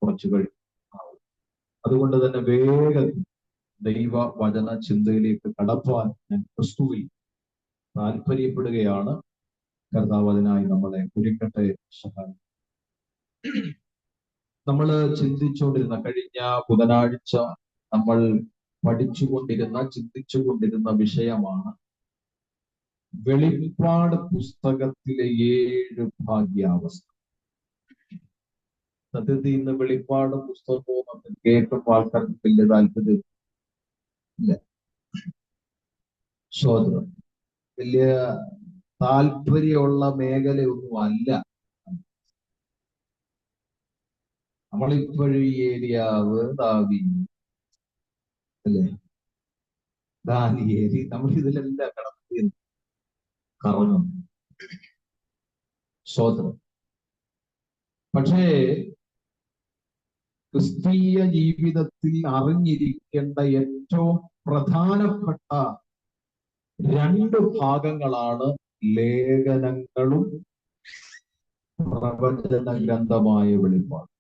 കുറച്ച് കഴിയും. അതുകൊണ്ട് തന്നെ വേഗം ദൈവ വചന ചിന്തയിലേക്ക് കടപ്പാൻ ഞാൻ ക്രിസ്തുവിൽ താല്പര്യപ്പെടുകയാണ്. കർത്താവ് അതിനായി നമ്മളെ ഒരുക്കട്ടെ, സഹായിക്കും. നമ്മൾ ചിന്തിച്ചുകൊണ്ടിരുന്ന കഴിഞ്ഞ ബുധനാഴ്ച നമ്മൾ ചിന്തിച്ചുകൊണ്ടിരുന്ന വിഷയമാണ് വെളിപ്പാട് പുസ്തകത്തിലെ 7 ഭാഗ്യാവസ്ഥ. സത്യത്തിൽ ഇന്ന് വെളിപ്പാട് പുസ്തകവും കേൾക്കുമ്പോൾ ആൾക്കാർക്ക് വലിയ താല്പര്യം ഇല്ല. സ്വതന്ത്രം വലിയ താല്പര്യമുള്ള മേഖലയൊന്നും അല്ല. നമ്മളിപ്പോഴും ഈ ഏരിയാവ് അല്ലേ, ദാനിയേലി, നമ്മൾ ഇതിലെല്ലാം കറങ്ങും. സ്വതന്ത്രം. പക്ഷേ ക്രിസ്തീയ ജീവിതത്തിൽ അറിഞ്ഞിരിക്കേണ്ട ഏറ്റവും പ്രധാനപ്പെട്ട 2 ഭാഗങ്ങളാണ് ലേഖനങ്ങളും പ്രവചന ഗ്രന്ഥമായ വെളിപ്പാട്.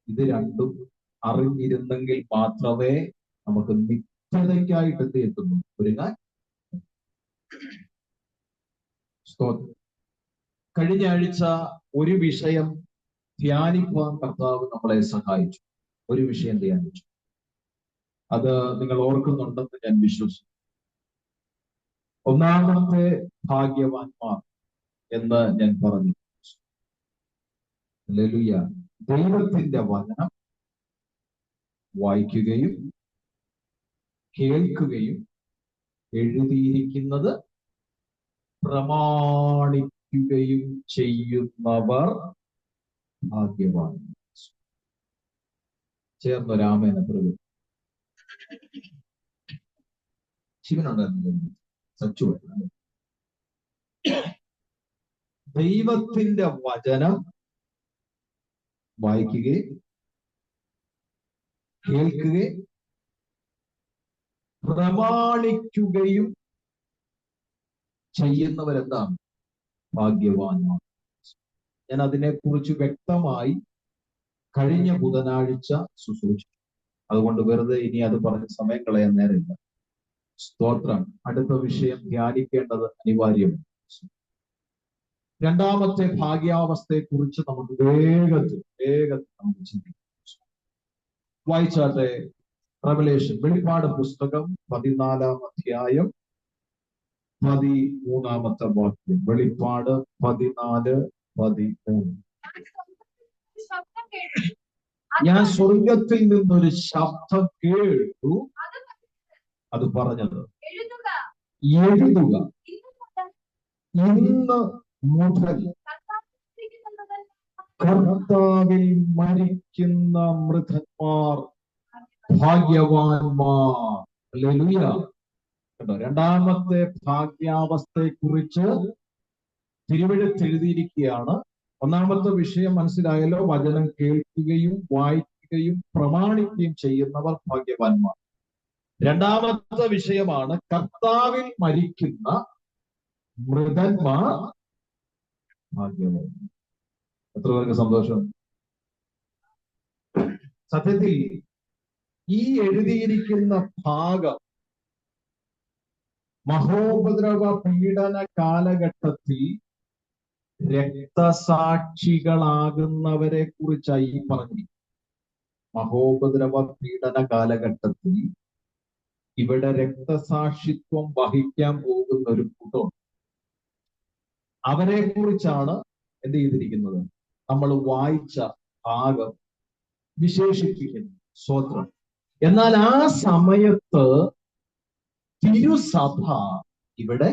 ഇത് രണ്ടും അറിഞ്ഞിരുന്നെങ്കിൽ മാത്രമേ നമുക്ക് നിത്യതയ്ക്കായിട്ട് എത്തുന്നു. കഴിഞ്ഞ ആഴ്ച ഒരു വിഷയം ധ്യാനിക്കുവാൻ കർത്താവ് നമ്മളെ സഹായിച്ചു. ഒരു വിഷയം ധ്യാനിച്ചു. അത് നിങ്ങൾ ഓർക്കുന്നുണ്ടെന്ന് ഞാൻ വിശ്വസിക്കുന്നു. ഒന്നാമത്തെ ഭാഗ്യവാന്മാർ എന്ന് ഞാൻ പറഞ്ഞു. ഹല്ലേലൂയ. ദൈവത്തിന്റെ വചനം വായിക്കുകയും കേൾക്കുകയും എഴുതിയിരിക്കുന്നത് പ്രമാണിക്കുകയും ചെയ്യുന്നവർ ഭാഗ്യവാൻ. ചേർന്നൊരാമേന പ്രവൃത്തി ശിവനുണ്ടായിരുന്നു. സച്ചു ദൈവത്തിന്റെ വചനം വായിക്കുകയും കേൾക്കുകയും പ്രമാണിക്കുകയും ചെയ്യുന്നവരെന്താണ്? ഭാഗ്യവാന്മാർ. ഞാൻ അതിനെക്കുറിച്ച് വ്യക്തമായി കഴിഞ്ഞ ബുധനാഴ്ച ശുശ്രൂഷിച്ചു. അതുകൊണ്ട് വെറുതെ ഇനി അത് പറഞ്ഞ സമയം കളയാൻ നേരമില്ല. സ്തോത്രം. അടുത്ത വിഷയം ധ്യാനിക്കേണ്ടത് അനിവാര്യമാണ്. രണ്ടാമത്തെ ഭാഗ്യാവസ്ഥയെ കുറിച്ച് നമുക്ക് വേഗത്തിൽ നമുക്ക് ചിന്തിക്കാം. വായിച്ചാട്ടെ. റെവലേഷൻ, വെളിപ്പാട് പുസ്തകം 14-ാം അധ്യായം 13-ാമത്തെ വാക്യം. വെളിപ്പാട് 14:13. ഞാൻ സ്വർഗത്തിൽ നിന്നൊരു ശബ്ദം കേട്ടു. അത് പറഞ്ഞത്, എഴുതുക, ഇന്ന് മുതൽ കർത്താവിൽ മരിക്കുന്ന മൃതന്മാർ ഭാഗ്യവാന്മാർ. ഹല്ലേലൂയ. കേട്ടോ, രണ്ടാമത്തെ ഭാഗ്യാവസ്ഥയെ കുറിച്ച് തിരുവെഴുത്ത് എഴുതിയിരിക്കുകയാണ്. ഒന്നാമത്തെ വിഷയം മനസ്സിലായല്ലോ. വചനം കേൾക്കുകയും വായിക്കുകയും പ്രമാണിക്കുകയും ചെയ്യുന്നവർ ഭാഗ്യവാന്മാർ. രണ്ടാമത്തെ വിഷയമാണ് കർത്താവിൽ മരിക്കുന്ന മൃതന്മാർ ഭാഗ്യവാന്മാർ. എത്ര പേർക്ക് സന്തോഷം? സത്യത്തിൽ ഈ എഴുതിയിരിക്കുന്ന ഭാഗം മഹോപദ്രവ പീഡന കാലഘട്ടത്തിൽ രക്തസാക്ഷികളാകുന്നവരെ കുറിച്ചായി പറഞ്ഞു. മഹോപദ്രവ പീഡന കാലഘട്ടത്തിൽ ഇവിടെ രക്തസാക്ഷിത്വം വഹിക്കാൻ പോകുന്ന ഒരു കൂട്ടം, അവരെ കുറിച്ചാണ് എന്ത് ചെയ്തിരിക്കുന്നത്? നമ്മൾ വായിച്ച ഭാഗം വിശേഷിപ്പിക്കുന്നു. സ്തോത്രം. എന്നാൽ ആ സമയത്ത് തിരുസഭ ഇവിടെ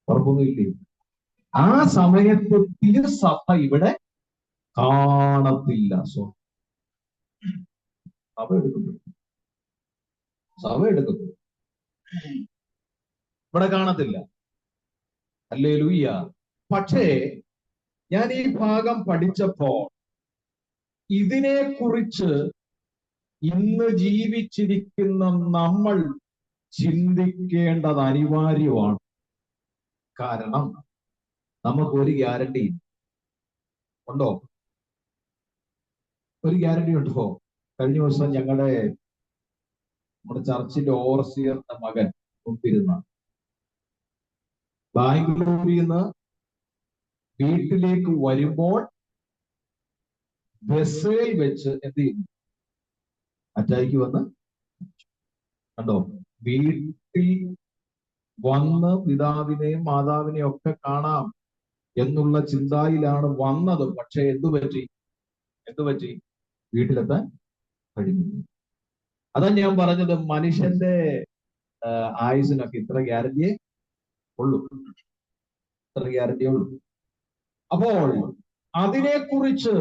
ഉറപ്പൊന്നുമില്ലേ? ആ സമയത്ത് തിരുസഭ ഇവിടെ കാണത്തില്ല. സഭ എടുക്കുന്നു, ഇവിടെ കാണത്തില്ല. ഹല്ലേലൂയ. പക്ഷേ ഞാൻ ഈ ഭാഗം പഠിച്ചപ്പോൾ ഇതിനെക്കുറിച്ച് ഇന്ന് ജീവിച്ചിരിക്കുന്ന നമ്മൾ ചിന്തിക്കേണ്ടത് അനിവാര്യമാണ്. കാരണം നമുക്കൊരു ഗ്യാരണ്ടി ഇല്ല. ഉണ്ടോ? ഒരു ഗ്യാരണ്ടി ഉണ്ടോ? കഴിഞ്ഞ ദിവസം നമ്മുടെ ചർച്ചിന്റെ ഓവർസിയറിന്റെ മകൻ മുമ്പിരുന്ന ബാംഗ്ലൂരിൽ നിന്ന് വീട്ടിലേക്ക് വരുമ്പോൾ ബസ്സിൽ വെച്ച് എന്ത് ചെയ്യുന്നു? അറ്റാക്ക് വന്ന് കണ്ടോ? വീട്ടിൽ വന്ന് പിതാവിനെയും മാതാവിനെയും ഒക്കെ കാണാം എന്നുള്ള ചിന്തയിലാണ് വന്നത്. പക്ഷെ എന്തുപറ്റി? വീട്ടിലെത്താൻ കഴിഞ്ഞു. അതാ ഞാൻ പറഞ്ഞത്, മനുഷ്യന്റെ ആയുസിനൊക്കെ ഇത്ര ഗ്യാരണ്ടിയേ ഉള്ളൂ. അപ്പോൾ അതിനെക്കുറിച്ച്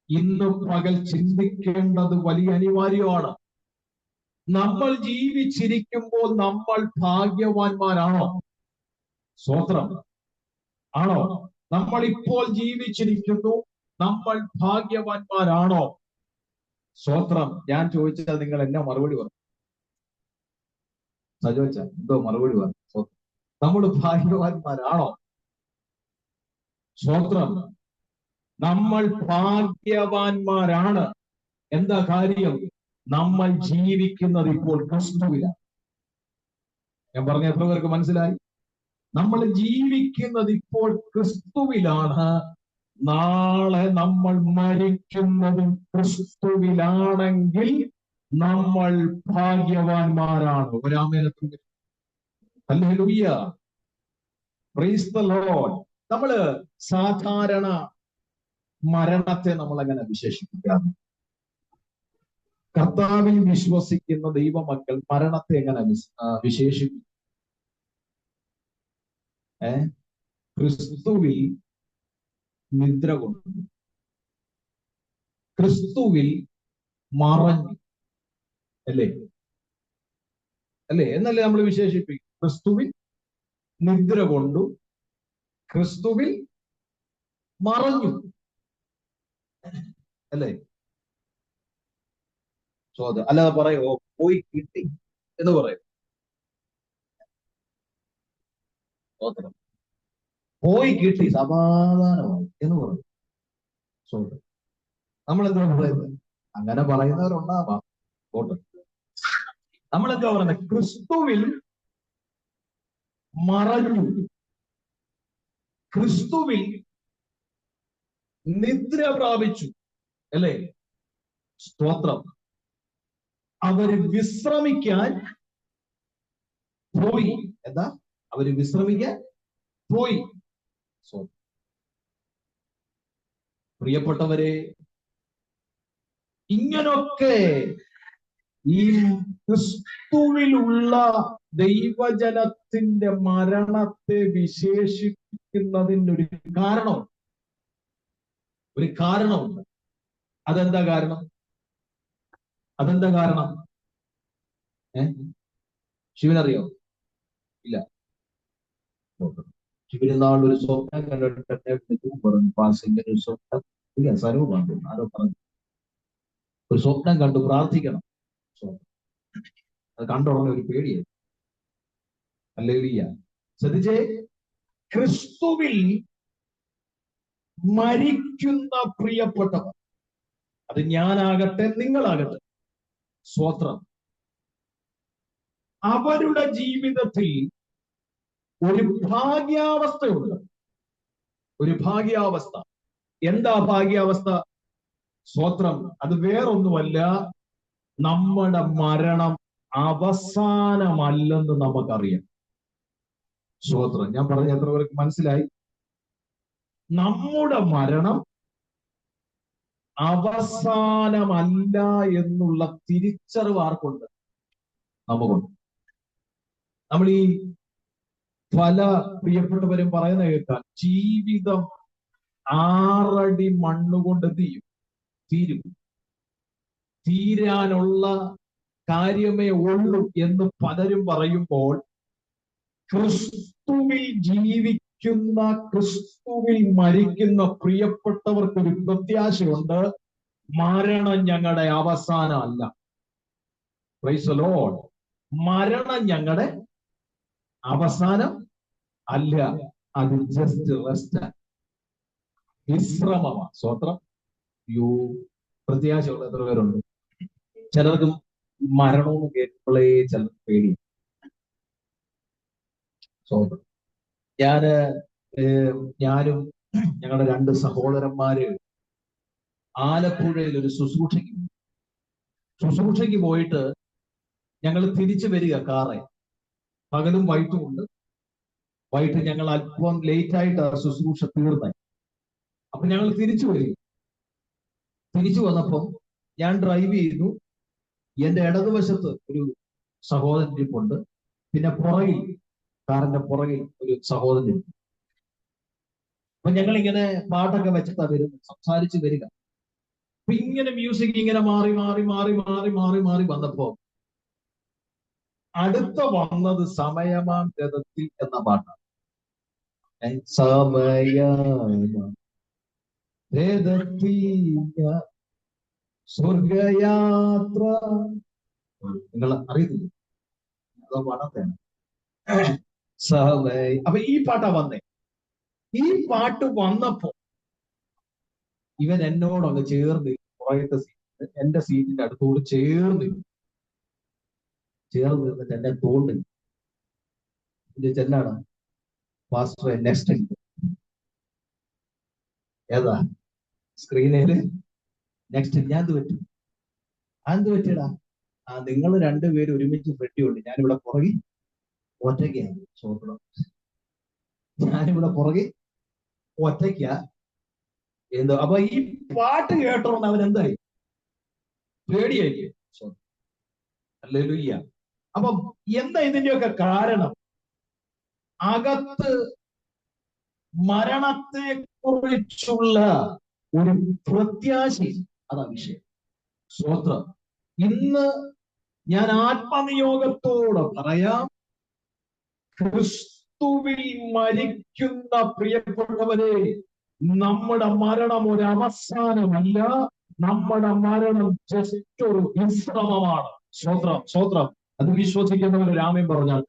ഇന്ന് പകൽ ചിന്തിക്കേണ്ടത് വലിയ അനിവാര്യമാണ്. നമ്മൾ ജീവിച്ചിരിക്കുമ്പോൾ നമ്മൾ ഭാഗ്യവാന്മാരാണോ? സ്തോത്രം. ആണോ? നമ്മൾ ഇപ്പോൾ ജീവിച്ചിരിക്കുന്നു, നമ്മൾ ഭാഗ്യവാന്മാരാണോ? സ്തോത്രം. ഞാൻ ചോദിച്ചാൽ നിങ്ങൾ എന്നാ മറുപടി പറഞ്ഞു? സജോച്ച എന്തോ മറുപടി പറഞ്ഞു? നമ്മൾ ഭാഗ്യവാന്മാരാണോ? സ്തോത്രം. നമ്മൾ ഭാഗ്യവാന്മാരാണ്. എന്താ കാര്യം? നമ്മൾ ജീവിക്കുന്നത് ഇപ്പോൾ ക്രിസ്തുവിലാണ്. ഞാൻ പറഞ്ഞ എത്ര പേർക്ക് മനസ്സിലായി? നമ്മൾ ജീവിക്കുന്നത് ഇപ്പോൾ ക്രിസ്തുവിലാണ്. നാളെ നമ്മൾ മരിക്കുന്നതും ക്രിസ്തുവിലാണെങ്കിൽ നമ്മൾ ഭാഗ്യവാന്മാരാണ്. ഒരാമേനത്തും ഹല്ലേലൂയ, പ്രൈസ് ദി ലോർഡ്. നമ്മള് സാധാരണ മരണത്തെ നമ്മൾ എങ്ങനെ വിശേഷിപ്പിക്കാം? കർത്താവിൽ വിശ്വസിക്കുന്ന ദൈവമക്കൾ മരണത്തെ എങ്ങനെ വിശേഷിപ്പിക്കും? ക്രിസ്തുവിൽ നിദ്ര കൊണ്ടു, ക്രിസ്തുവിൽ മറഞ്ഞു, അല്ലേ എന്നല്ലേ നമ്മൾ വിശേഷിപ്പിക്കും? ക്രിസ്തുവിൽ നിദ്ര കൊണ്ടു, ക്രിസ്തുവിൽ മറഞ്ഞു, അല്ലേ? ചോദ്യം. അല്ലാതെ പറയോ പോയി കിട്ടി എന്ന് പറയും? പോയി കിട്ടി സമാധാനമായി എന്ന് പറയും. ചോദ്യം. നമ്മളെന്താ പറയുന്നത്? അങ്ങനെ പറയുന്നവരുണ്ടാവാം. നമ്മളെന്താ പറയുന്നത്? ക്രിസ്തുവിൽ മറഞ്ഞു, ക്രിസ്തുവിൽ നിദ്ര പ്രാപിച്ചു, അല്ലേ? സ്തോത്രം. അവര് വിശ്രമിക്കാൻ പോയി. എന്താ? അവര് വിശ്രമിക്കാൻ പോയി. പ്രിയപ്പെട്ടവരെ, ഇങ്ങനൊക്കെ ഈ ക്രിസ്തുവിലുള്ള ദൈവജനത്തിന്റെ മരണത്തെ വിശേഷിപ്പിക്കുന്നതിന് ഒരു കാരണമുണ്ട്. അതെന്താ കാരണം? ശിവനറിയോ? ഇല്ല. ശിവനാൾ ഒരു സ്വപ്നം കണ്ടിട്ട് പറഞ്ഞു, പാസിന്റെ ഒരു സ്വപ്നം. ഇല്ല, സരവ് പറഞ്ഞു, ആരോ പറഞ്ഞു, ഒരു സ്വപ്നം കണ്ടു, പ്രാർത്ഥിക്കണം. അത് കണ്ടുടനെ ഒരു പേടിയായി. ഹല്ലേലൂയ. ശ്രദ്ധിച്ചേ, ക്രിസ്തുവിൽ മരിക്കുന്ന പ്രിയപ്പെട്ടവർ, അത് ഞാനാകട്ടെ നിങ്ങളാകട്ടെ, സ്തോത്രം, അവരുടെ ജീവിതത്തിൽ ഒരു ഭാഗ്യാവസ്ഥയുണ്ട്. ഒരു ഭാഗ്യാവസ്ഥ. എന്താ ഭാഗ്യാവസ്ഥ? സ്തോത്രം. അത് വേറൊന്നുമല്ല, നമ്മുടെ മരണം അവസാനമല്ലെന്ന് നമുക്കറിയാം. സ്തോത്രം. ഞാൻ പറഞ്ഞ എത്ര പേർക്ക് മനസ്സിലായി? നമ്മുടെ മരണം അവസാനമല്ല എന്നുള്ള തിരിച്ചറിവ് ആർക്കുണ്ട്? നമുക്കുണ്ട്. നമ്മൾ ഈ പല പ്രിയപ്പെട്ടവരും പറയുന്ന കേൾക്കാൻ, ജീവിതം 6 അടി മണ്ണുകൊണ്ട് തീരും, തീരാനുള്ള കാര്യമേ ഉള്ളൂ എന്ന് പലരും പറയുമ്പോൾ, ക്രിസ്തുവിൽ ജീവിക്കുന്ന, ക്രിസ്തുവിൽ മരിക്കുന്ന പ്രിയപ്പെട്ടവർക്കൊരു പ്രത്യാശയുണ്ട്. മരണം ഞങ്ങളുടെ അവസാനമല്ല. Price the Lord. മരണം ഞങ്ങളുടെ അവസാനം അല്ല, അത് ജസ്റ്റ് റെസ്റ്റ്. വിശ്രമമാണ്. സ്വത്രം. യോ, പ്രത്യാശയുള്ള എത്ര പേരുണ്ട്? ചിലർക്ക് മരണമെന്ന് കേൾക്കുമ്പോഴേ ചിലർക്ക് പേടി. സ്വത്രം. ഞാന് ഞാനും ഞങ്ങളുടെ 2 സഹോദരന്മാര് ആലപ്പുഴയിൽ ഒരു ശുശ്രൂഷയ്ക്ക് പോയിട്ട് ഞങ്ങൾ തിരിച്ചു വരിക കാറെ. പകലും വൈകിട്ടും ഉണ്ട്. വൈകിട്ട് ഞങ്ങൾ അല്പം ലേറ്റ് ആയിട്ട് ശുശ്രൂഷ തീർന്നത്. അപ്പൊ ഞങ്ങൾ തിരിച്ചു വന്നപ്പം ഞാൻ ഡ്രൈവ് ചെയ്തു. എന്റെ ഇടതുവശത്ത് ഒരു സഹോദരൻ ഇരിപ്പുണ്ട്. പിന്നെ കാറിന്റെ പുറകിൽ ഒരു സഹോദരൻ. അപ്പൊ ഞങ്ങൾ ഇങ്ങനെ പാട്ടൊക്കെ വെച്ചിട്ടാ വരുന്നത്, സംസാരിച്ച് വരിക. അപ്പൊ ഇങ്ങനെ മ്യൂസിക് ഇങ്ങനെ മാറി വന്നപ്പോ അടുത്ത വന്നത് സമയമാം രഥത്തിൽ എന്ന പാട്ടാണ്. സമയമാം രഥത്തിൽ സ്വർഗയാത്ര. നിങ്ങൾ അറിയത്തില്ല, അതോ പാടത്തെയാണ്. അപ്പൊ ഈ പാട്ടാ വന്നേ. ഈ പാട്ട് വന്നപ്പോ ഇവൻ എന്നോടങ്ങ് ചേർന്ന് പുറകത്തെ സീറ്റ്, എന്റെ സീറ്റിന്റെ അടുത്തോട് ചേർന്ന് നിന്നിട്ട് എന്നെ തോണ്ടി ചെല്ലാണ് പാസ്റ്ററെ നെക്സ്റ്റ്. ഏതാ സ്ക്രീനില് നെക്സ്റ്റ്? ഞാൻ എന്ത് പറ്റിയടാ? നിങ്ങൾ 2 പേര് ഒരുമിച്ച് പെട്ടിയുണ്ട്, ഞാനിവിടെ പുറകിൽ ഒറ്റയ്ക്കായി. ചോദിക്കണം, ഞാനിവിടെ പുറകിൽ ഒറ്റയ്ക്കാ. എന്തോ അപ്പൊ ഈ പാട്ട് കേട്ടോണ്ട് അവൻ എന്തായി? പേടിയായി. ഹല്ലേലൂയ. അപ്പം എന്താ ഇതിന്റെയൊക്കെ കാരണം? അകത്ത് മരണത്തെ കുറിച്ചുള്ള ഒരു പ്രത്യാശ. അതാ വിഷയം. സ്തോത്രം. ഇന്ന് ഞാൻ ആത്മനിയോഗത്തോടെ പറയാം, ക്രിസ്തുവിൽ മരിക്കുന്ന പ്രിയപ്പെട്ടവരെ, നമ്മുടെ മരണം ഒരു അവസാനമല്ല, നമ്മുടെ മരണം ജസ്റ്റ് ഒരു വിശ്രമമാണ്. സ്വത്രം. അത് വിശ്വസിക്കുന്നവർ രാമൻ പറഞ്ഞാൽ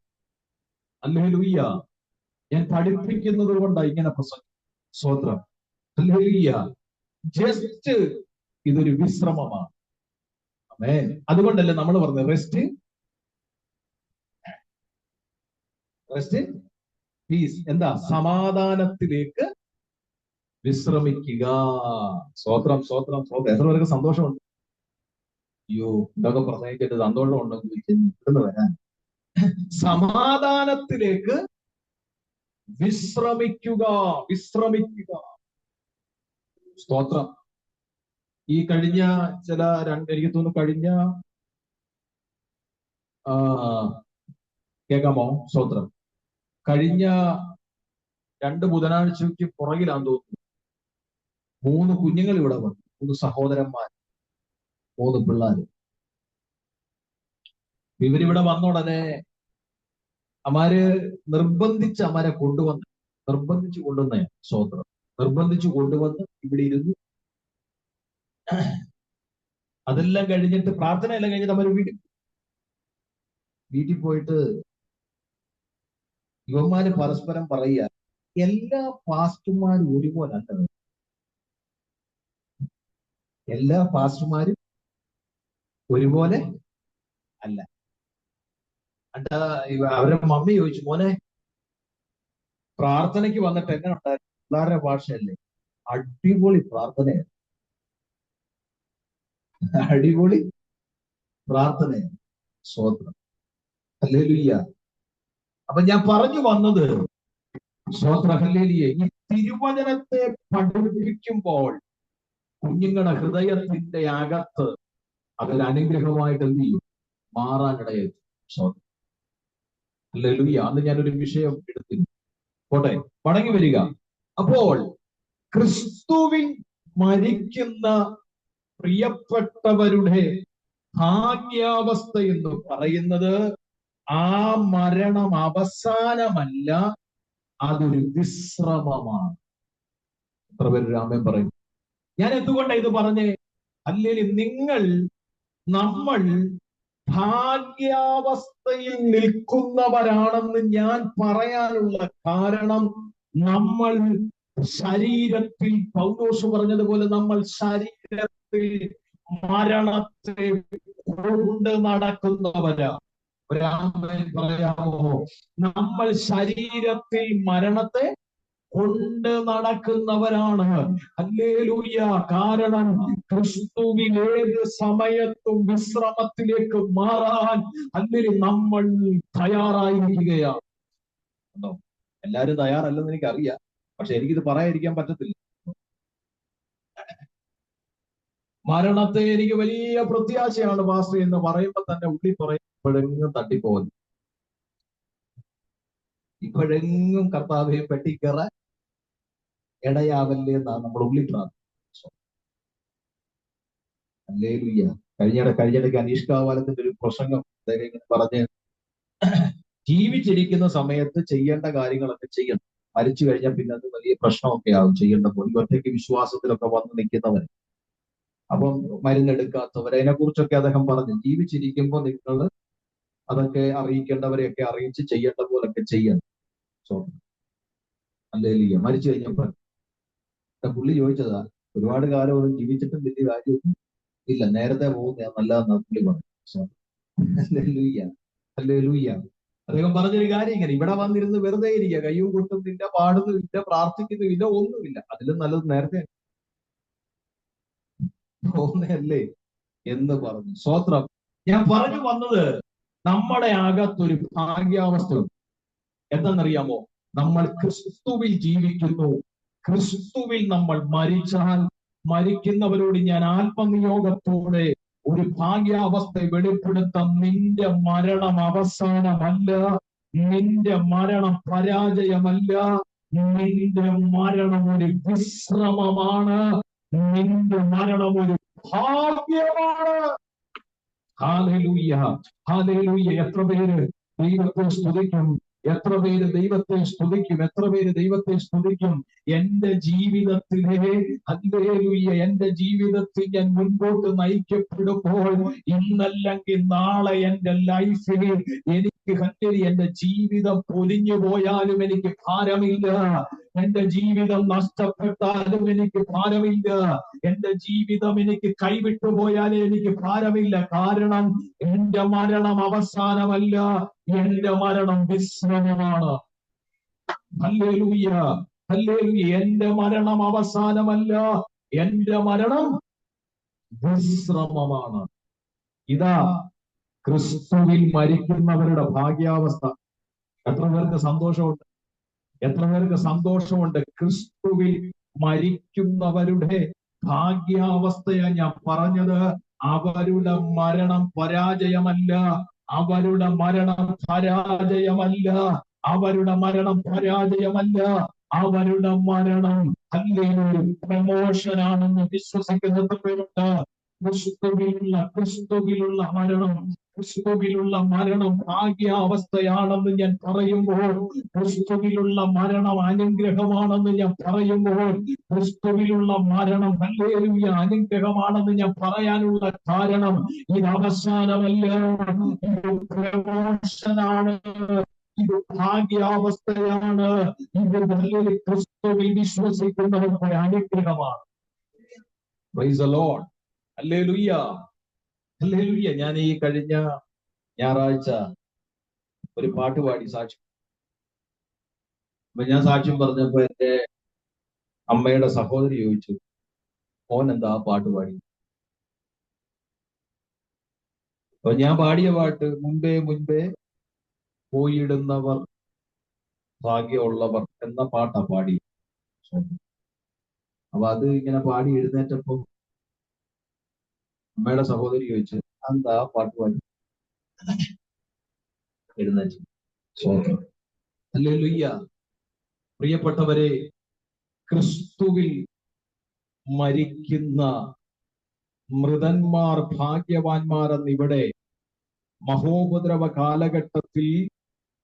ഹല്ലേലൂയ. ഞാൻ പഠിപ്പിക്കുന്നത് കൊണ്ടാണ് ഇങ്ങനെ പ്രസംഗം. സ്വത്രം. ഹല്ലേലൂയ. ജസ്റ്റ് ഇതൊരു വിശ്രമമാണ്. അതുകൊണ്ടല്ലേ നമ്മൾ പറഞ്ഞത് റെസ്റ്റ് പീസ്. എന്താ? സമാധാനത്തിലേക്ക് വിശ്രമിക്കുക. സ്വത്രം. എത്ര പേർക്ക് സന്തോഷമുണ്ട്? അയ്യോ, ഇതൊക്കെ പ്രസംഗിച്ചിട്ട് സന്തോഷമുണ്ടെങ്കിൽ ഇവിടുന്ന് വരാൻ. സമാധാനത്തിലേക്ക് വിശ്രമിക്കുക. സ്തോത്രം. ഈ കഴിഞ്ഞ എനിക്ക് തോന്നുന്നു കഴിഞ്ഞ കേൾക്കാമോ? സ്തോത്രം. കഴിഞ്ഞ 2 ബുധനാഴ്ചയ്ക്ക് പുറകിലാന്ന് തോന്നുന്നു 3 കുഞ്ഞുങ്ങൾ ഇവിടെ വന്നു. 3 സഹോദരന്മാർ, 3 പിള്ളേര്. ഇവരിവിടെ വന്ന ഉടനെ അമാര് നിർബന്ധിച്ച് അമാരെ നിർബന്ധിച്ചു കൊണ്ടുവന്നേ. സ്തോത്രം. നിർബന്ധിച്ചു കൊണ്ടുവന്ന് ഇവിടെ ഇരുന്നു. അതെല്ലാം കഴിഞ്ഞിട്ട്, പ്രാർത്ഥനയെല്ലാം കഴിഞ്ഞിട്ട് അമ്മ വീട്ടിൽ പോയിട്ട് യുവന്മാര് പരസ്പരം പറയുക, എല്ലാ പാസ്റ്റർമാരും ഒരുപോലെ അല്ല. എല്ലാ പാസ്റ്റർമാരും ഒരുപോലെ അല്ല. അവരുടെ മമ്മി ചോദിച്ചു, മോനെ പ്രാർത്ഥനയ്ക്ക് വന്നിട്ട് എങ്ങനെ ഉണ്ടായിരുന്നു? പിള്ളേരുടെ ഭാഷയല്ലേ? അടിപൊളി പ്രാർത്ഥനയാണ്. അടിപൊളി പ്രാർത്ഥനയാണ്. സ്തോത്രം. ഹല്ലേലൂയ. അപ്പൊ ഞാൻ പറഞ്ഞു വന്നത്, സ്തോത്രം, ഹല്ലേലൂയ, ഈ തിരുവചനത്തെ പഠിപ്പിക്കുമ്പോൾ കുഞ്ഞുങ്ങളുടെ ഹൃദയത്തിന്റെ അകത്ത് അതൊരു അനുഗ്രഹമായിട്ട് എന്ത് ചെയ്യും? മാറാനിടയായി. സ്തോത്രം. ഹല്ലേലൂയ. അന്ന് ഞാനൊരു വിഷയം എടുത്തിരുന്നു. പോട്ടെ, മടങ്ങി വരിക. അപ്പോൾ ക്രിസ്തുവിൽ മരിക്കുന്ന പ്രിയപ്പെട്ടവരുടെ ഭാഗ്യാവസ്ഥ എന്ന് പറയുന്നത് ആ മരണം അവസാനമല്ല, അതൊരു വിശ്രമമാണ്. എത്ര പേര് രാമൻ പറയും? ഞാൻ എന്തുകൊണ്ടാണ് ഇത് പറഞ്ഞേ? അല്ലെങ്കിൽ നമ്മൾ ഭാഗ്യാവസ്ഥയിൽ നിൽക്കുന്നവരാണെന്ന് ഞാൻ പറയാനുള്ള കാരണം, നമ്മൾ ശരീരത്തിൽ പൗലോസ് പറഞ്ഞതുപോലെ നമ്മൾ ശരീരത്തിൽ മരണത്തെ കൊണ്ട് നടക്കുന്നവരാ. ഒരാമേൻ പറയാമോ? നമ്മൾ ശരീരത്തിൽ മരണത്തെ കൊണ്ട് നടക്കുന്നവരാണ്. ഹല്ലേലൂയ. കാരണം ക്രിസ്തുവിൽ ഏത് സമയത്തും വിശ്രമത്തിലേക്ക് മാറാൻ അല്ലെങ്കിൽ നമ്മൾ തയ്യാറായിരിക്കുകയാണ്. എല്ലാവരും തയ്യാറല്ലെന്ന് എനിക്കറിയാം, പക്ഷെ എനിക്കിത് പറയാതിരിക്കാൻ പറ്റത്തില്ല. മരണത്തെ എനിക്ക് വലിയ പ്രത്യാശയാണ് പാസ്റ്റർ എന്ന് പറയുമ്പോൾ തന്നെ ഉള്ളി പറയും ഇപ്പോഴെങ്ങും തട്ടിപ്പോകുന്നു, ഇപ്പോഴെങ്ങും കർത്താവെ പെട്ടിക്കറ ഇടയാവല്ലേ എന്നാണ് നമ്മൾ ഉള്ളി പ്രാർത്ഥിക്കുന്നത്. ഹല്ലേലൂയ. കഴിഞ്ഞിടയ്ക്ക് അനീഷ്കാവാലത്തിന്റെ ഒരു പ്രസംഗം ഇങ്ങനെ പറഞ്ഞ്, ജീവിച്ചിരിക്കുന്ന സമയത്ത് ചെയ്യേണ്ട കാര്യങ്ങളൊക്കെ ചെയ്യണം, മരിച്ചു കഴിഞ്ഞാൽ പിന്നെ അത് വലിയ പ്രശ്നമൊക്കെ ആവും ചെയ്യേണ്ടപ്പോൾ. ഈ ഒറ്റയ്ക്ക് വിശ്വാസത്തിലൊക്കെ വന്ന് നിൽക്കുന്നവർ, അപ്പം മരുന്നെടുക്കാത്തവർ, അതിനെ കുറിച്ചൊക്കെ അദ്ദേഹം പറഞ്ഞു. ജീവിച്ചിരിക്കുമ്പോൾ നിങ്ങൾ അതൊക്കെ അറിയിക്കേണ്ടവരെയൊക്കെ അറിയിച്ച് ചെയ്യേണ്ട പോലൊക്കെ ചെയ്യണം. So hallelujah. മരിച്ചു കഴിഞ്ഞപ്പോൾ പുള്ളി ചോദിച്ചതാ, ഒരുപാട് കാലം ഒന്നും ജീവിച്ചിട്ടും വലിയ കാര്യമൊന്നും ഇല്ല, നേരത്തെ പോകുന്ന നല്ലതെന്നാ പുള്ളി പറഞ്ഞു. So hallelujah. ഹല്ലേലൂയ. അദ്ദേഹം പറഞ്ഞൊരു കാര്യം ഇങ്ങനെ, ഇവിടെ വന്നിരുന്ന് വെറുതെ ഇരിക്കുക, കയ്യും കൊട്ടുന്നില്ല, പാടുന്നുമില്ല, പ്രാർത്ഥിക്കുന്നുമില്ല, ഒന്നുമില്ല, അതിലും നല്ലത് നേരത്തെ പോകുന്നതല്ലേ എന്ന് പറഞ്ഞു. സ്തോത്രം. ഞാൻ പറഞ്ഞു വന്നത്, നമ്മുടെ അകത്തൊരു ഭാഗ്യാവസ്ഥ ഉണ്ട്. എന്തെന്നറിയാമോ? നമ്മൾ ക്രിസ്തുവിൽ ജീവിക്കുന്നു. ക്രിസ്തുവിൽ നമ്മൾ മരിച്ചാൽ, മരിക്കുന്നവരോട് ഞാൻ ആത്മനിയോഗത്തോടെ ഒരു ഭാഗ്യാവസ്ഥ വെളിപ്പെടുത്താം. നിന്റെ മരണം അവസാനമല്ല, നിന്റെ മരണം പരാജയമല്ല, നിന്റെ മരണം ഒരു വിശ്രമമാണ്, നിന്റെ മരണം ഒരു ഭാഗ്യമാണ്. ഹല്ലേലൂയ. ഹല്ലേലൂയ. എത്ര പേര് ദൈവത്തെ സ്തുതിക്കും? എത്ര പേര് ദൈവത്തെ സ്തുതിക്കും? എത്ര പേര് ദൈവത്തെ സ്തുതിക്കും? എന്റെ ജീവിതത്തിലെ ഹല്ലേലൂയ, എന്റെ ജീവിതത്തിൽ ഞാൻ മുൻപോട്ട് നയിക്കപ്പെടുമ്പോൾ, ഇന്നല്ലെങ്കിൽ നാളെ എന്റെ ലൈഫിൽ എനിക്ക് എന്റെ ജീവിതം പൊലിഞ്ഞു പോയാലും എനിക്ക് ഭാരമില്ല, എന്റെ ജീവിതം നഷ്ടപ്പെട്ടാലും എനിക്ക് ഭാരമില്ല, എന്റെ ജീവിതം എനിക്ക് കൈവിട്ടു പോയാലും എനിക്ക് ഭാരമില്ല. കാരണം എന്റെ മരണം അവസാനമല്ല, എന്റെ മരണം വിശ്രമമാണ്. ഹല്ലേലൂയ. ഹല്ലേലൂയ. എന്റെ മരണം അവസാനമല്ല, എന്റെ മരണം വിശ്രമമാണ്. ഇതാ ക്രിസ്തുവിൽ മരിക്കുന്നവരുടെ ഭാഗ്യാവസ്ഥ. എത്ര പേർക്ക് സന്തോഷമുണ്ട്? എത്ര പേർക്ക് സന്തോഷമുണ്ട്? ക്രിസ്തുവിൽ മരിക്കുന്നവരുടെ ഭാഗ്യാവസ്ഥയാ ഞാൻ പറഞ്ഞത്. അവരുടെ മരണം പരാജയമല്ല, അവരുടെ മരണം പരാജയമല്ല, അവരുടെ മരണം പരാജയമല്ല, അവരുടെ മരണം അല്ലെങ്കിൽ പ്രമോഷനാണെന്ന് വിശ്വസിക്കുന്ന എത്ര പേരുണ്ട്? ക്രിസ്തുവിലുള്ള മരണം, ക്രിസ്തുവിലുള്ള മരണം ഭാഗ്യാവസ്ഥയാണെന്ന് ഞാൻ പറയുമ്പോൾ, ക്രിസ്തുവിലുള്ള മരണം അനുഗ്രഹമാണെന്ന് ഞാൻ പറയുമ്പോൾ, ക്രിസ്തുവിലുള്ള മരണം ഹല്ലേലൂയ അനുഗ്രഹമാണെന്ന് ഞാൻ പറയാനുള്ള കാരണം, ഇത് അവസാനമല്ല, ഇത് പ്രമോഷനാണ്, ഇത് ഭാഗ്യാവസ്ഥയാണ്, ഇത് വലിയ ക്രിസ്തുവിൽ വിശ്വസിക്കുന്നവരുടെ അനുഗ്രഹമാണ്. Price the Lord. Hallelujah. Hallelujah. ഞാൻ ഈ കഴിഞ്ഞ ഞായറാഴ്ച ഒരു പാട്ട് പാടി സാക്ഷ്യം. അപ്പൊ ഞാൻ സാക്ഷ്യം പറഞ്ഞപ്പോ എന്റെ അമ്മയുടെ സഹോദരി ചോദിച്ചു, മോൻ എന്താ ആ പാട്ട് പാടി? അപ്പൊ ഞാൻ പാടിയ പാട്ട്, മുൻപേ മുൻപേ പോയിടുന്നവർ ഭാഗ്യമുള്ളവർ എന്ന പാട്ടാ പാടി. അപ്പൊ അത് ഇങ്ങനെ പാടി എഴുന്നേറ്റപ്പോ അമ്മയുടെ സഹോദരി ചോദിച്ചു, എന്താ പാട്ട് പാടി? എഴുന്നേറ്റ്. ഹല്ലേലൂയ. പ്രിയപ്പെട്ടവരെ, ക്രിസ്തുവിൽ മരിക്കുന്ന മൃതന്മാർ ഭാഗ്യവാന്മാരെന്നിവിടെ മഹോപദ്രവ കാലഘട്ടത്തിൽ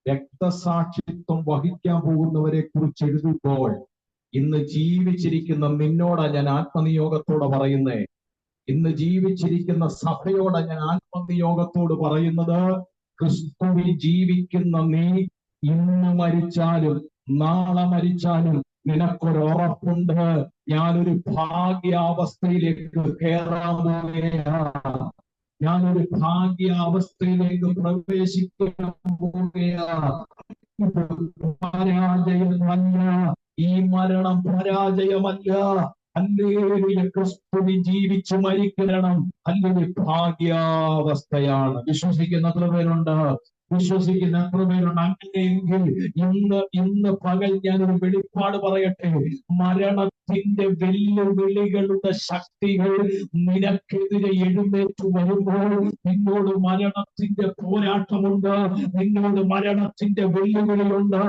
രക്തസാക്ഷിത്വം വഹിക്കാൻ പോകുന്നവരെ കുറിച്ച് എഴുതുമ്പോൾ, ഇന്ന് ജീവിച്ചിരിക്കുന്ന നിന്നോടാ ഞാൻ ആത്മനിയോഗത്തോടെ പറയുന്നേ, ഇന്ന് ജീവിച്ചിരിക്കുന്ന സഭയോടെ ഞാൻ ആത്മനിയോഗത്തോട് പറയുന്നത്, ക്രിസ്തുവിൽ ജീവിക്കുന്ന നീ ഇന്ന് മരിച്ചാലും നാളെ മരിച്ചാലും നിനക്കൊരു ഉറപ്പുണ്ട്, ഞാനൊരു ഭാഗ്യാവസ്ഥയിലേക്ക് കയറാൻ പോവുകയാണ്, ഞാനൊരു ഭാഗ്യാവസ്ഥയിലേക്ക് പ്രവേശിക്കാൻ പോവുകയാണ്. പരാജയമല്ല, ഈ മരണം പരാജയമല്ല. ഹല്ലേലൂയ, ക്രിസ്തുവിൽ ജീവിച്ചു മരിക്കണം. ഹല്ലേലൂയ, ഭാഗ്യാവസ്ഥയാണ്. വിശ്വസിക്കുന്ന എത്ര പേരുണ്ട്? വിശ്വസിക്കുന്ന എത്ര പേരുണ്ട്? അങ്ങനെയെങ്കിൽ ഇന്ന് പകൽ ഞാനൊരു വെളിപ്പാട് പറയട്ടെ. മരണത്തിന്റെ വെല്ലുവിളികളുടെ ശക്തികൾ നിനക്കെതിരെ എഴുന്നേറ്റ് വരുമ്പോൾ നിന്നോട് മരണത്തിന്റെ പോരാട്ടമുണ്ട്, നിന്നോട് മരണത്തിന്റെ വെല്ലുവിളിയുണ്ട്,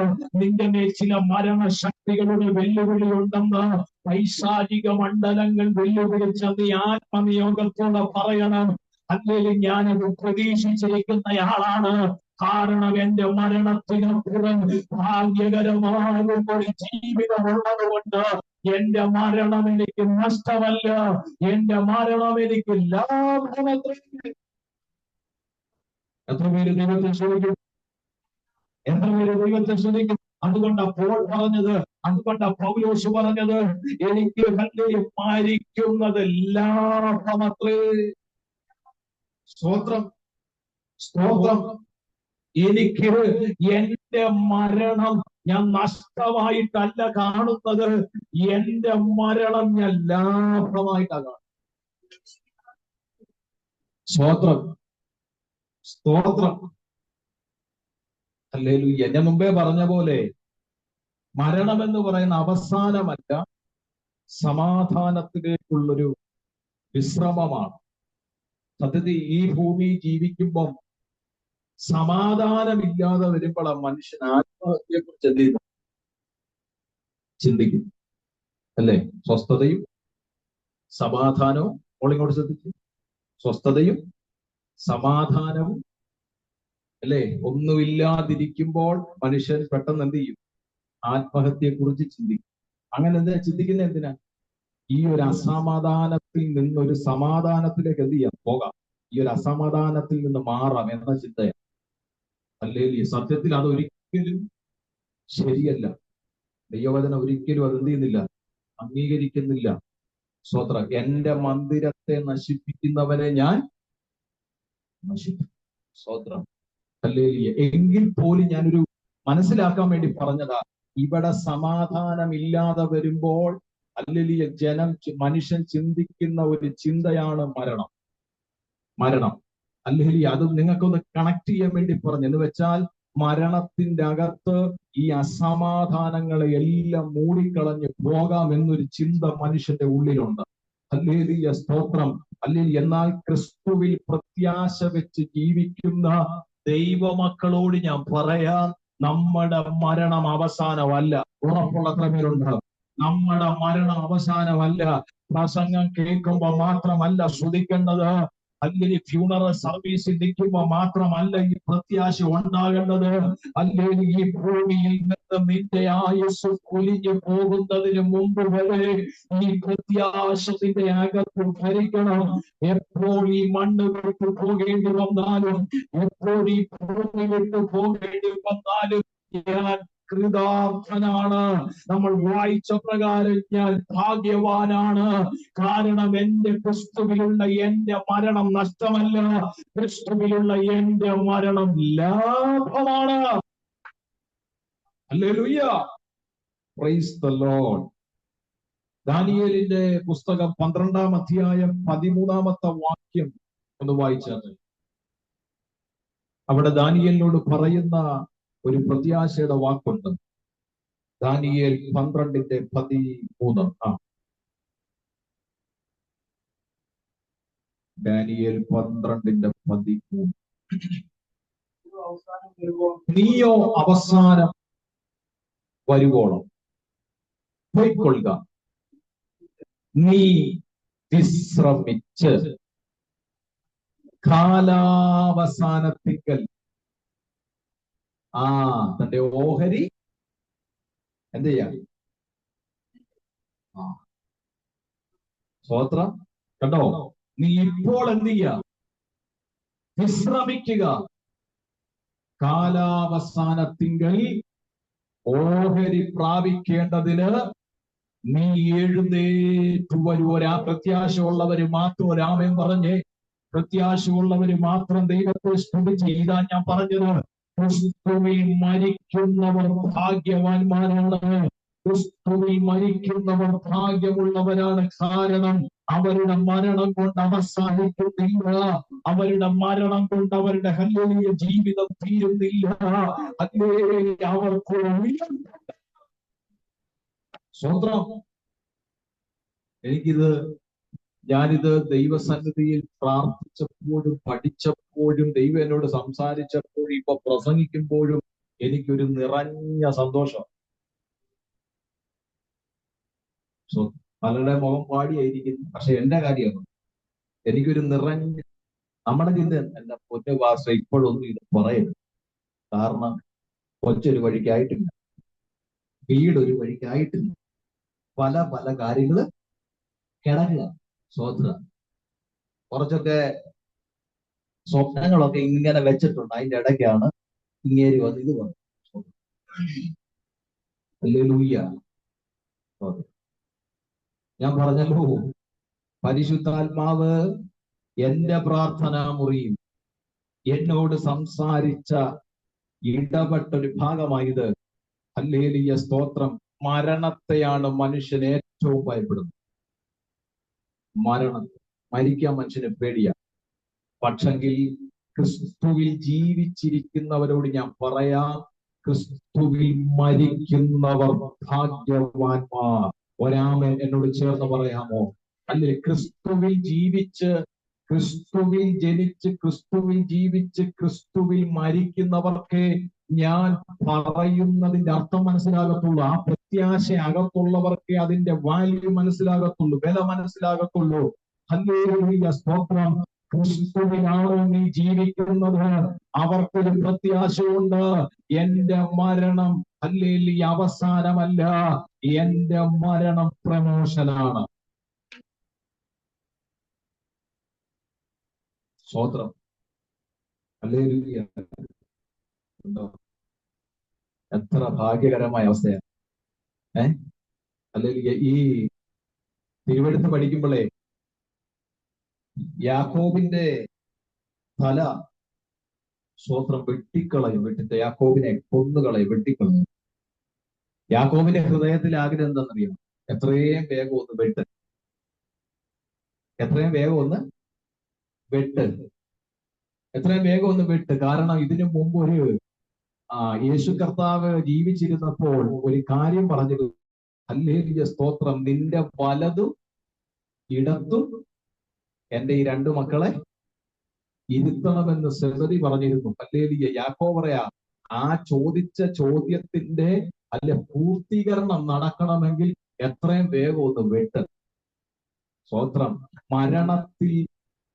നിന്റെ മേൽ ചില മരണശക്തികളുടെ വെല്ലുവിളിയുണ്ടെന്ന് പൈശാചിക മണ്ഡലങ്ങൾ വെല്ലുവിളിച്ച നീ ആത്മനിയോഗത്തോടെ പറയണം, അല്ലെങ്കിൽ ഞാനത് പ്രതീക്ഷിച്ചിരിക്കുന്നയാളാണ്. കാരണം എന്റെ മരണത്തിനപ്പുറം ഭാഗ്യകരമായ ഒരു ജീവിതമുള്ളത് കൊണ്ട് എന്റെ മരണം എനിക്ക് നഷ്ടമല്ല, എന്റെ മരണം എനിക്ക് ലാഭമത്രേ. എത്ര പേര് ദൈവത്തെ ശ്രമിക്കും? എത്ര പേര് ദൈവത്തെ ശ്രമിക്കും? അതുകൊണ്ടാ പോൾ പറഞ്ഞത്, അതുകൊണ്ടാ പൗലോസ് പറഞ്ഞത്, എനിക്ക് മരിക്കുന്നത് ലാഭമത്രേ. സ്തോത്രം, സ്തോത്രം. എനിക്ക് എന്റെ മരണം ഞാൻ നഷ്ടമായിട്ടല്ല കാണുന്നത്, എന്റെ മരണം ഞാൻ ലാഭമായിട്ടാണ് കാണുന്നത്. സ്തോത്രം, സ്തോത്രം. ഹല്ലേലൂയ. എന്നെ മുമ്പേ പറഞ്ഞ പോലെ മരണം എന്ന് പറയുന്ന അവസാനമല്ല, സമാധാനത്തിലേക്കുള്ളൊരു വിശ്രമമാണ്. സത്യത്തിൽ ഈ ഭൂമി ജീവിക്കുമ്പം സമാധാനമില്ലാതെ വരുമ്പോൾ ആ മനുഷ്യൻ ആത്മഹത്യയെ കുറിച്ച് എന്ത് ചെയ്തു ചിന്തിക്കും, അല്ലേ? സ്വസ്ഥതയും സമാധാനവും, ഓളിങ്ങോട്ട് ശ്രദ്ധിച്ചു, സ്വസ്ഥതയും സമാധാനവും, അല്ലേ, ഒന്നുമില്ലാതിരിക്കുമ്പോൾ മനുഷ്യൻ പെട്ടെന്ന് എന്ത് ചെയ്യും? ആത്മഹത്യയെ കുറിച്ച് ചിന്തിക്കും. അങ്ങനെ എന്തിനാ ചിന്തിക്കുന്നത്? എന്തിനാ? ഈ ഒരു അസമാധാനത്തിൽ നിന്നൊരു സമാധാനത്തിലേക്ക് എന്ത് ചെയ്യാം? പോകാം. ഈ ഒരു അസമാധാനത്തിൽ നിന്ന് മാറാം എന്ന ചിന്തയാണ്. അല്ലെങ്കിൽ സത്യത്തിൽ അതൊരിക്കലും ശരിയല്ല. ദൈവവചനം ഒരിക്കലും അത് എന്ത് ചെയ്യുന്നില്ല, അംഗീകരിക്കുന്നില്ല. സ്തോത്രം. എന്റെ മന്ദിരത്തെ നശിപ്പിക്കുന്നവനെ ഞാൻ നശിപ്പിക്കും. സ്തോത്രം. ഹല്ലേലൂയ. എങ്കിൽ പോലും ഞാനൊരു മനസ്സിലാക്കാൻ വേണ്ടി പറഞ്ഞതാ, ഇവിടെ സമാധാനമില്ലാതെ വരുമ്പോൾ ഹല്ലേലൂയ മനുഷ്യൻ ചിന്തിക്കുന്ന ഒരു ചിന്തയാണ് മരണം. മരണം, ഹല്ലേലൂയ. അത് നിങ്ങൾക്കൊന്ന് കണക്ട് ചെയ്യാൻ വേണ്ടി പറഞ്ഞു. എന്ന് വെച്ചാൽ മരണത്തിന്റെ അകത്ത് ഈ അസമാധാനങ്ങളെ എല്ലാം മൂടിക്കളഞ്ഞ് പോകാം എന്നൊരു ചിന്ത മനുഷ്യന്റെ ഉള്ളിലുണ്ട്. ഹല്ലേലൂയ, സ്തോത്രം. ഹല്ലേലൂയ. എന്നാൽ ക്രിസ്തുവിൽ പ്രത്യാശ വെച്ച് ജീവിക്കുന്ന ദൈവമക്കളോട് ഞാൻ പറയാം, നമ്മുടെ മരണം അവസാനമല്ല. ഉറപ്പുള്ള എത്ര പേരുണ്ട്? നമ്മുടെ മരണം അവസാനമല്ല. പ്രസംഗം കേൾക്കുമ്പോ മാത്രമല്ല ശ്രുതിക്കേണ്ടത്, അല്ലെങ്കിൽ ഫ്യൂണറൽ സർവീസിൽ നിൽക്കുമ്പോ മാത്രമല്ല ഈ പ്രത്യാശ ഉണ്ടാകേണ്ടത്. അല്ലെങ്കിൽ ഈ ഭൂമിയിൽ നിന്ന് നിന്റെ ആയുസ് കൊലിഞ്ഞു പോകുന്നതിന് മുമ്പ് വരെ ഈ പ്രത്യാശ നിന്റെ അകത്ത് ഭരിക്കണം. എപ്പോൾ ഈ മണ്ണ് വിട്ടു പോകേണ്ടി വന്നാലും, എപ്പോൾ ഈ ഭൂമി വിട്ടു പോകേണ്ടി വന്നാലും ഞാൻ കൃതാർത്ഥനാണ്. നമ്മൾ വായിച്ച പ്രകാരം ഞാൻ ഭാഗ്യവാനാണ്. കാരണം എന്റെ ക്രിസ്തുവിലുള്ള എന്റെ മരണം നഷ്ടമല്ല, ക്രിസ്തുവിലുള്ള എന്റെ മരണം ലാഭമാണ്. ഹല്ലേലൂയ, പ്രൈസ് ദി ലോർഡ്. ദാനിയേലിന്റെ പുസ്തകം 12-ാം അധ്യായം 13-ാമത്തെ വാക്യം ഒന്ന് വായിച്ചാൽ, അവിടെ ദാനിയേലിനോട് പറയുന്ന ഒരു പ്രത്യാശയുടെ വാക്കുണ്ട്. ദാനിയേൽ 12:13. ദാനിയേൽ 12:13. നീയോ അവസാനം വരുവോളം പോയിക്കൊള്ളുക, നീ വിശ്രമിച്ച് കാലാവസാനത്തിങ്കൽ തന്റെ ഓഹരി എന്ത് ചെയ്യാം? സ്തോത്രം. കണ്ടോ? നീ ഇപ്പോൾ എന്ത് ചെയ്യുക? വിശ്രമിക്കുക, കാലാവസാനത്തിങ്കൽ ഓഹരി പ്രാപിക്കേണ്ടതിന് നീ എഴുന്നേറ്റു വരുവരാ. പ്രത്യാശയുള്ളവര് മാത്രം ഒരാമേൻ പറഞ്ഞേ. പ്രത്യാശയുള്ളവര് മാത്രം ദൈവത്തെ സ്തുതിച്ച്. ഇതാ ഞാൻ പറഞ്ഞത്, ക്രിസ്തുവിൽ മരിക്കുന്നവർ ഭാഗ്യവാന്മാരാണ്. ക്രിസ്തുവിൽ മരിക്കുന്നവർ ഭാഗ്യമുള്ളവരാണ്. കാരണം അവരുടെ മരണം കൊണ്ട് അവസാനിക്കുന്നില്ല. അവരുടെ മരണം കൊണ്ട് അവരുടെ ഹല്ലേലൂയ ജീവിതം തീരുന്നില്ല. ഹല്ലേലൂയ അവർക്ക് സ്വന്തം. ഞാനിത് ദൈവസന്നിധിയിൽ പ്രാർത്ഥിച്ചപ്പോഴും പഠിച്ചപ്പോഴും ദൈവം എന്നോട് സംസാരിച്ചപ്പോഴും ഇപ്പൊ പ്രസംഗിക്കുമ്പോഴും എനിക്കൊരു നിറഞ്ഞ സന്തോഷം. പലരുടെ മുഖം പാടിയായിരിക്കുന്നു, പക്ഷെ എന്റെ കാര്യമാണ് എനിക്കൊരു നിറഞ്ഞ. നമ്മുടെ ചിന്ത എന്റെ പൊന്നു ഭാഷ ഇപ്പോഴൊന്നും ഇത് പറയരുത്. കാരണം കൊച്ചൊരു വഴിക്കായിട്ടില്ല, വീടൊരു വഴിക്കായിട്ടില്ല, പല പല കാര്യങ്ങള് കിടക്കുക. കുറച്ചൊക്കെ സ്വപ്നങ്ങളൊക്കെ ഇങ്ങനെ വെച്ചിട്ടുണ്ട്. അതിന്റെ ഇടയ്ക്കാണ് ഇങ്ങേരി വന്ന് ഇത് വന്നു. ഹല്ലേലൂയ. ഞാൻ പറഞ്ഞല്ലോ, പരിശുദ്ധാത്മാവ് എന്റെ പ്രാർത്ഥനാ മുറിയും എന്നോട് സംസാരിച്ച ഇടപെട്ടൊരു ഭാഗമായത്. ഹല്ലേലൂയ, സ്തോത്രം. മരണത്തെയാണ് മനുഷ്യൻ ഏറ്റവും ഭയപ്പെടുന്നത്. മരിക്കാൻ മനുഷ്യന് പേടിയാ. പക്ഷെങ്കിൽ ക്രിസ്തുവിൽ ജീവിച്ചിരിക്കുന്നവരോട് ഞാൻ പറയാം, ക്രിസ്തുവിൽ മരിക്കുന്നവർ ഭാഗ്യവാന്മാർ. ഒരാമൻ എന്നോട് ചേർന്ന് പറയാമോ? അല്ലെ, ക്രിസ്തുവിൽ ജീവിച്ച്, ക്രിസ്തുവിൽ ജനിച്ച്, ക്രിസ്തുവിൽ ജീവിച്ച്, ക്രിസ്തുവിൽ മരിക്കുന്നവർക്ക് ഞാൻ പറയുന്നതിന്റെ അർത്ഥം മനസ്സിലാകത്തുള്ളൂ. ആ പ്രത്യാശ അകത്തുള്ളവർക്ക് അതിന്റെ വാല്യൂ മനസ്സിലാകത്തുള്ളൂ, വില മനസ്സിലാകത്തുള്ളൂ. ഹല്ലേലൂയ, സ്തോത്രം. ക്രിസ്തുവിനാണോ നീ ജീവിക്കുന്നത്, അവർക്കൊരു പ്രത്യാശയുണ്ട്. എന്റെ മരണം ഹല്ലേലൂയ അവസാനമല്ല, എന്റെ മരണം പ്രമോഷനാണ്. സ്തോത്രം. ഹല്ലേലൂയ. എത്ര ഭാഗ്യകരമായ അവസ്ഥയാണ്. ഹല്ലേലൂയ. ഈ തിരുവെടുത്ത് പഠിക്കുമ്പോഴേ യാക്കോബിന്റെ തല സ്തോത്രം വെട്ടിക്കളയും. യാക്കോബിനെ കൊന്നുകളയും, വെട്ടിക്കളയും. യാക്കോബിന്റെ ഹൃദയത്തിലെ ആഗ്രഹം എന്താണെന്നറിയാം? എത്രയും വേഗം ഒന്ന് വെട്ട്, എത്രയും വേഗം ഒന്ന് വെട്ട്, എത്രയും വേഗം ഒന്ന് വെട്ട്. കാരണം ഇതിനു മുമ്പ് യേശു കർത്താവ് ജീവിച്ചിരുന്നപ്പോൾ ഒരു കാര്യം പറഞ്ഞത്, ഹല്ലേലൂയ, സ്തോത്രം. നിന്റെ വലതും ഇടത്തും എന്റെ ഈ രണ്ടു മക്കളെ ഇരുത്തണമെന്ന് സെബദി പറഞ്ഞിരുന്നു. ഹല്ലേലൂയ. യാക്കോബ് പറയാ, ആ ചോദിച്ച ചോദ്യത്തിന്റെ പൂർത്തീകരണം നടക്കണമെങ്കിൽ എത്രയും വേഗം ഒന്ന് വെട്ട്. സ്തോത്രം. മരണത്തിൽ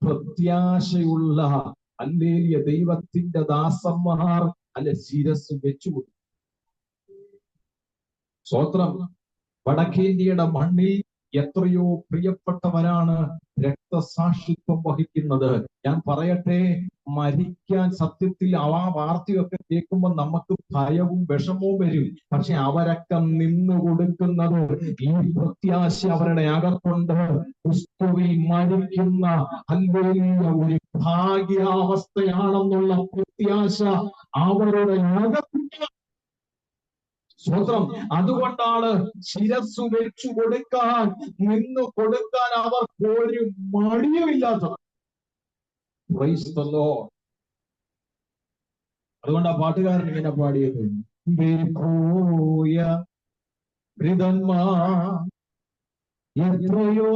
പ്രത്യാശയുള്ള ഹല്ലേലൂയ ദൈവത്തിന്റെ ദാസന്മാർ ശിരസ് വെച്ചുകൊടുത്തു. സ്തോത്രം. വടക്കേന്ത്യയുടെ മണ്ണിൽ എത്രയോ പ്രിയപ്പെട്ടവരാണ് രക്തസാക്ഷിത്വം വഹിക്കുന്നത്. ഞാൻ പറയട്ടെ, മരിക്കാൻ സത്യത്തിൽ ആ വാർത്തയൊക്കെ കേൾക്കുമ്പോൾ നമുക്ക് ഭയവും വിഷമവും വരും. പക്ഷെ അവരൊക്കെ നിന്നു കൊടുക്കുന്നത് ഈ പ്രത്യാശ അവരുടെ അകത്തുണ്ട്. ക്രിസ്തുവിൽ മരിക്കുന്ന ഹല്ലേലൂയ ഒരു ഭാഗ്യാവസ്ഥയാണെന്നുള്ള പ്രത്യാശ അവരുടെ അകത്തുണ്ട്. സ്വതന്ത്രം. അതുകൊണ്ടാണ് ശിരസ്സു വെച്ചു കൊടുക്കാൻ, നിന്നു കൊടുക്കാൻ അവർക്ക് ഒരു മടിയുമില്ലാത്തത്. അതുകൊണ്ട് ആ പാട്ടുകാരൻ ഇങ്ങനെ പാടിയത്, പോയ വൃതന്മാർ എത്രയോ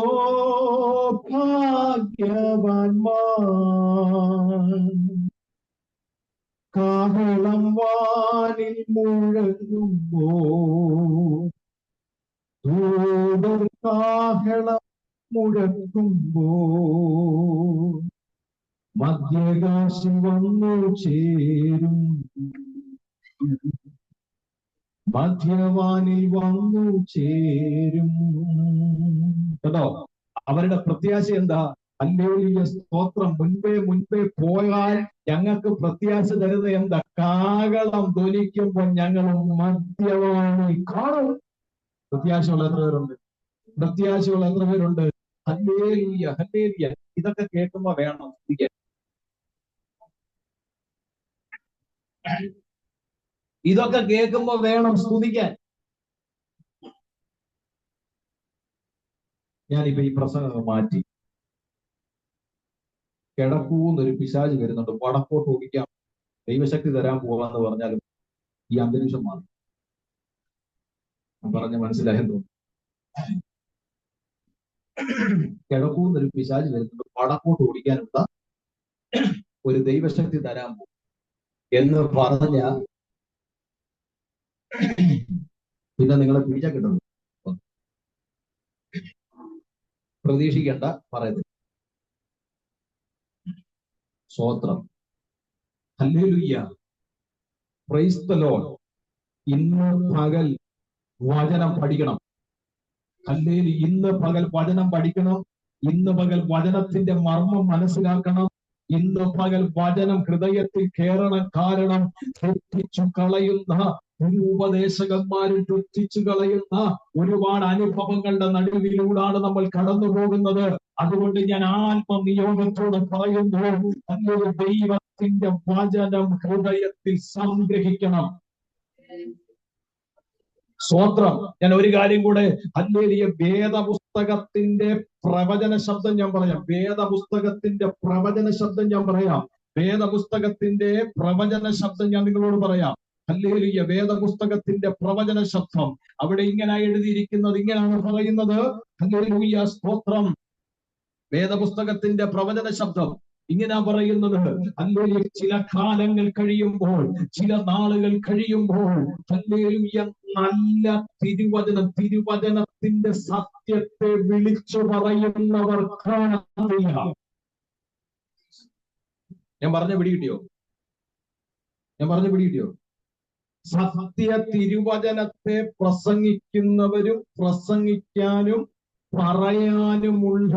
ഭാഗ്യവാന്മാർ, കാഹളം വാനിൽ മുഴങ്ങുമ്പോ ദൂതർ കാഹളം മുഴക്കുമ്പോ മധ്യകാശി വന്നു ചേരും, മധ്യവാനിൽ വന്നു ചേരും. കേട്ടോ, അവരുടെ പ്രത്യാശ എന്താ? ഹല്ലേലൂയ, സ്തോത്രം. മുൻപേ പോയാൽ ഞങ്ങൾക്ക് പ്രത്യാശ തരുന്നത് എന്താ? കാഹളം ധ്വനിക്കുമ്പോൾ ഞങ്ങൾ മദ്യപാനി കാണും. പ്രത്യാശയുള്ള എത്ര പേരുണ്ട്? പ്രത്യാശയുള്ള എത്ര പേരുണ്ട്? Hallelujah, hallelujah. ഇതൊക്കെ കേൾക്കുമ്പോ വേണം സ്തുതിക്കാൻ. ഇതൊക്കെ കേൾക്കുമ്പോ വേണം സ്തുതിക്കാൻ. ഞാനിപ്പോ ഈ പ്രസംഗം മാറ്റി. കിടക്കൂന്നൊരു പിശാച് വരുന്നുണ്ട്, വടക്കോട്ട് ഓടിക്കാം, ദൈവശക്തി തരാൻ പോകാന്ന് പറഞ്ഞാലും ഈ അന്തരീക്ഷം മാറി. പറഞ്ഞ് മനസ്സിലായെന്ന്. കിടക്കൂന്നൊരു പിശാച് വരുന്നുണ്ട്, വടക്കോട്ട് ഓടിക്കാനുള്ള ഒരു ദൈവശക്തി തരാൻ പോകും എന്ന് പറഞ്ഞ പിന്നെ നിങ്ങളെ പിടിച്ചാൽ കിട്ടുന്നു. പ്രതീക്ഷിക്കേണ്ട, പറയുന്നത്. സ്തോത്രം, ഹല്ലേലൂയ, പ്രൈസ് ദി ലോർഡ്. ഇന്ന് പകൽ വചനം പഠിക്കണം. ഹല്ലേലൂയ, ഇന്ന് പകൽ വചനം പഠിക്കണം. ഇന്ന് പകൽ വചനത്തിന്റെ മർമ്മം മനസ്സിലാക്കണം. ഇന്ന് പകൽ വചനം ഹൃദയത്തിൽ കയറണം. കാരണം തെറ്റിച്ചു കളയുന്ന ഒരു ഉപദേശകന്മാരും തെറ്റിച്ചു കളയുന്ന ഒരുപാട് അനുഭവങ്ങളുടെ നടുവിലൂടാണ് നമ്മൾ കടന്നു പോകുന്നത്. അതുകൊണ്ട് ഞാൻ ആത്മനിയോഗത്തോട് പറയുന്നു, നല്ലൊരു ദൈവത്തിന്റെ വചനം ഹൃദയത്തിൽ സംഗ്രഹിക്കണം. സ്തോത്രം. ഞാൻ ഒരു കാര്യം കൂടെ, ഹല്ലേലൂയ, വേദപുസ്തകത്തിന്റെ പ്രവചന ശബ്ദം ഞാൻ പറയാം. വേദപുസ്തകത്തിന്റെ പ്രവചന ശബ്ദം ഞാൻ പറയാം. വേദപുസ്തകത്തിന്റെ പ്രവചന ശബ്ദം ഞാൻ നിങ്ങളോട് പറയാം. ഹല്ലേലൂയ, വേദപുസ്തകത്തിന്റെ പ്രവചന ശബ്ദം. അവിടെ ഇങ്ങനെ എഴുതിയിരിക്കുന്നത്, ഇങ്ങനെയാണ് പറയുന്നത്. ഹല്ലേലൂയ, സ്തോത്രം. വേദപുസ്തകത്തിന്റെ പ്രവചന ശബ്ദം ഇങ്ങനെ പറയുന്നത്, ഹല്ലേലൂയ, ചില കാലങ്ങൾ കഴിയുമ്പോൾ, ചില നാളുകൾ കഴിയുമ്പോൾ, ഹല്ലേലൂയ, നല്ല തിരുവചനത്തിന്റെ സത്യത്തെ വിളിച്ചു പറയുന്നവർ കാണുന്നില്ല. ഞാൻ പറഞ്ഞ പിടികിട്ടിയോ? സത്യ തിരുവചനത്തെ പ്രസംഗിക്കുന്നവരും പ്രസംഗിക്കാനും പറയാനുമുള്ള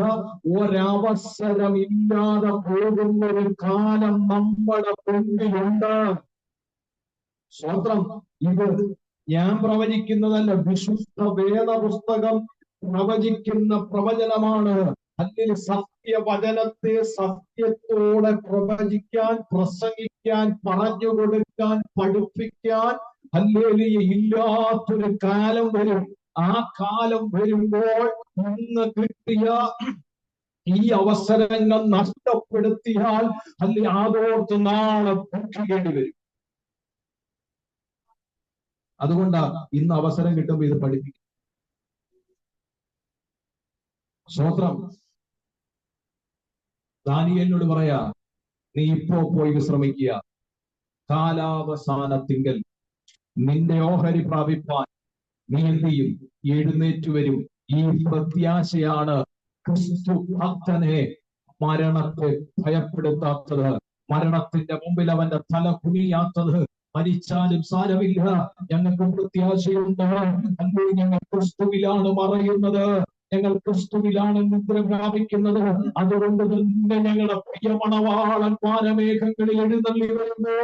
ഒരവസരം ഇല്ലാതെ പോകുന്ന ഒരു കാലം നമ്മുടെ മുന്നിലുണ്ട്. സ്വന്തം ഇത് ഞാൻ പ്രവചിക്കുന്നതല്ല, വിശുദ്ധ വേദപുസ്തകം പ്രവചിക്കുന്ന പ്രവചനമാണ്. അതിൽ സത്യവചനത്തെ സത്യത്തോടെ പ്രവചിക്കാൻ, പ്രസംഗിക്കാൻ, പറഞ്ഞു കൊടുക്കാൻ, പഠിപ്പിക്കാൻ ഹല്ലേലൂയ ഇല്ലാത്തൊരു കാലം വരും. ആ കാലം വരുമ്പോൾ ഇന്ന് കിട്ടിയ ഈ അവസരങ്ങൾ നഷ്ടപ്പെടുത്തിയാൽ അല്ലെ അതോർത്ത് നാളെ ദുഃഖിക്കേണ്ടി വരും. അതുകൊണ്ടാ ഇന്ന് അവസരം കിട്ടുമ്പോൾ ഇത് പഠിപ്പിക്കും. സ്തോത്രം. ദാനിയേലിനോട് പറയാ, നീ ഇപ്പോ പോയി വിശ്രമിക്കുക, കാലാവസാനത്തിങ്കൽ നിന്റെ ഓഹരി പ്രാപിപ്പാൻ നീ എന്ത് ചെയ്യും? എഴുന്നേറ്റ് വരും. ഈ പ്രത്യാശയാണ് ക്രിസ്തു ഭക്തനെ മരണത്തെ ഭയപ്പെടുത്താത്തത്, മരണത്തിന്റെ മുമ്പിൽ അവന്റെ തല കുനിയാത്തത്. മരിച്ചാലും സാരമില്ല, ഞങ്ങൾക്ക് പ്രത്യാശയുണ്ട്. അല്ലെങ്കിൽ ഞങ്ങൾ ക്രിസ്തുവിലാണ് മറയുന്നത്, ഞങ്ങൾ ക്രിസ്തുവിലാണ് നിദ്ര പ്രാപിക്കുന്നത്. അതുകൊണ്ട് തന്നെ ഞങ്ങളുടെ പ്രിയമണവാളൻ വാനമേഘങ്ങളിൽ എഴുന്നള്ളി വരുന്നു.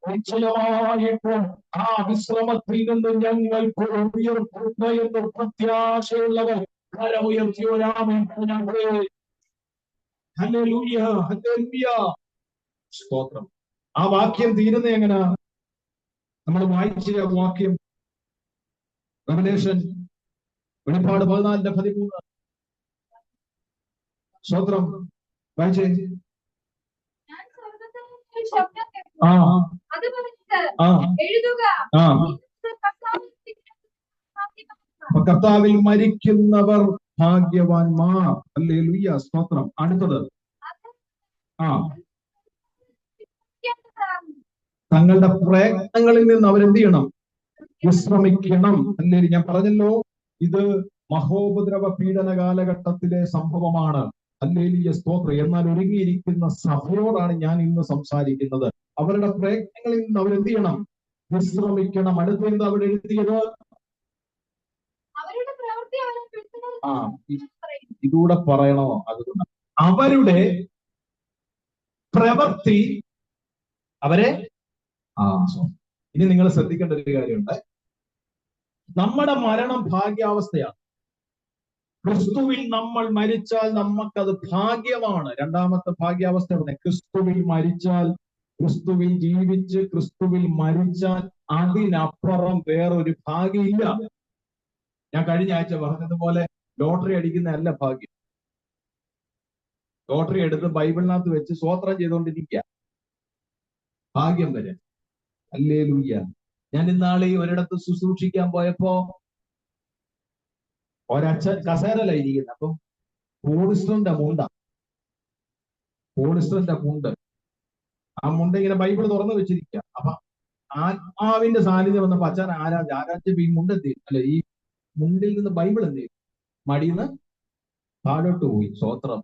നിശ്ചയമായിട്ട് ആ വിശ്രമത്തിൽ നിന്ന് ഞങ്ങൾക്ക് ഉയർത്തുന്ന എന്ന് പ്രത്യാശയുള്ളവർ കരമുയർത്തിയോരാമേൻ. ഹല്ലേലൂയ, ഹല്ലേലൂയ, സ്തോത്രം. ആ വാക്യം തീരുന്ന എങ്ങനെ? നമ്മൾ വായിച്ച വാക്യം റെവലേഷൻ, വെളിപ്പാട് 14:13. സ്തോത്രം, വായിച്ചേ. കർത്താവിൽ മരിക്കുന്നവർ ഭാഗ്യവാന്മാർ. ഹല്ലേലൂയ, സ്തോത്രം. അടുത്തത്, തങ്ങളുടെ പ്രയത്നങ്ങളിൽ നിന്ന് അവരെന്ത് ചെയ്യണം? വിശ്രമിക്കണം. അല്ലേ? ഞാൻ പറഞ്ഞല്ലോ, ഇത് മഹോപദ്രവ പീഡന കാലഘട്ടത്തിലെ സംഭവമാണ്. ഹല്ലേലൂയ, സ്തോത്രം. എന്നാൽ ഒരുങ്ങിയിരിക്കുന്ന സഭയോടാണ് ഞാൻ ഇന്ന് സംസാരിക്കുന്നത്. അവരുടെ പ്രയത്നങ്ങളിൽ നിന്ന് അവരെന്ത് ചെയ്യണം? വിശ്രമിക്കണം. അടുത്ത എന്താ അവിടെ എഴുതിയത്? ഇതൂടെ പറയണോ? അതുകൊണ്ട് അവരുടെ പ്രവൃത്തി അവരെ ഇനി നിങ്ങൾ ശ്രദ്ധിക്കേണ്ട ഒരു കാര്യമുണ്ട്. നമ്മുടെ മരണം ഭാഗ്യാവസ്ഥയാണ്. ക്രിസ്തുവിൽ നമ്മൾ മരിച്ചാൽ നമുക്കത് ഭാഗ്യമാണ്. രണ്ടാമത്തെ ഭാഗ്യാവസ്ഥ പറഞ്ഞ ക്രിസ്തുവിൽ മരിച്ചാൽ, ക്രിസ്തുവിൽ ജീവിച്ച് ക്രിസ്തുവിൽ മരിച്ചാൽ അതിനപ്പുറം വേറൊരു ഭാഗ്യമില്ല. ഞാൻ കഴിഞ്ഞ ആഴ്ച പറഞ്ഞതുപോലെ ലോട്ടറി അടിക്കുന്നതല്ല ഭാഗ്യം. ലോട്ടറി എടുത്ത് ബൈബിളിനകത്ത് വെച്ച് സ്തോത്രം ചെയ്തുകൊണ്ടിരിക്കുക ഭാഗ്യം വരെ. ഹല്ലേലൂയ. ഞാൻ ഇന്നാളെ ഒരിടത്ത് ശുശ്രൂഷിക്കാൻ പോയപ്പോ ഒരച്ഛൻ കസേരയിലായിരിക്കുന്നത്. അപ്പം പോളിസ്റ്ററിന്റെ മുണ്ട്, ആ മുണ്ട് ഇങ്ങനെ ബൈബിൾ തുറന്നു വെച്ചിരിക്കുക. അപ്പൊ ആത്മാവിന്റെ സാന്നിധ്യം വന്നപ്പോ അച്ഛൻ ആരാധ്യ ഈ മുണ്ടെത്തി അല്ലെ, ഈ മുണ്ടിൽ നിന്ന് ബൈബിൾ എന്ത് ചെയ്യും, മടിന്ന് താഴോട്ട് പോയി. സ്തോത്രം.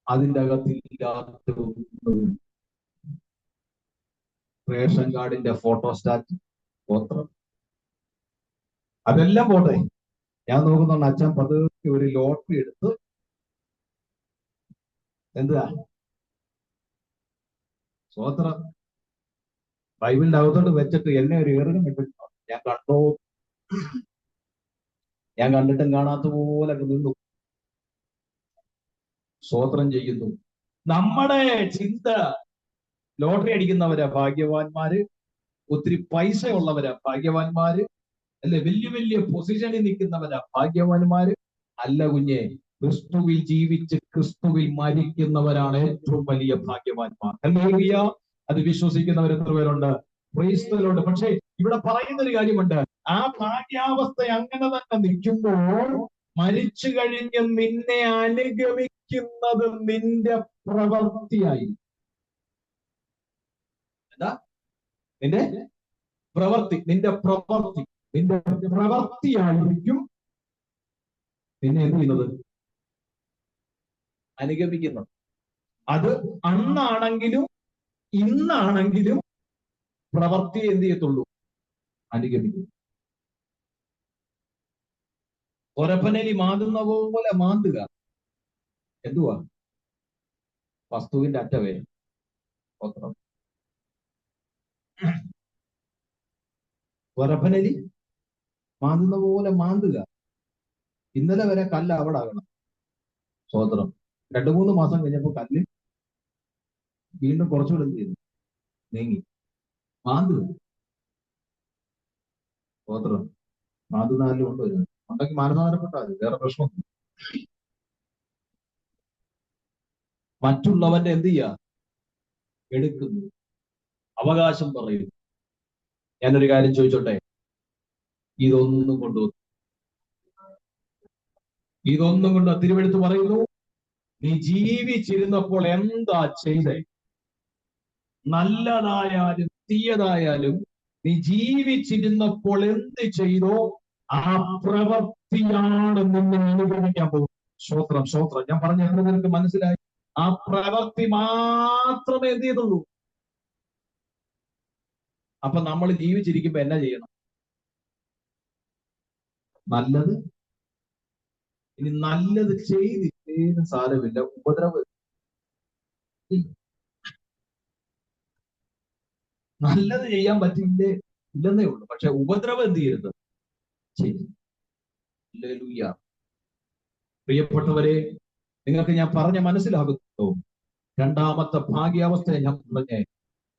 അതിൻ്റെ അകത്തില്ലാത്ത റേഷൻ കാർഡിന്റെ ഫോട്ടോസ്റ്റാറ്റ്, സ്തോത്രം, അതെല്ലാം പോട്ടെ. ഞാൻ നോക്കുന്നുണ്ട് അച്ഛൻ പതുക്കെ ഒരു ലോട്ടറി എടുത്ത് എന്താ സ്തോത്രം ബൈബിളിന്റെ അകത്തോട്ട് വെച്ചിട്ട് എന്നെ ഒരു ഏറുകം ഇട്ടിട്ടുണ്ട്. ഞാൻ കണ്ടിട്ടും കാണാത്ത പോലെ നിന്നു സ്തോത്രം ചെയ്യുന്നു. നമ്മുടെ ചിന്ത ലോട്ടറി അടിക്കുന്നവരാ ഭാഗ്യവാന്മാര്, ഒത്തിരി പൈസ ഉള്ളവരാ ഭാഗ്യവാന്മാര്, അല്ലെ വലിയ വലിയ പൊസിഷനിൽ നിൽക്കുന്നവരാ ഭാഗ്യവാന്മാര്. അല്ല കുഞ്ഞെ, ക്രിസ്തുവിൽ ജീവിച്ച് ക്രിസ്തുവിൽ മരിക്കുന്നവരാണ് ഏറ്റവും വലിയ ഭാഗ്യവാന്മാർ. ഹല്ലേലൂയ. അത് വിശ്വസിക്കുന്നവർ എത്ര പേരുണ്ട്? Price the Lord. പക്ഷേ ഇവിടെ പറയുന്ന ഒരു കാര്യമുണ്ട്. ആ ഭാഗ്യാവസ്ഥ അങ്ങനെ തന്നെ നിൽക്കുമ്പോൾ മരിച്ചു കഴിഞ്ഞ് നിന്നെ അനുഗമിക്കുന്നത് നിന്റെ പ്രവൃത്തിയായി. എന്താ? നിന്റെ പ്രവൃത്തിയായിരിക്കും നിന്നെ എന്ത് ചെയ്യുന്നത്? അനുഗമിക്കുന്നത്. അത് അന്നാണെങ്കിലും ഇന്നാണെങ്കിലും പ്രവൃത്തിയെ എന്ത് ചെയ്യത്തുള്ളൂ? അനുഗമിക്കും. ഒരപ്പനലി മാന്തുന്ന പോലെ മാന്തുക. എന്തുവാ? വസ്തുവിന്റെ അറ്റവേ. ഒരപ്പനലി മാന്തുന്ന പോലെ മാന്തുക. ഇന്നലെ വരെ കല്ല് അവിടെ ആകണം. സ്വതന്ത്രം. 2-3 മാസം കഴിഞ്ഞപ്പോ കല്ല് വീണ്ടും കുറച്ചുകൂടെ എന്ത് ചെയ്തു? നീങ്ങി. മാന്തുക. സ്വതന്ത്രം. മാന്തുന്നാലും കൊണ്ട് വരുന്നത് ഉണ്ടെങ്കിൽ മാനസാന്തരപ്പെട്ടാൽ മതി, വേറെ പ്രശ്നം. മറ്റുള്ളവന്റെ എന്ത് ചെയ്യുക? എടുക്കുന്നു, അവകാശം പറയുന്നു. ഞാനൊരു കാര്യം ചോദിച്ചോട്ടെ, ഇതൊന്നും കൊണ്ട് തിരുവെടുത്ത് പറയുന്നു, നീ ജീവിച്ചിരുന്നപ്പോൾ എന്താ ചെയ്തേ? നല്ലതായാലും തീയതായാലും നീ ജീവിച്ചിരുന്നപ്പോൾ എന്ത് ചെയ്തോ ആ പ്രവൃത്തിയാണ് നിന്നെ അനുഭവിക്കാൻ പോകുന്നത്. സ്തോത്രം. ഞാൻ പറഞ്ഞ നിനക്ക് മനസ്സിലായി? ആ പ്രവൃത്തി മാത്രമേ എന്ത് ചെയ്തുള്ളൂ. അപ്പൊ നമ്മൾ ജീവിച്ചിരിക്കുമ്പോ എന്നാ ചെയ്യണം? നല്ലത്. ഇനി നല്ലത് ചെയ്തില്ലേലും സാരമില്ല, ഉപദ്രവം. നല്ലത് ചെയ്യാൻ പറ്റില്ലേ ഇല്ലെന്നേ ഉള്ളൂ, പക്ഷെ ഉപദ്രവം എന്ത് ചെയ്യരുത്? ഹല്ലേലൂയ. പ്രിയപ്പെട്ടവരെ, നിങ്ങൾക്ക് ഞാൻ പറഞ്ഞ മനസ്സിലാകുന്നു. രണ്ടാമത്തെ ഭാഗ്യാവസ്ഥയെ ഞാൻ പറഞ്ഞേ,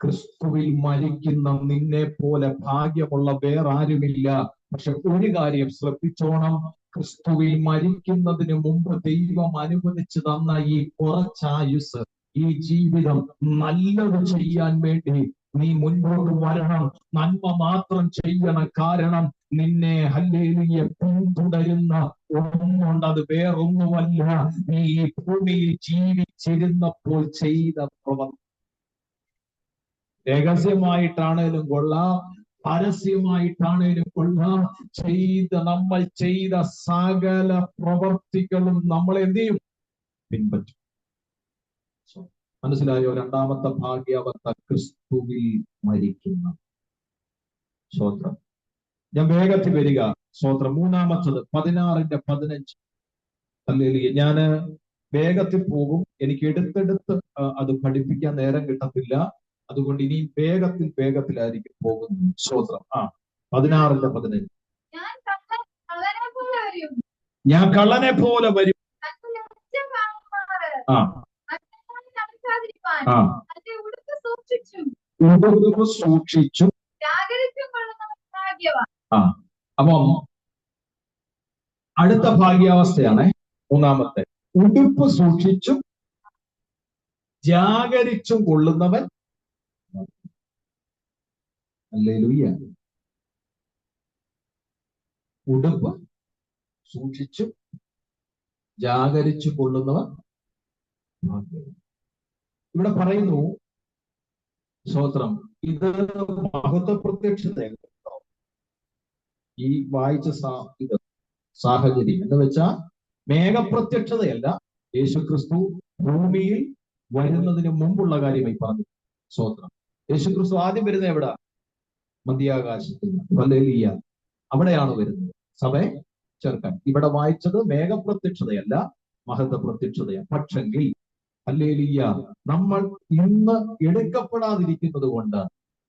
ക്രിസ്തുവിൽ മരിക്കുന്ന നിന്നെ പോലെ ഭാഗ്യമുള്ള വേറെ ആരുമില്ല. പക്ഷെ ഒരു കാര്യം ശ്രദ്ധിച്ചോണം, ക്രിസ്തുവിൽ മരിക്കുന്നതിന് മുമ്പ് ദൈവം അനുവദിച്ചു തന്ന ഈ കുറച്ചായുസ്, ഈ ജീവിതം നല്ലത് ചെയ്യാൻ വേണ്ടി നീ മുൻപോട്ട് വരണം. നന്മ മാത്രം ചെയ്യണം. കാരണം നിന്നെ ഹല്ലേലൂയ പിന്തുടരുന്ന ഒന്നുണ്ട്. അത് വേറൊന്നുമല്ല, നീ ഈ ഭൂമിയിൽ ജീവിച്ചിരുന്നപ്പോൾ ചെയ്ത പ്രവൃത്തി. രഹസ്യമായിട്ടാണേലും കൊള്ളാം, പരസ്യമായിട്ടാണേലും കൊള്ളാം, നമ്മൾ ചെയ്ത സകല പ്രവർത്തികളും നമ്മളെ എന്ത് ചെയ്യും? പിൻപറ്റും. മനസ്സിലായോ? രണ്ടാമത്തെ ഭാഗ്യാവസ്ഥ ക്രിസ്തുവിൽ മരിക്കുന്ന. സ്തോത്രം. ഞാൻ വേഗത്തിൽ വരിക. സ്തോത്രം. മൂന്നാമത്തത് 16:15. ഹല്ലേലൂയ. ഞാന് വേഗത്തിൽ പോകും, എനിക്ക് എടുത്തെടുത്ത് അത് പഠിപ്പിക്കാൻ നേരം കിട്ടത്തില്ല. അതുകൊണ്ട് ഇനി വേഗത്തിലായിരിക്കും പോകുന്നത്. സ്തോത്രം. 16:15 ഞാൻ കള്ളനെ പോലെ വരും. ഉടുപ്പ് സൂക്ഷിച്ചും. അപ്പം അടുത്ത ഭാഗ്യാവസ്ഥയാണ് മൂന്നാമത്തെ. ഉടുപ്പ് സൂക്ഷിച്ചും ജാഗരിച്ചും കൊള്ളുന്നവൻ. ഹല്ലേലൂയ. ഉടുപ്പ് സൂക്ഷിച്ചും ജാഗരിച്ചു കൊള്ളുന്നവർ. ഇവിടെ പറയുന്നു, സ്തോത്രം, ഇത് മഹത്വ പ്രത്യക്ഷതയാണ്. ഈ വായിച്ച സാഹചര്യം എന്ന് വെച്ചാൽ മേഘപ്രത്യക്ഷതയല്ല, യേശുക്രിസ്തു ഭൂമിയിൽ വരുന്നതിന് മുമ്പുള്ള കാര്യമായി പറഞ്ഞു. സ്തോത്രം. യേശുക്രിസ്തു ആദ്യം വരുന്നത് എവിടെ? മധ്യാകാശത്തിൽ. ഹല്ലേലൂയ. അവിടെയാണ് വരുന്നത് സഭയെ ചേർക്കാൻ. ഇവിടെ വായിച്ചത് മേഘപ്രത്യക്ഷതയല്ല, മഹത്വ പ്രത്യക്ഷതയാണ്. പക്ഷെങ്കിൽ ഹല്ലേലൂയ, നമ്മൾ ഇന്ന് എടുക്കപ്പെടാതിരിക്കുന്നത് കൊണ്ട്,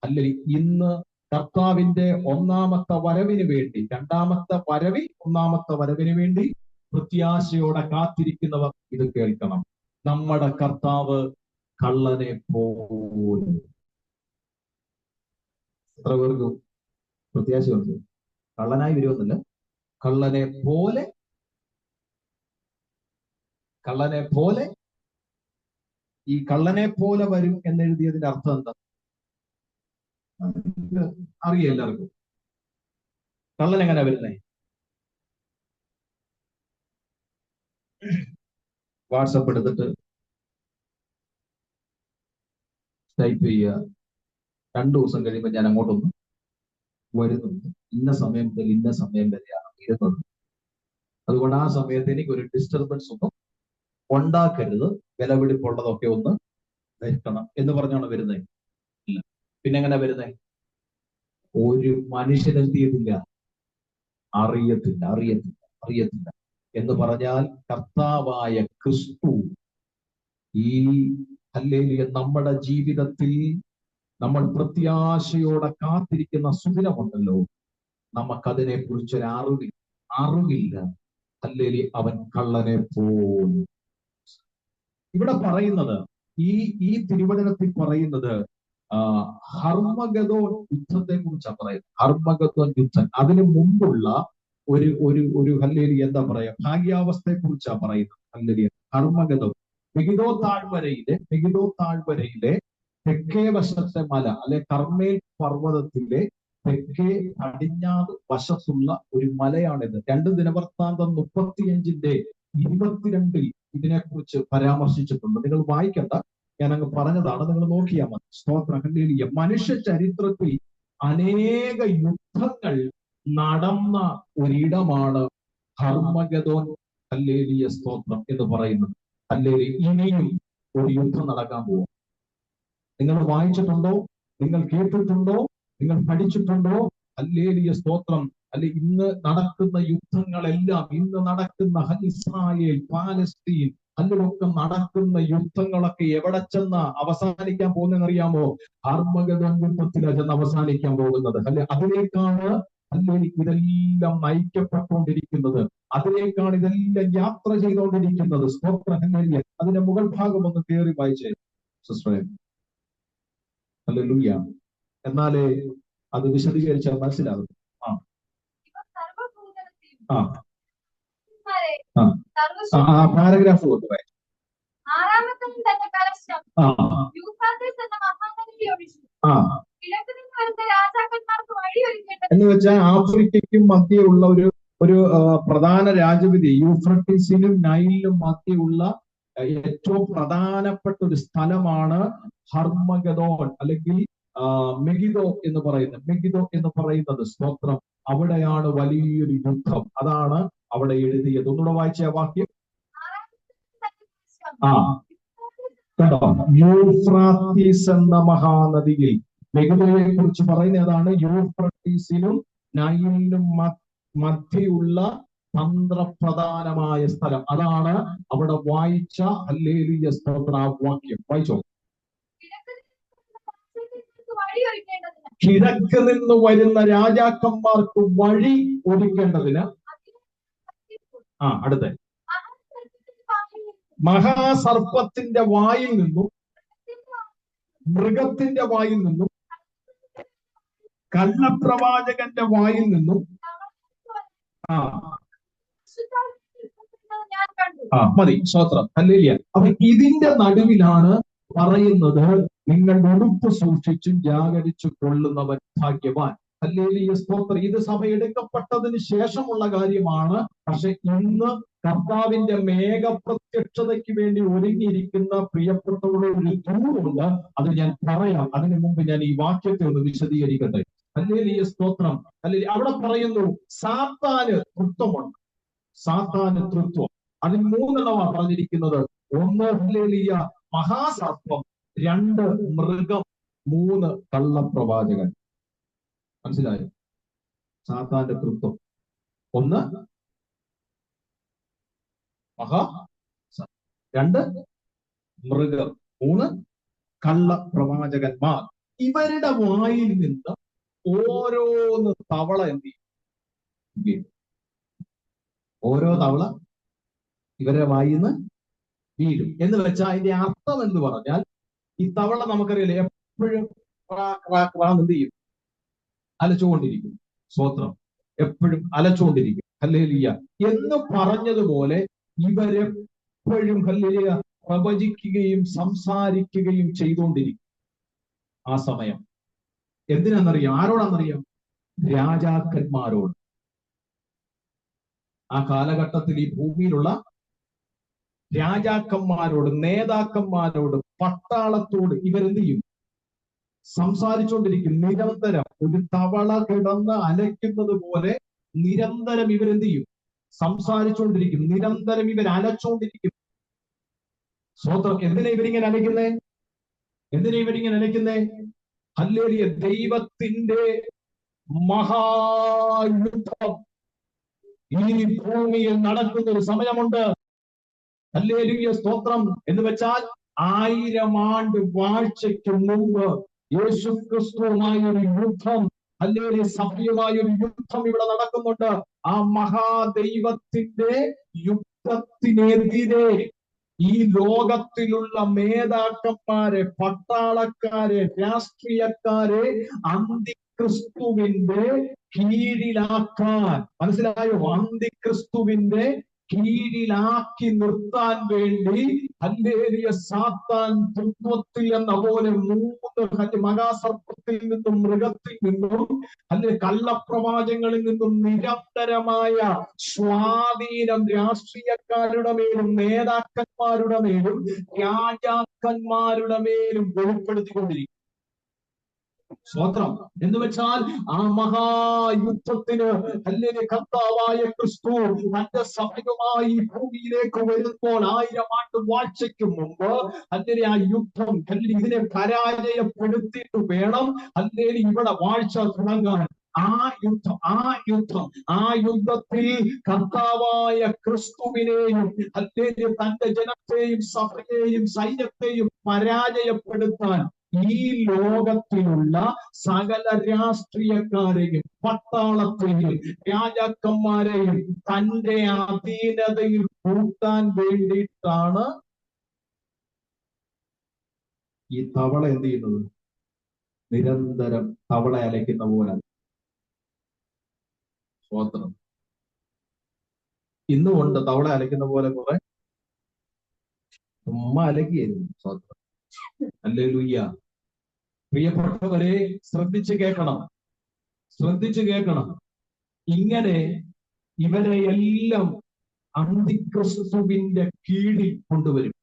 അല്ലെങ്കിൽ ഇന്ന് കർത്താവിന്റെ ഒന്നാമത്തെ വരവിന് വേണ്ടി, ഒന്നാമത്തെ വരവിന് വേണ്ടി പ്രത്യാശയോടെ കാത്തിരിക്കുന്നവർ ഇത് കേൾക്കണം. നമ്മുടെ കർത്താവ് കള്ളനെ പോലെ. എത്ര പേർക്ക് പ്രത്യാശയുണ്ട്? കള്ളനായി വരുമെന്നല്ല, കള്ളനെ പോലെ. ഈ കള്ളനെ പോലെ വരും എന്നെഴുതിയതിന്റെ അർത്ഥം എന്താ അറിയാം എല്ലാവർക്കും? കള്ളൻ എങ്ങനെ വരുന്നേ? വാട്സപ്പ് എടുത്തിട്ട് ടൈപ്പ് ചെയ്യുക, 2 ദിവസം കഴിയുമ്പോൾ ഞാൻ അങ്ങോട്ടൊന്ന് വരുന്നുണ്ട്, ഇന്ന സമയം മുതൽ ഇന്ന സമയം വരെയാണ് ഇരുന്നത്, അതുകൊണ്ട് ആ സമയത്ത് എനിക്ക് ഒരു ഡിസ്റ്റർബൻസ് ഒന്നും ഉണ്ടാക്കരുത്, വിലപിടിപ്പുള്ളതൊക്കെ ഒന്ന് വരുത്തണം എന്ന് പറഞ്ഞാണ് വരുന്നത്. ഇല്ല. പിന്നെ എങ്ങനെ വരുന്നേ? ഒരു മനുഷ്യനെന്ത് ചെയ്തില്ല? അറിയത്തില്ല എന്ന് പറഞ്ഞാൽ കർത്താവായ ക്രിസ്തു ഈ ഹല്ലേലൂയ നമ്മുടെ ജീവിതത്തിൽ നമ്മൾ പ്രത്യാശയോടെ കാത്തിരിക്കുന്ന സുദിനമുണ്ടല്ലോ, നമുക്കതിനെ കുറിച്ചൊരു അറിവില്ല. ഹല്ലേലൂയ. അവൻ കള്ളനെ പോലെ. ഇവിടെ പറയുന്നത്, ഈ തിരുവചനത്തിൽ പറയുന്നത് ഹർമഗദോൻ യുദ്ധത്തെ കുറിച്ചാണ് പറയുന്നത്. ഹർമഗദോൻ യുദ്ധം, അതിനു മുമ്പുള്ള ഒരു ഹല്ലേലൂയ എന്താ പറയാ, ഭാഗ്യാവസ്ഥയെ കുറിച്ചാണ് പറയുന്നത്. ഹല്ലേലൂയ. ഹർമഗദോൻ മെഗിദോ താഴ്വരയിലെ തെക്കേ വശത്തെ മല, അല്ലെ കർമ്മേൽ പർവ്വതത്തിലെ തെക്കേ പടിഞ്ഞാറ് വശത്തുള്ള ഒരു മലയാണിത്. 2 ദിനവൃത്താന്തം 35:22 ഇതിനെക്കുറിച്ച് പരാമർശിച്ചിട്ടുണ്ട്. നിങ്ങൾ വായിക്കണ്ട, ഞാൻ അങ്ങ് പറഞ്ഞതാണ്, നിങ്ങൾ നോക്കിയാൽ മതി. സ്തോത്രം. ഹല്ലേലൂയ. മനുഷ്യ ചരിത്രത്തിൽ അനേക യുദ്ധങ്ങൾ നടന്ന ഒരിടമാണ് ഹർമഗദോൻ. ഹല്ലേലൂയ. സ്തോത്രം എന്ന് പറയുന്നത്. ഹല്ലേലൂയ. ഇനിയും ഒരു യുദ്ധം നടക്കാൻ പോകും. നിങ്ങൾ വായിച്ചിട്ടുണ്ടോ? നിങ്ങൾ കേട്ടിട്ടുണ്ടോ? നിങ്ങൾ പഠിച്ചിട്ടുണ്ടോ? ഹല്ലേലൂയ. സ്തോത്രം. അല്ലെ, ഇന്ന് നടക്കുന്ന യുദ്ധങ്ങളെല്ലാം, ഇന്ന് നടക്കുന്ന ഇസ്രായേൽ പാലസ്തീൻ അതിലൊക്കെ നടക്കുന്ന യുദ്ധങ്ങളൊക്കെ എവിടെ ചെന്ന് അവസാനിക്കാൻ പോകുന്നതെന്നറിയാമോ? ഹർമഗദോൻ യുദ്ധത്തിലാണ് ചെന്ന് അവസാനിക്കാൻ പോകുന്നത്. അല്ലെ, അതിലേക്കാണ് ഇതെല്ലാം നയിക്കപ്പെട്ടുകൊണ്ടിരിക്കുന്നത്, അതിലേക്കാണ് ഇതെല്ലാം യാത്ര ചെയ്തുകൊണ്ടിരിക്കുന്നത്. സ്തോത്രം. ഹല്ലേലൂയ. അതിന്റെ മുകൾ ഭാഗം ഒന്ന് കയറി വായിച്ചേ സിസ്റ്ററെ. ഹല്ലേലൂയ. എന്നാലേ അത് വിശദീകരിച്ചാൽ മനസ്സിലാകും. പാരഗ്രാഫ് കൊണ്ടുപോയി. എന്ന് വെച്ചാൽ ആഫ്രിക്കയ്ക്കും മധ്യയുള്ള ഒരു പ്രധാന രാജവിധി, യൂഫ്രട്ടീസിനും നൈലിനും മധ്യയുള്ള ഏറ്റവും പ്രധാനപ്പെട്ട ഒരു സ്ഥലമാണ് ഹർമഗദോൻ, അല്ലെങ്കിൽ മെഗിദോ എന്ന് പറയുന്നത്. സ്തോത്രം. അവിടെയാണ് വലിയൊരു യുദ്ധം. അതാണ് അവിടെ എഴുതിയത്. ഒന്നുകൂടെ വായിച്ച വാക്യം. കേട്ടോ? യൂഫ്രാട്ടീസ് എന്ന മഹാനദിയിൽ മെഗിദോയെ കുറിച്ച് പറയുന്നതാണ്. യൂഫ്രട്ടീസിനും നൈലിനും മധ്യയുള്ള തന്ത്രപ്രധാനമായ സ്ഥലം. അതാണ് അവിടെ വായിച്ച ഹല്ലേലൂയ സ്തോത്ര ആ വാക്യം വായിച്ചോ. കിഴക്ക് നിന്ന് വരുന്ന രാജാക്കന്മാർക്ക് വഴി ഒരുക്കേണ്ടതിന്. അടുത്ത മഹാസർപ്പത്തിന്റെ വായിൽ നിന്നും മൃഗത്തിന്റെ വായിൽ നിന്നും കള്ളപ്രവാചകന്റെ വായിൽ നിന്നും മതി. സ്തോത്രം. ഹല്ലേലൂയ. അപ്പൊ ഇതിന്റെ നടുവിലാണ് പറയുന്നത്, നിങ്ങൾ ഉടുപ്പ് സൂക്ഷിച്ചും ജാഗരിച്ചു കൊള്ളുന്നവൻ ഭാഗ്യവാൻ. ഹല്ലേലൂയ സ്തോത്രം. ഇത് സഭ എടുക്കപ്പെട്ടതിന് ശേഷമുള്ള കാര്യമാണ്. പക്ഷെ ഇന്ന് കർത്താവിന്റെ മേഘപ്രത്യക്ഷതയ്ക്ക് വേണ്ടി ഒരുങ്ങിയിരിക്കുന്ന പ്രിയപ്പെട്ടവരുടെ ഒരു ദൂരമുണ്ട്. അത് ഞാൻ പറയാം. അതിനു മുമ്പ് ഞാൻ ഈ വാക്യത്തെ ഒന്ന് വിശദീകരിക്കട്ടെ. ഹല്ലേലൂയ സ്തോത്രം. ഹല്ലേലൂയ. അവിടെ പറയുന്നു സാത്താന് തൃത്വമുണ്ട്. സാത്താന് തൃത്വം. അതിൽ 3 പറഞ്ഞിരിക്കുന്നത്. 1 ഹല്ലേലൂയ മഹാസർപ്പം, 2 മൃഗം, 3 കള്ളപ്രവാചകൻ. മനസ്സിലായോ? സാത്താന്റെ തൃത്വം. 1 മഹാ, 2 മൃഗം, 3 കള്ളപ്രവാചകന്മാർ. ഇവരുടെ വായിൽ നിന്ന് ഓരോന്ന് തവള എന്ത് ചെയ്യും? ഓരോ തവള ഇവരെ വായിൽ നിന്ന് വീഴും. എന്ന് വെച്ചാൽ അതിന്റെ അർത്ഥം എന്ന് പറഞ്ഞാൽ, ഈ തവള നമുക്കറിയില്ലേ എപ്പോഴും എന്ത് ചെയ്യും? അലച്ചുകൊണ്ടിരിക്കും. സ്തോത്രം. എപ്പോഴും അലച്ചുകൊണ്ടിരിക്കും. ഹല്ലേലൂയ എന്ന് പറഞ്ഞതുപോലെ ഇവരെപ്പോഴും ഹല്ലേലൂയ പ്രവചിക്കുകയും സംസാരിക്കുകയും ചെയ്തുകൊണ്ടിരിക്കും. ആ സമയം എന്തിനാണെന്നറിയാം? ആരോടാണെന്നറിയാം? രാജാക്കന്മാരോട്. ആ കാലഘട്ടത്തിൽ ഈ ഭൂമിയിലുള്ള രാജാക്കന്മാരോട്, നേതാക്കന്മാരോട്, പട്ടാളത്തോട് ഇവരെന്ത് ചെയ്യും? സംസാരിച്ചുകൊണ്ടിരിക്കും. നിരന്തരം ഒരു തവള കിടന്ന് അലയ്ക്കുന്നത് പോലെ നിരന്തരം ഇവരെന്ത് ചെയ്യും? സംസാരിച്ചുകൊണ്ടിരിക്കും. നിരന്തരം ഇവർ അലച്ചുകൊണ്ടിരിക്കും. സ്തോത്രം. എന്തിനാ ഇവരിങ്ങനെ അലയ്ക്കുന്നേ? ഹല്ലേലൂയ. ദൈവത്തിന്റെ മഹായുദ്ധം ഈ ഭൂമിയിൽ നടക്കുന്ന ഒരു സമയമുണ്ട്. ഹല്ലേലൂയ സ്തോത്രം. എന്ന് വെച്ചാൽ 1000 ആണ്ട് വാഴ്ചയ്ക്ക് മുമ്പ് യേശു ക്രിസ്തുവുമായ ഒരു യുദ്ധം, ഹല്ലേലൂയ സഭയുമായ ഒരു യുദ്ധം ഇവിടെ നടക്കുന്നുണ്ട്. ആ മഹാദൈവത്തിന്റെ യുദ്ധത്തിനെതിരെ ഈ ലോകത്തിലുള്ള നേതാക്കന്മാരെ, പട്ടാളക്കാരെ, രാഷ്ട്രീയക്കാരെ അന്തിക്രിസ്തുവിന്റെ കീഴിലാക്കാൻ, മനസ്സിലായോ? അന്തിക്രിസ്തുവിന്റെ കീഴിലാക്കി നിർത്താൻ വേണ്ടി ഹല്ലേലൂയ സാത്താൻ തൃത്വത്തിൽ എന്ന പോലെ 3 മഹാസർപ്പത്തിൽ നിന്നും മൃഗത്തിൽ നിന്നും കള്ളപ്രവാചകങ്ങളിൽ നിന്നും നിരന്തരമായ സ്വാധീനം രാഷ്ട്രീയക്കാരുടെ മേലും നേതാക്കന്മാരുടെ മേലും രാജാക്കന്മാരുടെ മേലും വെളിപ്പെടുത്തിക്കൊണ്ടിരിക്കും. സ്തോത്രം. എന്ന് വെച്ചാൽ ആ മഹായുദ്ധത്തിന് ഹല്ലേലൂയ കർത്താവായ ക്രിസ്തു തന്റെ സഭയുമായി ഭൂമിയിലേക്ക് വരുമ്പോൾ 1000 ആണ്ട് വാഴ്ചയ്ക്ക് മുമ്പ് ഹല്ലേലൂയ ആ യുദ്ധം ഇതിനെ പരാജയപ്പെടുത്തിയിട്ട് വേണം ഹല്ലേലൂയ ഇവിടെ വാഴ്ച തുടങ്ങാൻ. ആ യുദ്ധത്തിൽ കർത്താവായ ക്രിസ്തുവിനെയും ഹല്ലേലൂയ തന്റെ ജനത്തെയും സഭയെയും സൈന്യത്തെയും പരാജയപ്പെടുത്താൻ ഈ ലോകത്തിലുള്ള സകല രാഷ്ട്രീയക്കാരെയും പട്ടാളത്തെയും രാജാക്കന്മാരെയും തന്റെ അധീനതയിൽ കൂട്ടാൻ വേണ്ടിയിട്ടാണ് ഈ തവള എന്ത് ചെയ്യുന്നത്? നിരന്തരം തവള അലയ്ക്കുന്ന പോലെ. സ്തോത്രം. ഇന്നുമുണ്ട് തവള അലയ്ക്കുന്ന പോലെ കുറെ അലക്കിയായിരുന്നു. സ്തോത്രം. ഹല്ലേലൂയ. പ്രിയപ്പെട്ടവരെ ശ്രദ്ധിച്ചു കേൾക്കണം. ഇങ്ങനെ ഇവരെ എല്ലാം അന്തിക്രിസ്തുവിന്റെ കീഴിൽ കൊണ്ടുവരും.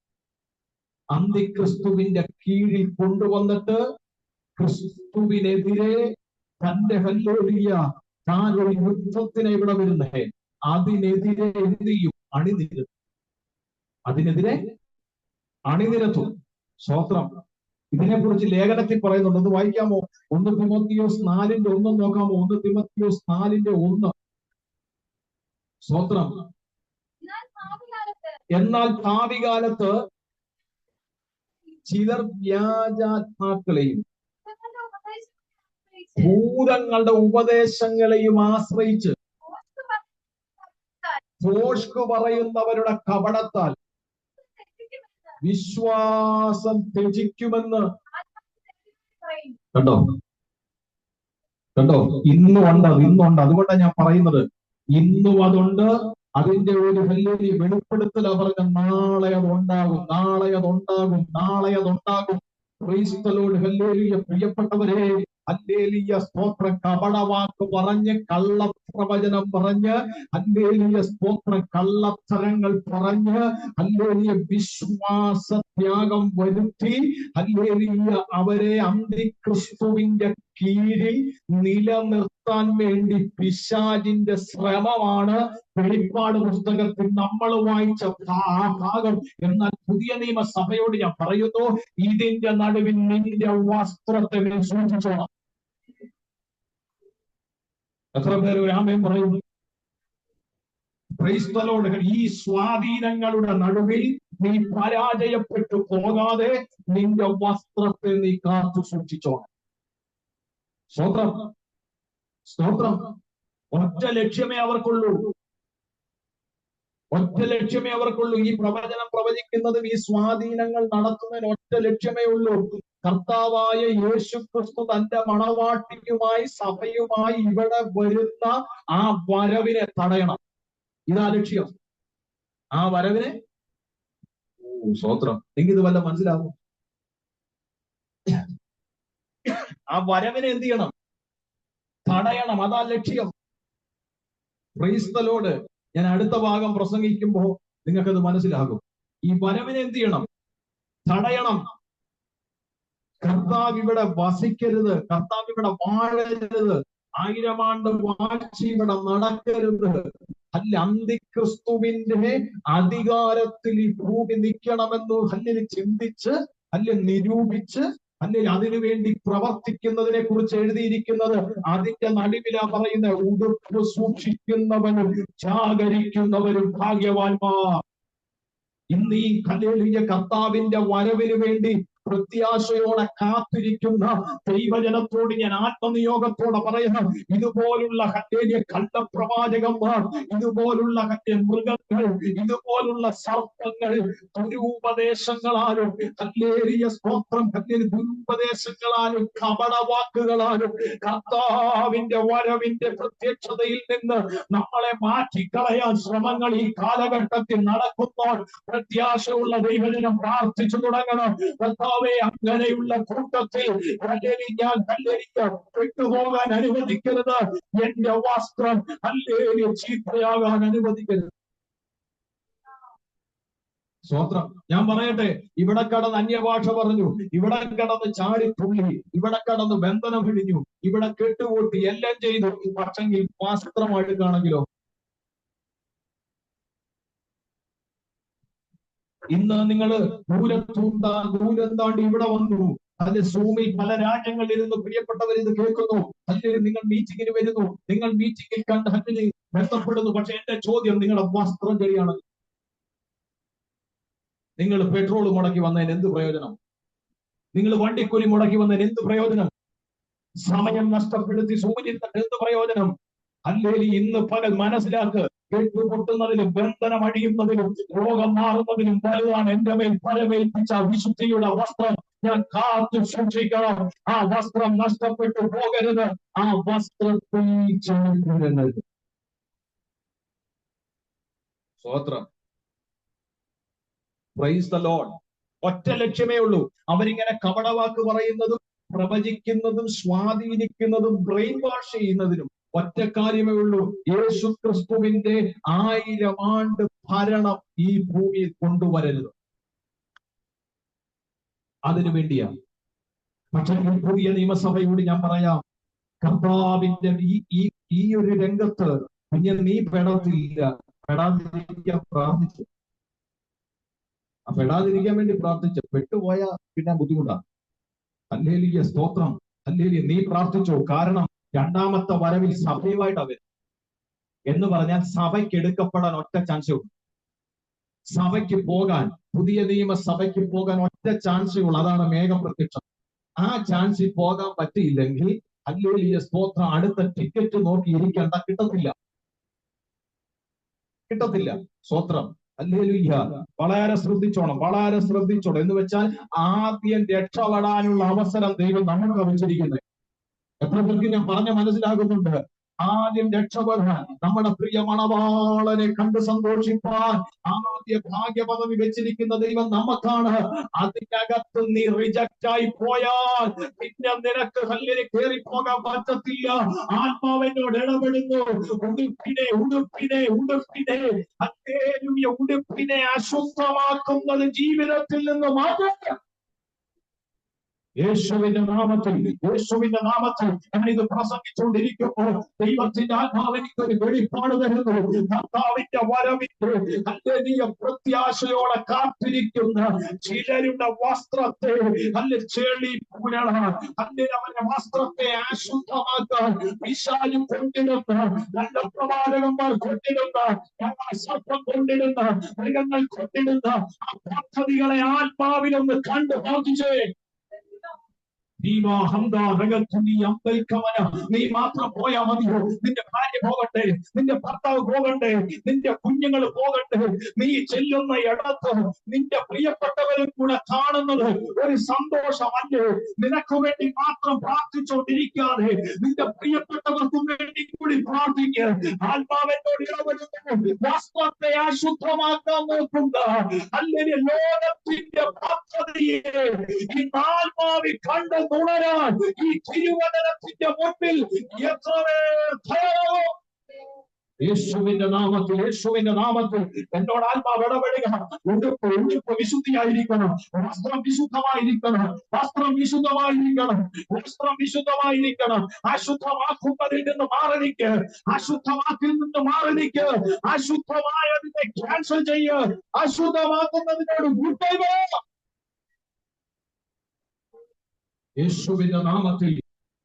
അന്തിക്രിസ്തുവിന്റെ കീഴിൽ കൊണ്ടുവന്നിട്ട് ക്രിസ്തുവിനെതിരെ തന്റെ ഹല്ലേലൂയ താൻ ഒരു യുദ്ധത്തിന് ഇവിടെ വരുന്നേ, അതിനെതിരെ എന്ത് ചെയ്യും? അണിനിരത്തും. സ്തോത്രം. ഇതിനെക്കുറിച്ച് ലേഖനത്തിൽ പറയുന്നുണ്ട്. ഒന്ന് വായിക്കാമോ? 1 തിമോത്തിയോസ് 4:1 നോക്കാമോ? 1 തിമോത്തിയോസ് 4:1. സ്തോത്രം. എന്നാൽ ഭാവി കാലത്ത് ചിലർ വ്യാജാത്മാക്കളെയും ഭൂതങ്ങളുടെ ഉപദേശങ്ങളെയും ആശ്രയിച്ച് ഭോഷ്കു പറയുന്നവരുടെ കപടത്താൽ വിശ്വാസം ത്യജിക്കുമെന്ന് കണ്ടോ കണ്ടോ ഇന്നുണ്ട് അതുകൊണ്ടാണ് ഞാൻ പറയുന്നത്, ഇന്നും അതുണ്ട്. അതിന്റെ ഒരു വലിയ വെളിപ്പെടുത്തൽ പറഞ്ഞ നാളെ അതുണ്ടാകും. Praise the Lord. ഹല്ലേലൂയ. പ്രിയപ്പെട്ടവരെ, ഹല്ലേലൂയ, സ്തോത്രം. കപടവാക്ക് പറഞ്ഞ്, കള്ളപ്രവചനം പറഞ്ഞ്, ഹല്ലേലൂയ, സ്തോത്രം, കള്ളത്തരങ്ങൾ പറഞ്ഞ്, ഹല്ലേലൂയ, വിശ്വാസത്യാഗം വരുത്തി, ഹല്ലേലൂയ, അവരെ അന്തിക്രിസ്തുവിന്റെ കീഴിൽ നിലനിർത്താൻ വേണ്ടി പിശാചിന്റെ ശ്രമമാണ് വെളിപ്പാട് പുസ്തകത്തിൽ നമ്മൾ വായിച്ച ആ ഭാഗം. എന്നാൽ പുതിയ നിയമസഭയോട് ഞാൻ പറയുന്നു, ഇതിന്റെ നടുവിൽ നിന്റെ വസ്ത്രത്തെ നീ സൂക്ഷിച്ചോണം. എത്ര പേര് ആമേൻ പറയുന്നു? Price the Lord. ഈ സ്വാധീനങ്ങളുടെ നടുവിൽ നീ പരാജയപ്പെട്ടു പോകാതെ നിന്റെ വസ്ത്രത്തെ നീ കാത്തു സൂക്ഷിച്ചോണം. സ്തോത്രം. ഒറ്റ ലക്ഷ്യമേ അവർക്കുള്ളൂ. ഈ പ്രവചനം പ്രവചിക്കുന്നതും ഈ സ്വാധീനങ്ങൾ നടത്തുന്നതിന് ഒറ്റ ലക്ഷ്യമേ ഉള്ളൂ. കർത്താവായ യേശു ക്രിസ്തു തന്റെ മണവാട്ടിയുമായി സഭയുമായി ഇവിടെ വരുന്ന ആ വരവിനെ തടയണം. ഇതാ ലക്ഷ്യം. ആ വരവിനെ, സ്തോത്രം, എനിക്കിത് വല്ല മനസ്സിലാവും. ആ വരവിനെ എന്ത് ചെയ്യണം? തടയണം. അതാ ലക്ഷ്യം. Price the Lord. ഞാൻ അടുത്ത ഭാഗം പ്രസംഗിക്കുമ്പോ നിങ്ങൾക്കത് മനസ്സിലാകും. ഈ വരവിനെ എന്ത് ചെയ്യണം? തടയണം. കർത്താവ് ഇവിടെ വസിക്കരുത്, കർത്താവ് ഇവിടെ വാഴരുത്, 1000 ആണ്ട് വാഴ്ച ഇവിടെ നടക്കരുത്. അല്ല, അന്തിക്രിസ്തുവിന്റെ അധികാരത്തിൽ ഈ ഭൂമി നിൽക്കണമെന്ന് അല്ലെ ചിന്തിച്ച്, അല്ലെ നിരൂപിച്ച്, അല്ലെ അതിനുവേണ്ടി പ്രവർത്തിക്കുന്നതിനെ കുറിച്ച് എഴുതിയിരിക്കുന്നത്. അതിന്റെ നടുവിലാ പറയുന്ന, ഉടുപ്പ് സൂക്ഷിക്കുന്നവനും ജാഗരിക്കുന്നവരും ഭാഗ്യവാന്മാർ. ഇന്ന് ഈ ഹല്ലേലൂയ കർത്താവിന്റെ വരവിന് വേണ്ടി പ്രത്യാശയോടെ കാത്തിരിക്കുന്ന ദൈവജനത്തോട് ഞാൻ ആത്മനിയോഗത്തോടെ പറയുന്നു, ഇതുപോലുള്ള ഹല്ലേലൂയ കള്ളപ്രവാചകന്മാർ, ഇതുപോലുള്ള മൃഗങ്ങൾ, ഇതുപോലുള്ള സർപ്പങ്ങൾ ദുരുപദേശങ്ങളാലും, ഹല്ലേലൂയ, സ്തോത്രം, ദുരുപദേശങ്ങളാലും കപടവാക്കുകളാലും കർത്താവിന്റെ വരവിന്റെ പ്രത്യക്ഷതയിൽ നിന്ന് നമ്മളെ മാറ്റിക്കളയാൻ ശ്രമങ്ങൾ ഈ കാലഘട്ടത്തിൽ നടക്കുമ്പോൾ പ്രത്യാശയുള്ള ദൈവജനം പ്രാർത്ഥിച്ചു തുടങ്ങണം. കർത്താവേ, അങ്ങനെയുള്ള കൂട്ടത്തിൽ ഞാൻ പെട്ടുപോകാൻ അനുവദിക്കരുത്. എന്റെ വസ്ത്രം ഹല്ലേലൂയ ചീത്തയാകാൻ അനുവദിക്കരുത്. സ്തോത്രം. ഞാൻ പറയട്ടെ, ഇവിടെ കടന്ന് അന്യഭാഷ പറഞ്ഞു, ഇവിടെ കടന്ന് ചാടിത്തുള്ളി, ഇവിടെ കടന്ന് ബന്ധനം പിടിഞ്ഞു, ഇവിടെ കെട്ടുകൂട്ടി, എല്ലാം ചെയ്തു. പക്ഷെങ്കിൽ വസ്ത്രം അഴുക്കാണെങ്കിലോ? ഇന്ന് നിങ്ങൾ ദൂരം താണ്ടി ഇവിടെ വന്നു, അതിന്റെ സൂമിൽ പല രാജ്യങ്ങളിൽ ഇരുന്ന് പ്രിയപ്പെട്ടവർ ഇത് കേൾക്കുന്നു. അല്ലെങ്കിൽ നിങ്ങൾ മീറ്റിങ്ങിന് വരുന്നു, നിങ്ങൾ മീറ്റിങ്ങിൽ കണ്ട് അതിന് ബന്ധപ്പെടുന്നു. പക്ഷെ എന്റെ ചോദ്യം, നിങ്ങളുടെ വസ്ത്രം ശരിയാണ്? നിങ്ങൾ പെട്രോൾ മുടക്കി വന്നതിന് എന്ത് പ്രയോജനം? നിങ്ങൾ വണ്ടിക്കൂലി മുടക്കി വന്നതിന് എന്ത് പ്രയോജനം? സമയം നഷ്ടപ്പെടുത്തി സൂര്യൻ എന്ത് പ്രയോജനം? അല്ലെങ്കിൽ ഇന്ന് പകൽ മനസ്സിലാക്ക്, കെട്ടുപൊട്ടുന്നതിലും ബന്ധനം അഴിയുന്നതിലും രോഗം മാറുന്നതിലും വലുതാണ് എന്റെ മേൽ പരമേൽപ്പിച്ച വിശുദ്ധിയുടെ വസ്ത്രം. ഞാൻ കാത്തു സൂക്ഷിക്കണം. ആ വസ്ത്രം നഷ്ടപ്പെട്ടു പോകരുത്. ആ വസ്ത്രത്തിൽ ചേർക്കരുത്. സ്തോത്രം. Price the Lord. ഒറ്റ ലക്ഷ്യമേ ഉള്ളൂ. അവരിങ്ങനെ കപടവാക്ക് പറയുന്നതും പ്രവചിക്കുന്നതും സ്വാധീനിക്കുന്നതും ബ്രെയിൻ വാഷ് ചെയ്യുന്നതിനും ഒറ്റ കാര്യമേ ഉള്ളൂ. യേശു ക്രിസ്തുവിന്റെ 1000 ആണ്ട് ഭരണം ഈ ഭൂമിയിൽ കൊണ്ടുവരരുത്. അതിനു വേണ്ടിയാണ്. പക്ഷേ പുതിയ നിയമസഭയോട് ഞാൻ പറയാം, കർത്താവിന്റെ ഈ ഒരു രംഗത്ത് കുഞ്ഞ് നീ പെടാതിരിക്കാൻ പ്രാർത്ഥിച്ചു. പെടാതിരിക്കാൻ വേണ്ടി പ്രാർത്ഥിച്ചു. പെട്ടുപോയാൽ പിന്നെ ബുദ്ധിമുട്ടാണ്. ഹല്ലേലൂയ, സ്തോത്രം, ഹല്ലേലൂയ. നീ പ്രാർത്ഥിച്ചോ. കാരണം രണ്ടാമത്തെ വരവിൽ സഭയുമായിട്ടാ വരുന്നത്. എന്ന് പറഞ്ഞാൽ സഭയ്ക്ക് എടുക്കപ്പെടാൻ ഒറ്റ ചാൻസേ ഉള്ളൂ. സഭയ്ക്ക് പോകാൻ, പുതിയ നിയമസഭയ്ക്ക് പോകാൻ ഒറ്റ ചാൻസേ ഉള്ളൂ. അതാണ് മേഘപ്രത്യക്ഷം. ആ ചാൻസിൽ പോകാൻ പറ്റിയില്ലെങ്കിൽ ഹല്ലേലൂയ സ്തോത്രം, അടുത്ത ടിക്കറ്റ് നോക്കി ഇരിക്കേണ്ട, കിട്ടത്തില്ല. സ്തോത്രം, ഹല്ലേലൂയ. വളരെ ശ്രദ്ധിച്ചോണം, വളരെ ശ്രദ്ധിച്ചോണം. എന്ന് വെച്ചാൽ ആദ്യം രക്ഷപ്പെടാനുള്ള അവസരം ദൈവം നമുക്ക് വെച്ചിരിക്കുന്നത്. എത്ര പേർക്ക് ഞാൻ പറഞ്ഞ മനസ്സിലാകുന്നുണ്ട്? ആദ്യം രക്ഷപ്പെടാൻ, നമ്മുടെ പ്രിയ മണവാളനെ കണ്ട് സന്തോഷിപ്പാൻ ആദ്യ ഭാഗ്യപദവി വെച്ചിരിക്കുന്ന ദൈവം നമുക്കാണ്. അതിനകത്ത് നീ റിജക്റ്റ് ആയി പോയാൽ പിന്നെ നിനക്ക് ഹല്ലേലൂയ കയറി പോകാൻ പറ്റത്തില്ല. ആത്മാവിനോട് ഇടപെടുന്നു. ഉടുപ്പിനെ അശുദ്ധമാക്കുന്നത് ജീവിതത്തിൽ നിന്ന് മാറ്റുക. യേശുവിന്റെ നാമത്തിൽ ഞാൻ ഇത് പ്രസംഗിച്ചുകൊണ്ടിരിക്കുമ്പോൾ ദൈവത്തിന്റെ ആത്മാവ് എനിക്കൊരു വെളിപ്പാട് തരുന്നു. കർത്താവിന്റെ വരവിന്റെ ഹല്ലേലൂയ പ്രത്യാശയോടെ കാത്തിരിക്കുന്ന ചിലരുടെ വസ്ത്രത്തെ ചെളി പുരള, അവരുടെ വസ്ത്രത്തെ അശുദ്ധമാക്കാൻ പിശാച് കൊണ്ടിടുന്ന, നല്ല പ്രവാചകന്മാർ കൊണ്ടിടുന്ന, സർപ്പം കൊണ്ടിടുന്ന, മൃഗങ്ങൾ കൊണ്ടിടുന്ന ആ പദ്ധതികളെ ആത്മാവിലൊന്ന് കണ്ടു ബാധിച്ചേ. നീ മാത്രം പോയാ മതിയോ? നിന്റെ ഭാര്യ പോകട്ടെ, നിന്റെ ഭർത്താവ് പോകട്ടെ, നിന്റെ കുഞ്ഞുങ്ങൾ പോകട്ടെ. നീ ചെല്ലുന്ന ഇടത്ത് നിന്റെ പ്രിയപ്പെട്ടവരും കൂടെ കാണുന്നത് ഒരു സന്തോഷമല്ലേ? നിനക്ക് വേണ്ടി മാത്രം പ്രാർത്ഥിച്ചുകൊണ്ടിരിക്കാതെ നിന്റെ പ്രിയപ്പെട്ടവർക്കും വേണ്ടി കൂടി പ്രാർത്ഥിക്കുക. ആത്മാവിനോട് ഇടപെടുന്നു. വസ്ത്രത്തെ അശുദ്ധമാക്കാൻ നോക്കുന്ന അല്ലെങ്കിൽ ലോകത്തിന്റെ പദ്ധതിയെ ഈ ആത്മാവിൽ കണ്ട് ഉണരാൻ ഈ തിരുവചനത്തിന്റെ മുൻപിൽ എത്ര യേശുവിന്റെ നാമത്തിൽ എന്നോട് ആത്മാവ് ഇടപെടുക. ഉടുപ്പ് വിശുദ്ധിയായിരിക്കണം, വസ്ത്രം വിശുദ്ധമായിരിക്കണം. അശുദ്ധമാക്കുന്നതിൽ നിന്ന് മാറിനിക്ക്, അശുദ്ധമായതിനെ ക്യാൻസൽ ചെയ്യ്, അശുദ്ധമാക്കുന്നതിനോട് വിട്ടുക. യേശുവിന്റെ നാമത്തിൽ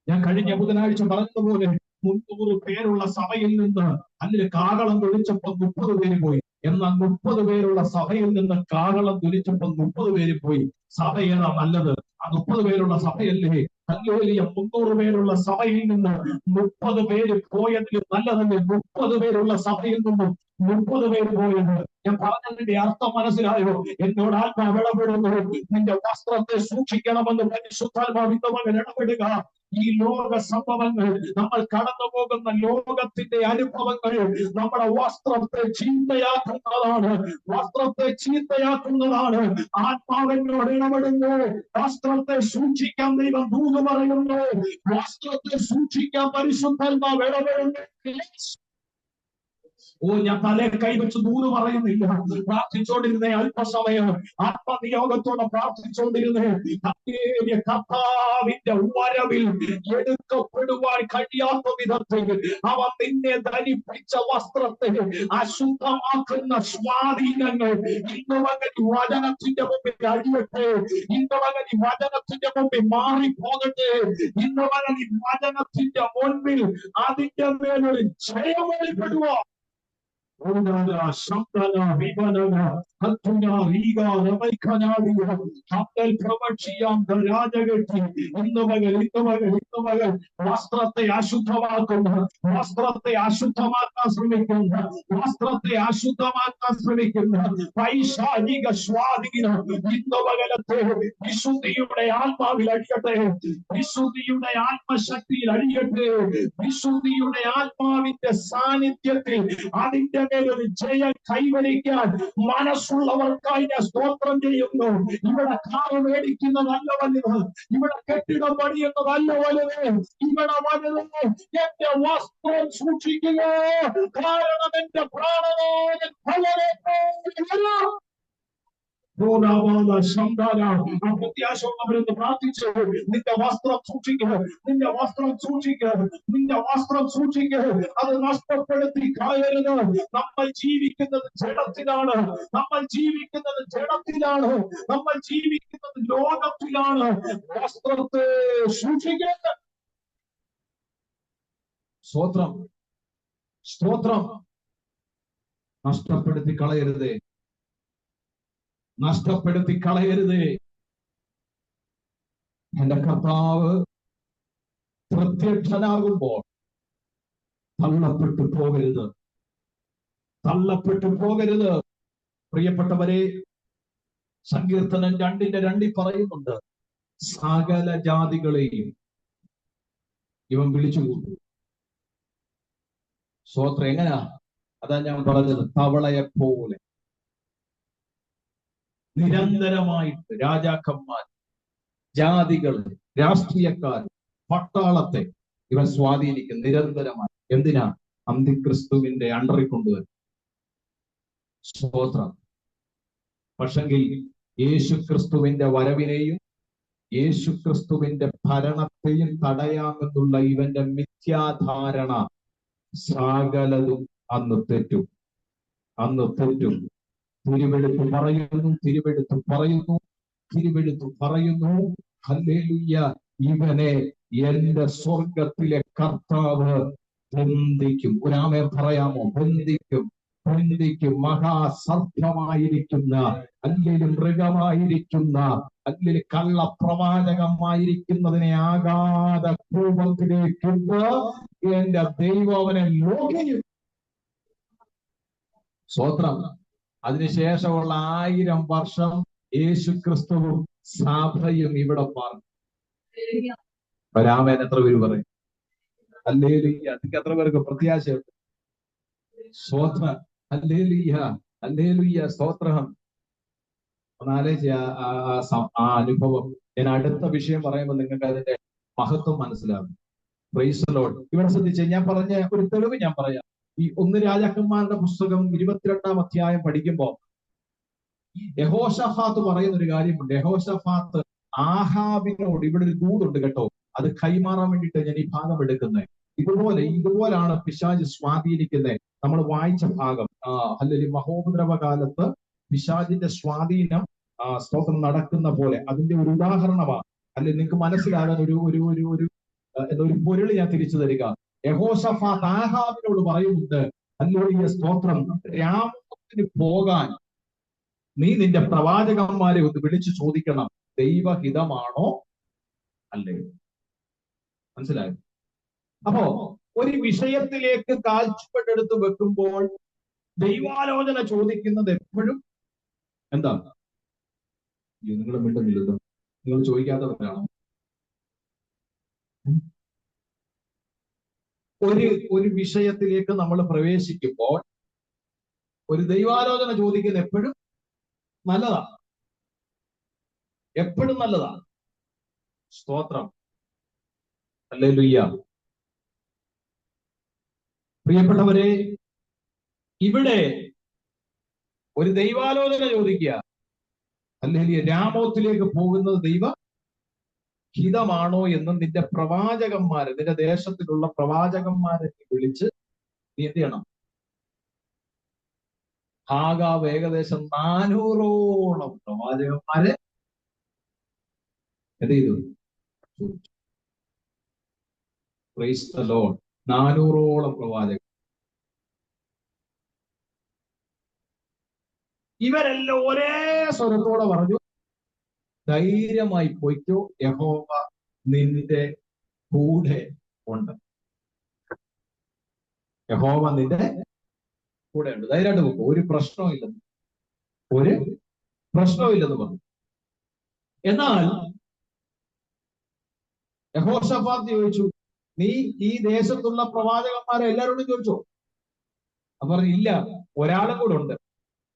ഞാൻ കഴിഞ്ഞ ബുധനാഴ്ച പറഞ്ഞതുപോലെ 300 പേരുള്ള സഭയിൽ നിന്ന് അതിൽ കാഹളം തൊഴിച്ചപ്പോൾ 30 പേര് പോയി. എന്നാൽ 30 പേരുള്ള സഭയിൽ നിന്ന് കാഹളം തൊഴിച്ചപ്പോൾ 30 പേര് പോയി. സഭ ഏതാ നല്ലത്? ആ 30 പേരുള്ള സഭയല്ലേ? ഹല്ലേലൂയ. 300 പേരുള്ള സഭയിൽ നിന്ന് 30 പേര് പോയതിൽ നല്ലതല്ലേ 30 പേരുള്ള സഭയിൽ നിന്നും 30 പേര് പോയത്? ഞാൻ പറഞ്ഞതിന്റെ അർത്ഥം മനസ്സിലായോ? എന്നോട് ആത്മാവ് ഇടപെടുന്നു. നിന്റെ വസ്ത്രത്തെ സൂക്ഷിക്കണമെന്ന് പരിശുദ്ധാത്മാവ് ഇന്ന് ഇടപെടുക. ഈ ലോക സംഭവങ്ങൾ, നമ്മൾ കടന്നു പോകുന്ന ലോകത്തിന്റെ അനുഭവങ്ങൾ നമ്മുടെ വസ്ത്രത്തെ ചീത്തയാക്കുന്നതാണ്. ആത്മാവിനോട് ഇടപെടുന്നു. വസ്ത്രത്തെ സൂക്ഷിക്കാൻ ദൈവം ദൂത് പറയുന്നു. വസ്ത്രത്തെ സൂക്ഷിക്കാൻ പരിശുദ്ധാത്മാവ് ഇടപെടുന്നു. ഞാൻ തലേ കൈവച്ച് ദൂത് പറയുന്നില്ല. പ്രാർത്ഥിച്ചോണ്ടിരുന്നേ അല്പസമയം ആത്മനിയോഗത്തോടെ പ്രാർത്ഥിച്ചോണ്ടിരുന്നേ. കർത്താവിന്റെ വരവിൽ എടുക്കപ്പെടുവാൻ കഴിയാത്ത വിധത്തിൽ അവൻ നിന്നെ ധരിപ്പിച്ച വസ്ത്രത്തെ അശുദ്ധമാക്കുന്ന സ്വാധീനങ്ങൾ ഇന്ന് മകൻ വചനത്തിന്റെ മുമ്പിൽ അഴിയട്ടെ. ഇന്ന് മകൻ വചനത്തിന്റെ മുമ്പിൽ മാറിപ്പോകട്ടെ. ഇന്ന് മകൻ വചനത്തിന്റെ മുൻപിൽ അതിന്റെ മേലൊരു ജയം വെളിപ്പെടുക. വസ്ത്രത്തെ അശുദ്ധമാക്കാൻ ശ്രമിക്കുന്ന പൈശാചിക സ്വാധീനം ഇന്ന് പകലത്തെ വിശുദ്ധിയുടെ ആത്മാവിൽ അടിയട്ടെ, വിശുദ്ധിയുടെ ആത്മശക്തിയിൽ അടിയട്ടെ, വിശുദ്ധിയുടെ ആത്മാവിന്റെ സാന്നിധ്യത്തിൽ അതിന്റെ മേലൊരു ജയം കൈവരിക്കാൻ മനസ്സുള്ളവർക്കായി ഞാൻ സ്തോത്രം ചെയ്യുന്നു. ഇവിടെ കാറ് മേടിക്കുന്നതല്ല വലുത്, ഇവിടെ കെട്ടിടം പണിയുന്നതല്ല വലുത്, ഇവിടെ വലുത് എന്റെ വസ്ത്രം സൂക്ഷിക്കുക. കാരണം എന്റെ പ്രാണനാഥൻ പ്രത്യാശയുള്ളവരെന്ന് പ്രാർത്ഥിച്ചു. നിന്റെ വസ്ത്രം സൂക്ഷിക്കുക, അത് നഷ്ടപ്പെടുത്തി കളയരുത്. നമ്മൾ ജീവിക്കുന്നത് ജഡത്തിലാണ്, നമ്മൾ ജീവിക്കുന്നത് ലോകത്തിലാണ്. വസ്ത്രത്തെ സൂക്ഷിക്കുക. സ്തോത്രം. സ്തോത്രം. നഷ്ടപ്പെടുത്തി കളയരുതേ, നഷ്ടപ്പെടുത്തി കളയരുതേ. എന്റെ കർത്താവ് പ്രത്യക്ഷനാകുമ്പോൾ തള്ളപ്പെട്ടു പോകരുത്, തള്ളപ്പെട്ടു പോകരുത്. പ്രിയപ്പെട്ടവരെ, സങ്കീർത്തനം 2:2 പറയുന്നുണ്ട്, സകല ജാതികളെയും ഇവൻ വിളിച്ചുകൂട്ടും. സ്തോത്രം. എങ്ങനാ? അതാ ഞാൻ പറഞ്ഞത്, തവളയെ പോലെ നിരന്തരമായിട്ട് രാജാക്കന്മാർ, ജാതികൾ, രാഷ്ട്രീയക്കാർ, പട്ടാളത്തെ ഇവൻ സ്വാധീനിക്കും നിരന്തരമായി. എന്തിനാ? അന്തിക്രിസ്തുവിന്റെ അണ്ടറിൽ കൊണ്ടുവരും. സ്തോത്രം. പക്ഷെങ്കിൽ യേശുക്രിസ്തുവിന്റെ വരവിനെയും യേശുക്രിസ്തുവിന്റെ ഭരണത്തെയും തടയാമെന്നുള്ള ഇവന്റെ മിഥ്യാധാരണ സകലതും അന്ന് തെറ്റും, അന്ന് തെറ്റും. തിരുവെഴുത്ത് പറയുന്നു, തിരുവെഴുത്ത് പറയുന്നു, തിരുവെഴുത്ത് പറയുന്നു, ഹല്ലേലൂയ, ഇവനെ എന്റെ സ്വർഗത്തിലെ കർത്താവ് ബന്ധിക്കും. ഒരാമേൻ പറയാമോ? ബന്ധിക്കും, ബന്ധിക്കും. മഹാസർപ്പമായിരിക്കുന്ന, അല്ലെങ്കിൽ മൃഗമായിരിക്കുന്ന, അല്ലെങ്കിൽ കള്ളപ്രവാചകമായിരിക്കുന്നതിനെ ആകാത കൂപത്തിലേക്കുണ്ട് എന്റെ ദൈവം അവനെ ലോകിക്കും. സ്തോത്രം. അതിനുശേഷമുള്ള 1000 വർഷം യേശുക്രിസ്തുവും സഭയും ഇവിടെ പാർക്കും. രാമൻ എത്ര പേര് പറയും? ഹല്ലേലൂയ. നിങ്ങൾക്ക് എത്ര പേർക്ക് പ്രത്യാശയുണ്ട്? സ്തോത്രം. ഹല്ലേലൂയ, ഹല്ലേലൂയ, സ്തോത്രം. ഒന്നാലോചിച്ച് ആ അനുഭവം. ഞാൻ അടുത്ത വിഷയം പറയുമ്പോൾ നിങ്ങൾക്ക് അതിന്റെ മഹത്വം മനസ്സിലാകും. Price the Lord. ഇവിടെ ശ്രദ്ധിച്ച്, ഞാൻ പറഞ്ഞ ഒരു തെളിവ് ഞാൻ പറയാം. ഈ 1 രാജാക്കന്മാരുടെ പുസ്തകം 22-ാം അധ്യായം പഠിക്കുമ്പോ യഹോശഫാത്ത് പറയുന്ന ഒരു കാര്യമുണ്ട്. യഹോശഫാത്ത് ആഹാബിനോട്, ഇവിടെ ഒരു ദൂതുണ്ട് കേട്ടോ, അത് കൈമാറാൻ വേണ്ടിയിട്ട് ഞാൻ ഈ ഭാഗം എടുക്കുന്നത്. ഇതുപോലാണ് പിശാച് സ്വാധീനിക്കുന്നത്. നമ്മൾ വായിച്ച ഭാഗം, അല്ലെങ്കിൽ മഹോപദ്രവ കാലത്ത് പിശാചിന്റെ സ്വാധീനം സ്തോത്രം നടക്കുന്ന പോലെ അതിന്റെ ഒരു ഉദാഹരണമാണ്. അല്ലെങ്കിൽ നിങ്ങൾക്ക് മനസ്സിലാകാൻ ഒരു ഒരു ഒരു ഒരു എന്താ ഒരു പൊരുൾ ഞാൻ തിരിച്ചു തരിക. യഹോശഫാത്ത് ആഹാബിനോട് പറയുന്നുണ്ട്, ഹല്ലേലൂയ, സ്തോത്രം, രാമത്തിന് പോകാൻ നീ നിന്റെ പ്രവാചകന്മാരെ ഒന്ന് വിളിച്ചു ചോദിക്കണം, ദൈവഹിതമാണോ അല്ലേ? മനസ്സിലായോ? അപ്പോ ഒരു വിഷയത്തിലേക്ക് കാഴ്ചപ്പെട്ടെടുത്ത് വെക്കുമ്പോൾ ദൈവാലോചന ചോദിക്കുന്നത് എപ്പോഴും എന്താണ്? നിങ്ങൾ മിണ്ടുന്നില്ലല്ലോ, നിങ്ങൾ ചോദിക്കാത്തവരാണോ? ഒരു വിഷയത്തിലേക്ക് നമ്മൾ പ്രവേശിക്കുമ്പോൾ ഒരു ദൈവാലോചന ചോദിക്കുന്നത് എപ്പോഴും നല്ലതാണ്, എപ്പോഴും നല്ലതാണ്. സ്തോത്രം. ഹല്ലേലൂയ. പ്രിയപ്പെട്ടവരെ, ഇവിടെ ഒരു ദൈവാലോചന ചോദിക്കുക, അല്ലെങ്കിൽ രാമോത്തിലേക്ക് പോകുന്നത് ദൈവ ഹിതമാണോ എന്ന് നിന്റെ പ്രവാചകന്മാരെ, നിന്റെ ദേശത്തിലുള്ള പ്രവാചകന്മാരെ വിളിച്ച് നീ എന്ത് ചെയ്യണം? ആകാവ് ഏകദേശം 400ഓളം പ്രവാചകന്മാരെ എന്ത് ചെയ്തു? Price the Lord. 400ഓളം പ്രവാചകർ. ഇവരെല്ലാം ഒരേ സ്വരത്തോടെ പറഞ്ഞു, ധൈര്യമായി പോയിക്കോ, യഹോവ നിന്റെ കൂടെ ഉണ്ട്. യഹോവ നിന്റെ കൂടെ ഉണ്ട്, ധൈര്യമായിട്ട് പോയിക്കോ, ഒരു പ്രശ്നവും ഇല്ലെന്ന്, ഒരു പ്രശ്നവും ഇല്ലെന്ന് പറഞ്ഞു. എന്നാൽ യഹോശഫാത്ത് ചോദിച്ചു, നീ ഈ ദേശത്തുള്ള പ്രവാചകന്മാരെ എല്ലാവരോടും ചോദിച്ചോ? അപ്പൊ പറഞ്ഞു, ഇല്ല, ഒരാളും കൂടെ ഉണ്ട്,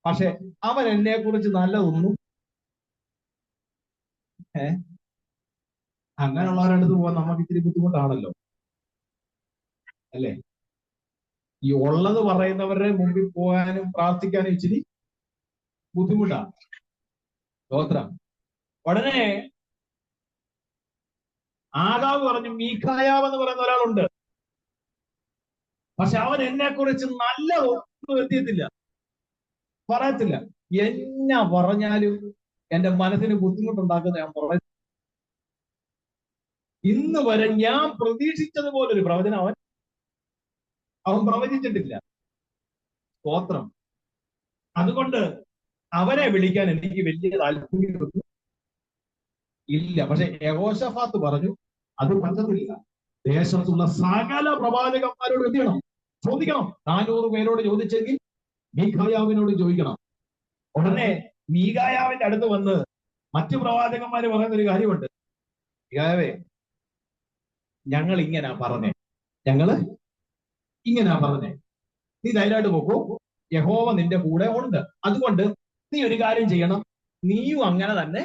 പക്ഷെ അവൻ എന്നെ കുറിച്ച് നല്ലതൊന്നും അങ്ങനെയുള്ളവരടുത്ത് പോകാൻ നമുക്ക് ഇത്തിരി ബുദ്ധിമുട്ടാണല്ലോ, അല്ലേ? ഈ ഉള്ളത് പറയുന്നവരുടെ മുമ്പിൽ പോകാനും പ്രാർത്ഥിക്കാനും ഇച്ചിരി ബുദ്ധിമുട്ടാണ്. സ്തോത്രം. ഉടനെ ആകാവ് പറഞ്ഞു, മീഖായാവ് എന്ന് പറയുന്ന ഒരാളുണ്ട്, പക്ഷെ അവൻ എന്നെ കുറിച്ച് നല്ലതൊന്നും എത്തിയത്തില്ല, പറയത്തില്ല. എന്നാ പറഞ്ഞാലും എന്റെ മനസ്സിന് ബുദ്ധിമുട്ടുണ്ടാക്കുന്ന ഞാൻ പറയും. ഇന്ന് വരെ ഞാൻ പ്രതീക്ഷിച്ചതുപോലൊരു പ്രവചനം അവൻ അവൻ പ്രവചിച്ചിട്ടില്ല. സ്തോത്രം. അതുകൊണ്ട് അവനെ വിളിക്കാൻ എനിക്ക് വലിയ താല്പര്യമൊന്നും ഇല്ല. പക്ഷെ യഹോശഫാത്ത് പറഞ്ഞു അത് പറ്റത്തില്ല. ദേശത്തുള്ള സകല പ്രവാചകന്മാരോട് എന്ത് ചെയ്യണം? ചോദിക്കണം. 400 പേരോട് ചോദിച്ചെങ്കിൽ മീഖായാവിനോട് ചോദിക്കണം. ഉടനെ മീഖായാവിന്റെ അടുത്ത് വന്ന് മറ്റു പ്രവാചകന്മാര് പറയുന്ന ഒരു കാര്യമുണ്ട്. മീഖായാവേ, ഞങ്ങൾ ഇങ്ങനാ പറഞ്ഞേ, ഞങ്ങള് ഇങ്ങനാ പറഞ്ഞേ, നീ ധൈര്യമായിട്ട് നോക്കൂ, യഹോവ നിന്റെ കൂടെ ഉണ്ട്. അതുകൊണ്ട് നീ ഒരു കാര്യം ചെയ്യണം, നീയും അങ്ങനെ തന്നെ.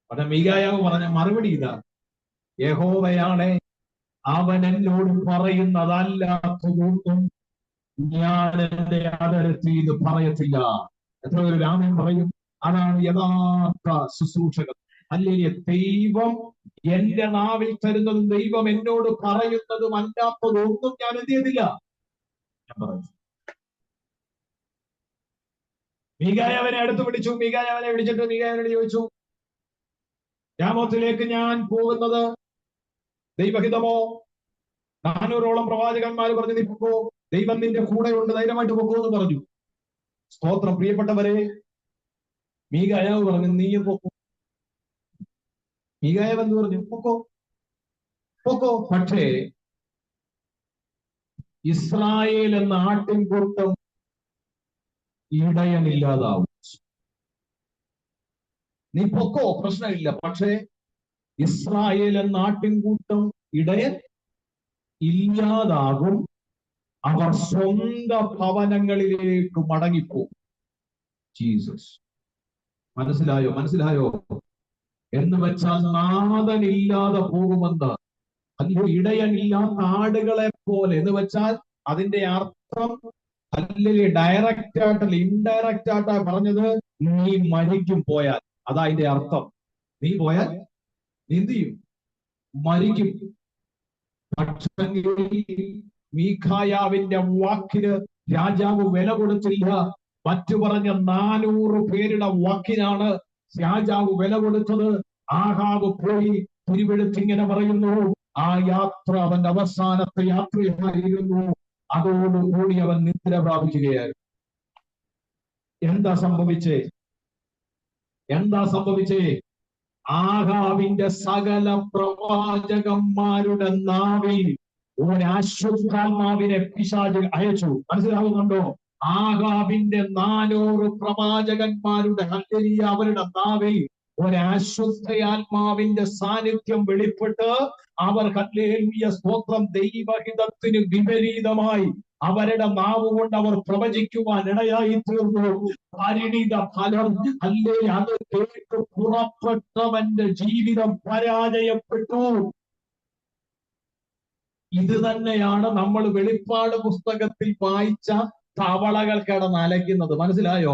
പക്ഷെ മീഖായാവ് പറഞ്ഞ മറുപടി ഇതാ, യഹോവയാണെ അവൻ എന്നോട് പറയുന്നതല്ലാത്തതൊന്നും ഞാൻ എന്റെ ആദരത്തിൽ ഇത് പറയത്തില്ല. എത്ര ഒരു രാമൻ പറയും? അതാണ് യഥാർത്ഥ ശുശ്രൂഷകർ. അല്ലെങ്കിൽ ദൈവം എന്റെ നാവിൽ തരുന്നതും ദൈവം എന്നോട് പറയുന്നതും അല്ലാത്തതൊന്നും ഞാൻ എന്ത് ചെയ്തില്ല, ഞാൻ പറയും. മീഖായാവിനെ അടുത്ത് വിളിച്ചു. മീഖായാവിനെ വിളിച്ചിട്ട് മീഖായാവിനോട് ചോദിച്ചു, രാമോത്തിലേക്ക് ഞാൻ പോകുന്നത് ദൈവഹിതമോ? 400ഓളം പ്രവാചകന്മാർ പറഞ്ഞു നീ പൊക്കോ, ദൈവം നിന്റെ കൂടെ ഉണ്ട്, ധൈര്യമായിട്ട് പൊക്കോ എന്ന് പറഞ്ഞു. സ്തോത്രം. പ്രിയപ്പെട്ടവരെ, മീഖായാവ് പറഞ്ഞു നീയും പൊക്കോ. മീഖായാവ് എന്ന് പറഞ്ഞു പൊക്കോ, പൊക്കോ. പക്ഷേ ഇസ്രായേൽ എന്ന ആട്ടിൻകൂട്ടം ഇടയനില്ലാതാവും. നീ പൊക്കോ, പ്രശ്നമില്ല. പക്ഷേ ഇസ്രായേൽ എന്ന ആട്ടിൻകൂട്ടം ഇടയൻ ഇല്ലാതാകും. അവർ സ്വന്തം ഭവനങ്ങളിലേക്ക് മടങ്ങിപ്പോകും. ജീസസ്. മനസ്സിലായോ? മനസ്സിലായോ? എന്ന് വെച്ചാൽ നാഥനില്ലാതെ പോകുമെന്ന്. അല്ലോ, ഇടയനില്ലാത്ത ആടുകളെ പോലെ എന്ന് വെച്ചാൽ അതിന്റെ അർത്ഥം അല്ലെങ്കിൽ ഡയറക്റ്റ് ആയിട്ടല്ല, ഇൻഡയറക്റ്റ് ആയിട്ടാ പറഞ്ഞത്. നീ മരിക്കും പോയാൽ, അതാ അതിന്റെ അർത്ഥം. നീ പോയാൽ നീ എന്ത് ചെയ്യും? മരിക്കും. പക്ഷേ മീഖായാവിന്റെ വാക്കിന് രാജാവ് വില കൊടുത്തില്ല. മറ്റു പറഞ്ഞ 400 പേരുടെ വാക്കിനാണ് രാജാവ് വില കൊടുത്തത്. ആഹാബ് പോയി തിരുവെടുത്തിങ്ങനെ പറയുന്നു, ആ യാത്ര അവന്റെ അവസാനത്തെ യാത്രയായിരുന്നു. അതോടുകൂടി അവൻ നിദ്ര പ്രാപിക്കുകയായിരുന്നു. എന്താ സംഭവിച്ചേ? എന്താ സംഭവിച്ചേ? ആഹാബിന്റെ സകല പ്രവാചകന്മാരുടെ നാവിൽ ഒരു അശുദ്ധാത്മാവിനെ പിശാച് അയച്ചു. മനസ്സിലാവുന്നുണ്ടോ? ആഹാബിന്റെ 400 പ്രവാചകന്മാരുടെ അവരുടെ നാവിൽ ഒരു അശുദ്ധയാത്മാവിന്റെ സാന്നിധ്യം വെളിപ്പെട്ട് അവർ ഹല്ലേലൂയ സ്തോത്രം ദൈവഹിതത്തിന് വിപരീതമായി അവരുടെ നാവ് കൊണ്ട് അവർ പ്രവചിക്കുവാൻ ഇടയായി തീർന്നു. പരിണിത ഫലം അല്ലേ, അത് കേട്ട് പുറപ്പെട്ടവന്റെ ജീവിതം പരാജയപ്പെട്ടു. ഇത് തന്നെയാണ് നമ്മൾ വെളിപ്പാട് പുസ്തകത്തിൽ വായിച്ച തവളകൾ കിടന്ന് അലയ്ക്കുന്നത്. മനസ്സിലായോ?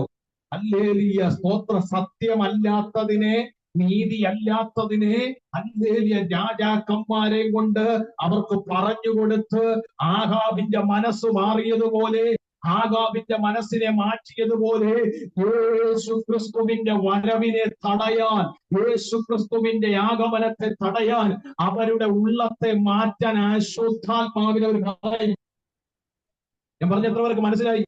ഹല്ലേലൂയ സ്തോത്ര. സത്യമല്ലാത്തതിനെ, നീതിയല്ലാത്തതിനെ ഹല്ലേലൂയ രാജാക്കന്മാരെ കൊണ്ട് അവർക്ക് പറഞ്ഞു കൊടുത്ത് ആഹാബിന്റെ മനസ്സ് മാറിയതുപോലെ, ആഹാബിന്റെ മനസ്സിനെ മാറ്റിയതുപോലെ യേശു ക്രിസ്തുവിന്റെ വരവിനെ തടയാൻ, യേശു ക്രിസ്തുവിന്റെ ആഗമനത്തെ തടയാൻ, അവരുടെ ഉള്ളത്തെ മാറ്റാൻ അശുദ്ധാത്മാവിനെ അവർ പറയും. ഞാൻ പറഞ്ഞ എത്ര പേർക്ക് മനസ്സിലായി?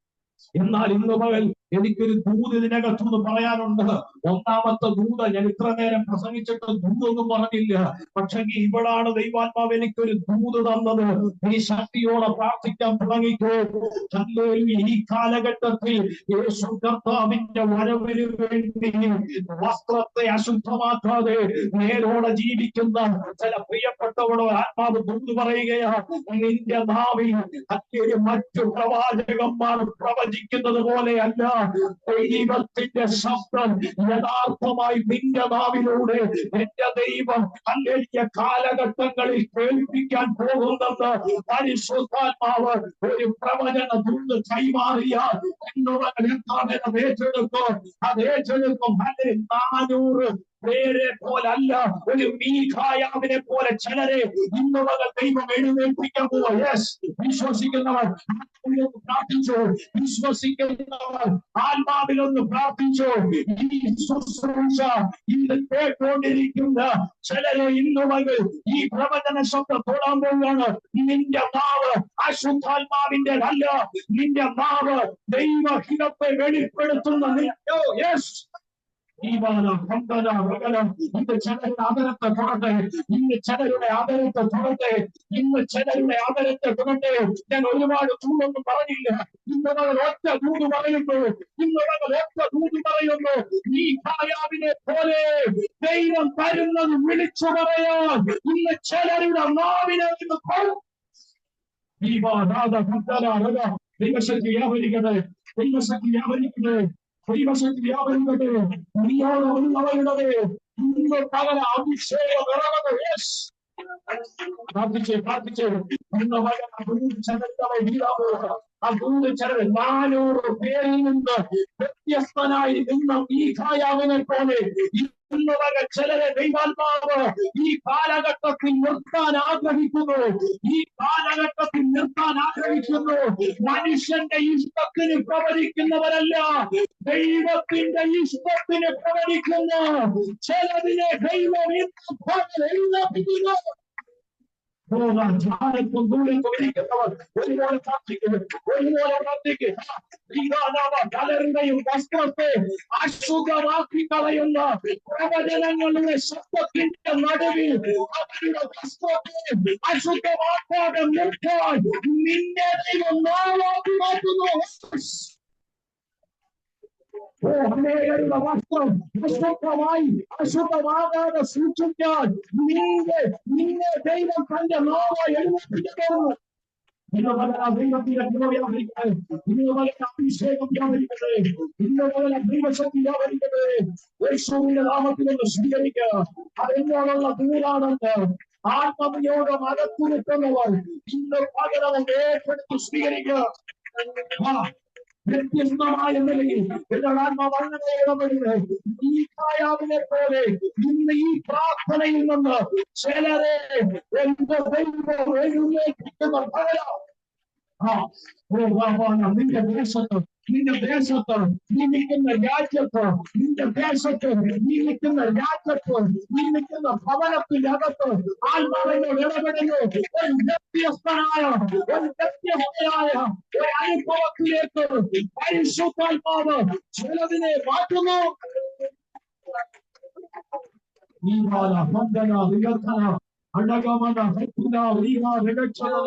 എന്നാൽ ഇന്ന് പകൽ എനിക്കൊരു ദൂത് ഇതിനകത്തുനിന്ന് പറയാനുണ്ട്. ഒന്നാമത്തെ ദൂത്, ഞാൻ ഇത്ര നേരം പ്രസംഗിച്ചിട്ട് ദൂതൊന്നും പറഞ്ഞില്ല. പക്ഷെ ഇവിടാണ് ദൈവാത്മാവ് എനിക്കൊരു ദൂത് തന്നത്. ഈ ശക്തിയോടെ പ്രാർത്ഥിക്കാൻ തുടങ്ങിക്കോ. ഈ കാലഘട്ടത്തിൽ യേശു കർത്താവിന്റെ വരവിന് വേണ്ടി വസ്ത്രത്തെ അശുദ്ധമാക്കാതെ നേരോടെ ജീവിക്കുന്ന ചില പ്രിയപ്പെട്ടവരോട് ആത്മാവ് ദൂത് പറയുകയാണ്. നിന്റെ നാവിൽ മറ്റു പ്രവാചകന്മാർ പ്രവചിക്കുന്നത് പോലെയല്ല, ദൈവത്തിന്റെ ശബ്ദം യഥാർത്ഥമായി നിന്റെ നാവിലൂടെ എന്റെ ദൈവം അല്ലെങ്കിൽ കാലഘട്ടങ്ങളിൽ കേൾപ്പിക്കാൻ പോകുന്നെന്ന് പരിശുദ്ധാത്മാവ് ഒരു പ്രവചന ദൂത് കൈമാറിയാൽ ഏറ്റെടുക്കും. അത് ഏറ്റെടുക്കും. 400 പേരെ പോലല്ല, ഒരു മീഖായാവിനെ പോലെ ചിലരെ ഇന്ന് മുതൽ ദൈവം എഴുന്നേൽപ്പിക്കാൻ പോവാ. യെസ്, വിശ്വസിക്കുന്നവർ പ്രാർത്ഥിച്ചു, വിശ്വസിക്കുന്നവർ ആത്മാവിലൊന്ന് പ്രാർത്ഥിച്ചു. ഈ ശുശ്രൂഷ ഇന്ന് കേട്ടുകൊണ്ടിരിക്കുന്ന ചിലരെ ഇന്ന് മുതൽ ഈ പ്രവചന ശബ്ദം തൊടാൻ പോവുകയാണ്. നിന്റെ നാവ് അശുദ്ധാത്മാവിന്റെ അല്ല, നിന്റെ നാവ് ദൈവഹിതത്തെ വെളിപ്പെടുത്തുന്ന. യെസ്, ഇന്ന് ചിലരുടെ ആദരത്തെ തുടട്ടെ, ഇന്ന് ചിലരുടെ ആദരത്തെ തുടട്ടെ, ഇന്ന് ചിലരുടെ ആദരത്തെ തുടട്ടെ. ഞാൻ ഒരുപാട് ദൂരൊന്നും പറഞ്ഞില്ല. ഇന്ന് നമ്മൾ ഒറ്റ ദൂത് പറയുന്നു, ഇന്ന് നമ്മൾ ഒറ്റ ദൂത് പറയുന്നു. ഈ കായാവിനെ പോലെ ദൈവം തരുന്നത് വിളിച്ചു പറയാൻ ഇന്ന് ചിലരുടെ നാവിനെ ദൈവശക്തി വ്യാപരിക്കട്ടെ, ദൈവശക്തി വ്യാപരിക്കട്ടെ, ദൈവശക്തി വ്യാപരിക്കട്ടെ. നീയോടുള്ളവരുടെ ഇന്ന് പകല അഭിഷേകം ഇറങ്ങുന്നു. യെസ്, പ്രാർത്ഥിച്ചേ പ്രാർത്ഥിച്ചേ. ഇന്ന് പകല ആ 400 പേരിൽ നിന്ന് വ്യത്യസ്തനായി നിന്ന ഈ കായാവിനെ പോലെ ഇന്ന് വരെ ചിലരെ ദൈവാത്മാവ് ഈ കാലഘട്ടത്തിൽ നിർത്താൻ ആഗ്രഹിക്കുന്നു. ഈ കാലഘട്ടത്തിൽ നിർത്താൻ ആഗ്രഹിക്കുന്നു. മനുഷ്യന്റെ ഇഷ്ടത്തിന് പ്രവചിക്കുന്നവരല്ല, ദൈവത്തിന്റെ ഇഷ്ടത്തിന് പ്രവചിക്കുന്ന ചിലതിനെ ദൈവം എഴുന്നേൽപ്പിക്കുന്നു. ധ്യാനത്തും ദൂരത്തും ഇരിക്കുന്നവർ ഒരുപോലെ പ്രാർത്ഥിക്കുക, ഒരുപോലെ പ്രാർത്ഥിക്കുക. പലരുടെയും വസ്ത്രത്തെ അശുദ്ധമാക്കി കളയുന്ന പ്രവചനങ്ങളുടെ ശബ്ദത്തിന്റെ നടുവിൽ അവരുടെ വസ്ത്രത്തെ അശുദ്ധമാക്കാതെ നിർത്താൻ നിന്റെ ദൈവം നാവാക്കി മാറ്റുന്നു. അനേകരുടെ വസ്ത്രം അശുദ്ധമായി അശുദ്ധമാകാതെ സൂക്ഷിക്കാൻ നിന്നെ ദൈവം തന്റെ നാവായി എഴുന്നേൽപ്പിക്കുന്നു. ഇന്ന് പല ദൈവത്തിന്റെ വ്യാപരിക്കട്ടെ, ഇന്ന് പല അഭിഷേകം വ്യാപരിക്കട്ടെ, ഇന്ന് പല ദൈവശക്തി വ്യാപരിക്കട്ടെ. യേശുവിന്റെ നാമത്തിലൊന്ന് സ്വീകരിക്കുക. അതെന്നോടുള്ള ദൂരാണെന്ന് ആത്മനിയോഗം അകത്തുനിൽക്കുന്നവർ ഇന്ന് പകരം ഏറ്റെടുത്ത് സ്വീകരിക്കുക. വ്യത്യസ്തമായ നിലയിൽ അങ്ങനെ ഇടപെടുന്നത് ഈ കായാവിനെ പോലെ ഇന്ന് ഈ പ്രാർത്ഥനയിൽ നിന്ന് ചിലരെ എന്റെ ദൈവം എഴുന്നേൽപ്പിക്കുന്ന പകരം നിന്റെ ദേശത്ത് നീ നിൽക്കുന്ന രാജ്യത്ത്, നിന്റെ ദേശത്ത് നീ നിൽക്കുന്ന രാജ്യത്ത്, നീ നിൽക്കുന്ന ഭവനത്തിനകത്ത് ആത്മാവിനോട് ഇടപെടുന്നു. ഒരു വ്യത്യസ്തമായ ഒരു അനുഭവത്തിലേക്ക് പരിശുദ്ധാത്മാവ് ചിലതിനെ മാറ്റുന്നു. ഈ അടകമന രക്ഷണ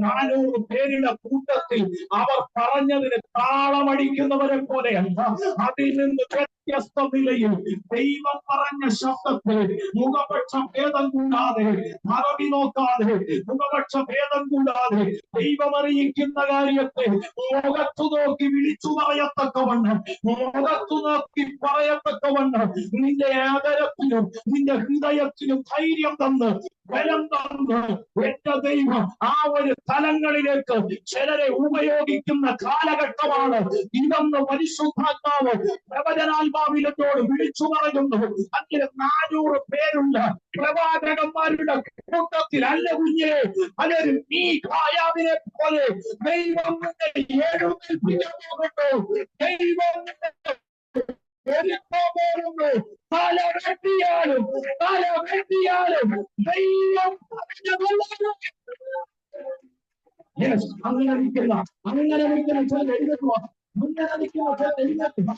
400 പേരുടെ കൂട്ടത്തിൽ അവർ പറഞ്ഞതിന് താളമടിക്കുന്നവരെ പോലെയല്ല, അതിൽ നിന്ന് വ്യത്യസ്ത നിലയിൽ ദൈവം പറഞ്ഞ ശബ്ദത്തെ മുഖപക്ഷ ഭേദം കൂടാതെ, മറവി നോക്കാതെ, മുഖപക്ഷ ഭേദം കൂടാതെ ദൈവം അറിയിക്കുന്ന കാര്യത്തെ മുഖത്തു നോക്കി വിളിച്ചു പറയത്തക്കവണ്ണം, മുഖത്തു നോക്കി പറയത്തക്കവണ്ണം നിന്റെ ആദരത്തിനും നിന്റെ ഹൃദയത്തിനും ധൈര്യം തന്ന് ബലം തന്ന് എന്റെ ദൈവം ആ ഒരു തലങ്ങളിലേക്ക് ചിലരെ ഉപയോഗിക്കുന്ന കാലഘട്ടമാണ് ഇതെന്ന് പരിശുദ്ധാത്മാവ് പ്രവചനാത്മാവിനോട് വിളിച്ചു പറയുന്നു. അങ്ങനെ 400 പേരുള്ള പ്രവാചകന്മാരുടെ കൂട്ടത്തിൽ അല്ല കുഞ്ഞെ, പലരും ഈ കായാവിനെ പോലെ ദൈവം എഴുന്നേൽപ്പിക്കാൻ പോകുന്നു. ദൈവം തല വെട്ടിയാലും ദൈവം അങ്ങനെ നിൽക്കുന്ന ചില എഴുതുക, അങ്ങനെ നിൽക്കുന്ന ചില എഴുതുക.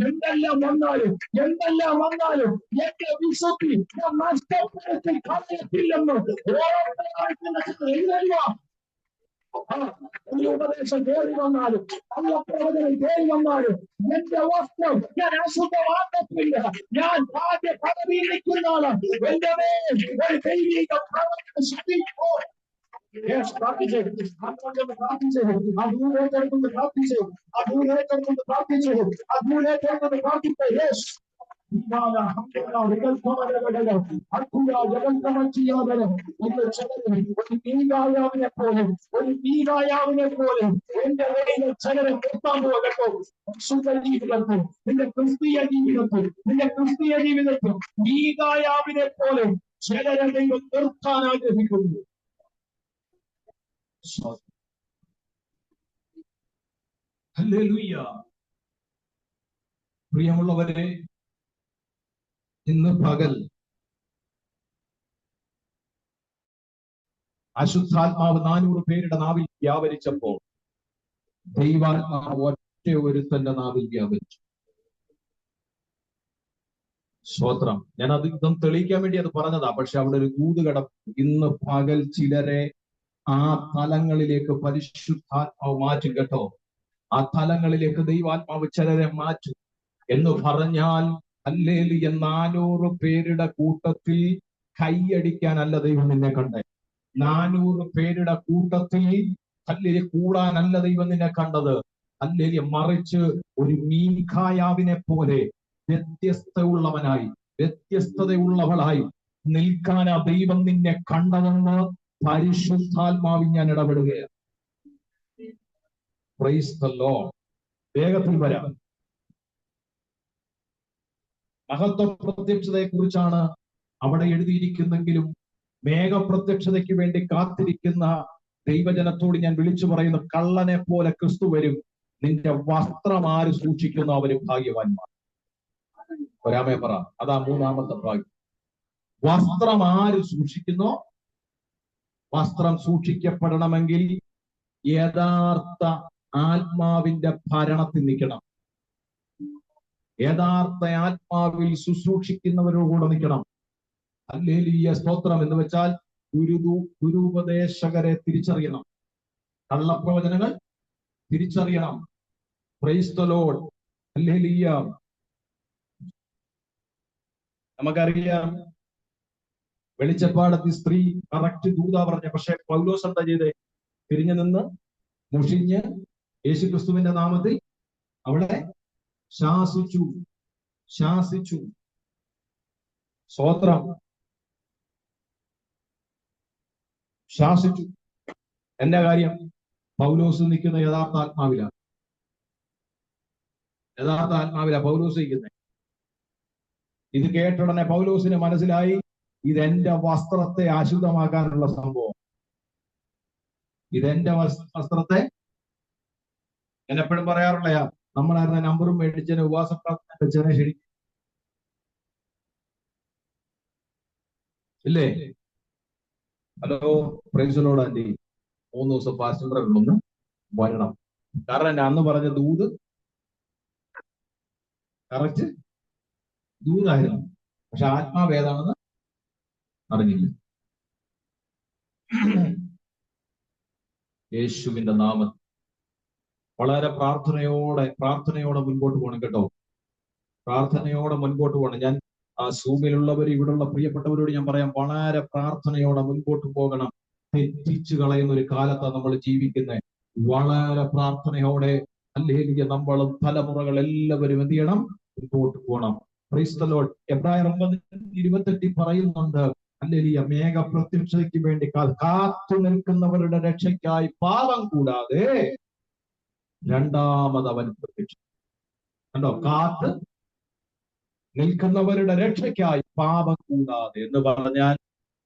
എന്തെല്ലാം വന്നാലും എന്റെ വിശുദ്ധി ഞാൻ നഷ്ടപ്പെടുത്തി കളയത്തില്ലെന്ന് എഴുതുക. ഈ ഉപദേശം കയറി വന്നാലും പ്രവചനം കയറി വന്നാലും എന്റെ വസ്ത്രം ഞാൻ അശുദ്ധമാക്കത്തില്ല. ഞാൻ ഭാഗ്യ പദവിയിൽ നിൽക്കുന്നതാണ്. എന്റെ മേൽ ഒരു ദൈവിക പ്രവചനം ശക്തിപ്പോ പ്രാർത്ഥിച്ചു. യേശ് മീകായാവിനെ പോലെ എന്റെ ചിലരെ നിർത്താൻ പോകട്ടോ. ജീവിതത്തിൽ നിന്റെ ക്രിസ്തീയ ജീവിതത്തിൽ മീകായാവിനെ പോലെ ചിലരെ ദൈവം നിർത്താൻ ആഗ്രഹിക്കുന്നു. ഹല്ലേലൂയ. പ്രിയമുള്ളവരെ, ഇന്ന് പകൽ അശുദ്ധാത്മാവ് 400 പേരുടെ നാവിൽ വ്യാപരിച്ചപ്പോൾ ദൈവാത്മാവ് ഒറ്റ ഒരുത്തന്റെ നാവിൽ വ്യാപരിച്ചു. സ്തോത്രം. ഞാൻ അത് ഇതും തെളിയിക്കാൻ വേണ്ടി അത് പറഞ്ഞതാ. പക്ഷെ അവിടെ ഒരു കൂതുകടപ്പ്. ഇന്ന് പകൽ ചിലരെ ആ തലങ്ങളിലേക്ക് പരിശുദ്ധാത്മാവ് മാറ്റും കേട്ടോ. ആ തലങ്ങളിലേക്ക് ദൈവാത്മാവ് ചിലരെ മാറ്റും എന്ന് പറഞ്ഞാൽ, ഹല്ലേലൂയ, 400 പേരുടെ കൂട്ടത്തിൽ കൈയടിക്കാനല്ല ദൈവം നിന്നെ കണ്ടേ. 400 പേരുടെ കൂട്ടത്തിൽ ഹല്ലേലൂയ കൂടാനല്ല ദൈവം നിന്നെ കണ്ടത്. ഹല്ലേലൂയ, മറിച്ച് ഒരു മീഖായാവിനെ പോലെ വ്യത്യസ്തതയുള്ളവളായി നിൽക്കാനാ ദൈവം നിന്നെ കണ്ടതെന്ന് പരിശുദ്ധാത്മാവിൽ ഞാൻ ഇടപെടുകയാണ്. Price the Lord. വേഗത്തിൽ വരാം. മഹത്വ പ്രത്യക്ഷതയെ കുറിച്ചാണ് അവിടെ എഴുതിയിരിക്കുന്നെങ്കിലും മേഘപ്രത്യക്ഷതയ്ക്ക് വേണ്ടി കാത്തിരിക്കുന്ന ദൈവജനത്തോട് ഞാൻ വിളിച്ചു പറയുന്നു, കള്ളനെ പോലെ ക്രിസ്തു വരും. നിന്റെ വസ്ത്രം ആര് സൂക്ഷിക്കുന്നു അവര് ഭാഗ്യവാന്മാർ. ഒരാമേ പറ. അതാ 3ാമത്തെ ഭാഗ്യം. വസ്ത്രം ആര് സൂക്ഷിക്കുന്നോ, വസ്ത്രം സൂക്ഷിക്കപ്പെടണമെങ്കിൽ യഥാർത്ഥ ആത്മാവിന്റെ ഭരണത്തിൽ നിൽക്കണം. യഥാർത്ഥ ആത്മാവിൽ ശുശ്രൂഷിക്കുന്നവരോടുകൂടെ നിൽക്കണം. ഹല്ലേലൂയ, സ്തോത്രം. എന്ന് വെച്ചാൽ ഗുരുപദേശകരെ തിരിച്ചറിയണം, കള്ളപ്രവചനങ്ങൾ തിരിച്ചറിയണം. Price the Lord. ഹല്ലേലൂയ. നമുക്കറിയാം, വെളിച്ചപ്പാടത്തിൽ സ്ത്രീ കറക്റ്റ് ദൂത പറഞ്ഞ, പക്ഷെ പൗലോസ് എന്താ ചെയ്തേ? തിരിഞ്ഞു നിന്ന് മുഷിഞ്ഞ് യേശുക്രിസ്തുവിന്റെ നാമത്തിൽ അവളെ ശാസിച്ചു. സ്തോത്രം. ശാസിച്ചു. എന്റെ കാര്യം, പൗലോസ് നിൽക്കുന്ന യഥാർത്ഥ ആത്മാവിലാ പൗലോസ് നിൽക്കുന്നത്. ഇത് കേട്ടുടനെ പൗലോസിന് മനസ്സിലായി, ഇതെന്റെ വസ്ത്രത്തെ അശുദ്ധമാക്കാനുള്ള സംഭവം. ഇതെന്റെ വസ്ത്രത്തെ, ഞാൻ എപ്പോഴും പറയാറുള്ളയാ, നമ്മളായിരുന്ന നമ്പറും മേടിച്ചതിന് ഉപവാസ പ്രാർത്ഥന വെച്ചതിനെ ശരി ഇല്ലേ? Hello, praise Lord anti. 3 ദിവസം പാസ്റ്റർ ഒന്ന് വരണം. കാരണം ഞാൻ അന്ന് പറഞ്ഞ ദൂത് കറക്റ്റ് ദൂതായിരുന്നു, പക്ഷെ ആത്മാവ് ഏതാണെന്ന് അറിഞ്ഞില്ല. യേശുവിന്റെ നാമത്തിൽ വളരെ പ്രാർത്ഥനയോടെ മുൻപോട്ട് പോകണം കേട്ടോ. പ്രാർത്ഥനയോടെ മുൻപോട്ട് പോകണം. ഞാൻ ആ സൂമിലുള്ളവർ, ഇവിടെയുള്ള പ്രിയപ്പെട്ടവരോട് ഞാൻ പറയാം, വളരെ പ്രാർത്ഥനയോടെ മുൻപോട്ട് പോകണം. തെറ്റിച്ചു കളയുന്ന ഒരു കാലത്താണ് നമ്മൾ ജീവിക്കുന്നത്. വളരെ പ്രാർത്ഥനയോടെ ഹല്ലേലൂയ നമ്മളും തലമുറകൾ എല്ലാവരും എന്ത് ചെയ്യണം? മുൻപോട്ട് പോകണം. Price the Lord. എബ്രായർ 9:28 പറയുന്നുണ്ട്, ഹല്ലേലൂയ, മേഘപ്രത്യക്ഷതയ്ക്ക് വേണ്ടി കാത്തു നിൽക്കുന്നവരുടെ രക്ഷയ്ക്കായി പാപം കൂടാതെ രണ്ടാമത് അവൻ പ്രത്യക്ഷ. കണ്ടോ? കാത്ത് നിൽക്കുന്നവരുടെ രക്ഷയ്ക്കായി പാപം കൂടാതെ എന്ന് പറഞ്ഞാൽ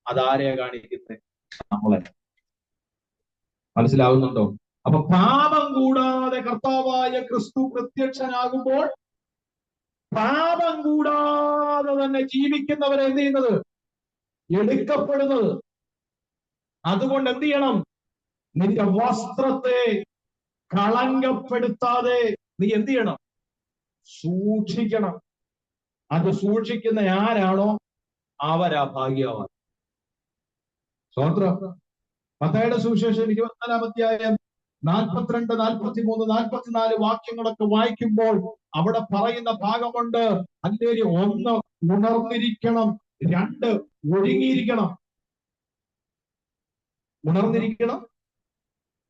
അതാരെയാ കാണിക്കുന്നത്? നമ്മളെ. മനസ്സിലാവുന്നുണ്ടോ? അപ്പൊ പാപം കൂടാതെ കർത്താവായ ക്രിസ്തു പ്രത്യക്ഷനാകുമ്പോൾ പാപം കൂടാതെ തന്നെ ജീവിക്കുന്നവരെ എന്ത് ചെയ്യുന്നത്? എടുക്കപ്പെടുന്നത്. അതുകൊണ്ട് എന്ത് ചെയ്യണം? നിന്റെ വസ്ത്രത്തെ കളങ്കപ്പെടുത്താതെ നീ എന്ത് ചെയ്യണം? സൂക്ഷിക്കണം. അത് സൂക്ഷിക്കുന്ന ആരാണോ അവരാ ഭാഗ്യവാൻ. സ്തോത്രം. മത്തായിയുടെ സുവിശേഷം 24-ാം അധ്യായം 42, 43, 44 വാക്യങ്ങളൊക്കെ വായിക്കുമ്പോൾ അവിടെ പറയുന്ന ഭാഗമുണ്ട്. അതിന്റെ 1 ഉണർന്നിരിക്കണം, 2 ഒരുങ്ങിയിരിക്കണം. ഉണർന്നിരിക്കണം,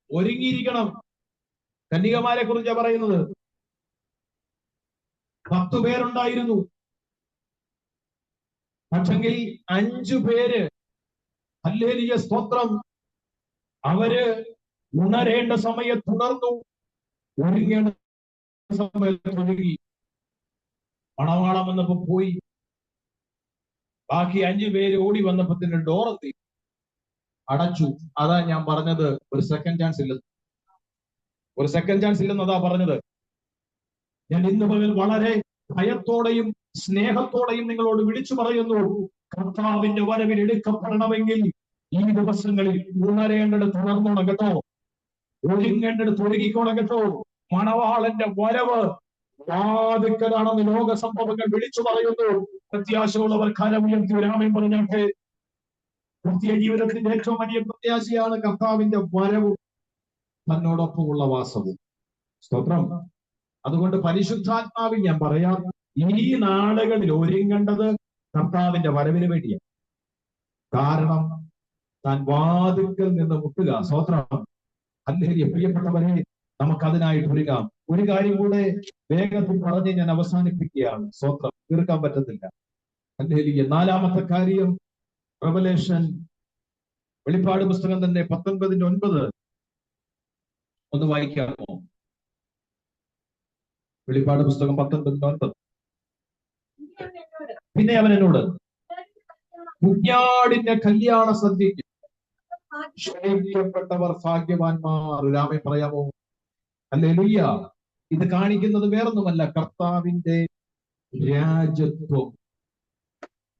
ഒരുങ്ങിയിരിക്കണം. കന്യകമാരെ കുറിച്ചാണ് പറയുന്നത്. 10 പേരുണ്ടായിരുന്നു. പക്ഷെങ്കിൽ 5 പേര് ഹല്ലേലൂയ സ്തോത്രം, അവര് ഉണരേണ്ട സമയത്ത് ഉണർന്നു, ഒരുങ്ങേണ്ട സമയത്ത് ഒരുങ്ങി. മണവാളം വന്നപ്പോ പോയി. ബാക്കി 5 പേര് ഓടി വന്നപ്പോ തന്നെ ഡോറെത്തി അടച്ചു. അതാ ഞാൻ പറഞ്ഞത്, ഒരു സെക്കൻഡ് ചാൻസ് ഇല്ലെന്ന്. ഒരു സെക്കൻഡ് ചാൻസ് ഇല്ലെന്ന് അതാ പറഞ്ഞത്. ഞാൻ ഇന്ന് പകൽ വളരെ ഭയത്തോടെയും സ്നേഹത്തോടെയും നിങ്ങളോട് വിളിച്ചു പറയുന്നു, കർത്താവിന്റെ വരവിൽ എടുക്കപ്പെടണമെങ്കിൽ ഈ ദിവസങ്ങളിൽ ഉണരേണ്ടടുത്ത് ഉണർന്നോണം കേട്ടോ, ഒരുങ്ങേണ്ടടുത്ത് ഒരുങ്ങിക്കോണം കേട്ടോ. മണവാളന്റെ വരവ് വാതിക്കലാണെന്ന് ലോക സംഭവങ്ങൾ വിളിച്ചു പറയുന്നു. പ്രത്യാശയുള്ളവർ കരമുയർത്തി ഒരാമയും പറഞ്ഞാട്ടെ. ക്രിസ്തീയ ജീവിതത്തിന്റെ ഏറ്റവും വലിയ പ്രത്യാശയാണ് കർത്താവിന്റെ വരവും തന്നോടൊപ്പമുള്ള വാസവും. സ്തോത്രം. അതുകൊണ്ട് പരിശുദ്ധാത്മാവിൽ ഞാൻ പറയാം, ഈ നാളുകളിൽ ഒരുങ്ങേണ്ടത് കർത്താവിന്റെ വരവിന് വേണ്ടിയാണ്. കാരണം താൻ വാതിൽക്കൽ നിന്ന് മുട്ടുക. സ്തോത്രം. ഹല്ലേലൂയ. പ്രിയപ്പെട്ടവരെ, നമുക്കതിനായിട്ട് ഒരുങ്ങാം. ഒരു കാര്യം കൂടെ വേഗത്തിൽ പറഞ്ഞ് ഞാൻ അവസാനിപ്പിക്കുകയാണ്. സ്തോത്രം. തീർക്കാൻ പറ്റത്തില്ല. ഹല്ലേലൂയ. 4-ാമത്തെ കാര്യം, റെവലേഷൻ, വെളിപ്പാട് പുസ്തകം തന്നെ 19:9 ഒന്ന് വായിക്കാമോ? വെളിപ്പാട് പുസ്തകം 19:9. പിന്നെ അവൻ എന്നോട്, കുഞ്ഞാടിന്റെ കല്യാണ സദ്യക്ക് ക്ഷണിക്കപ്പെട്ടവർ ഭാഗ്യവാന്മാർ. രാമേ പറയാമോ? ഹല്ലേലൂയ. ഇത് കാണിക്കുന്നത് വേറൊന്നുമല്ല, കർത്താവിന്റെ രാജത്വം,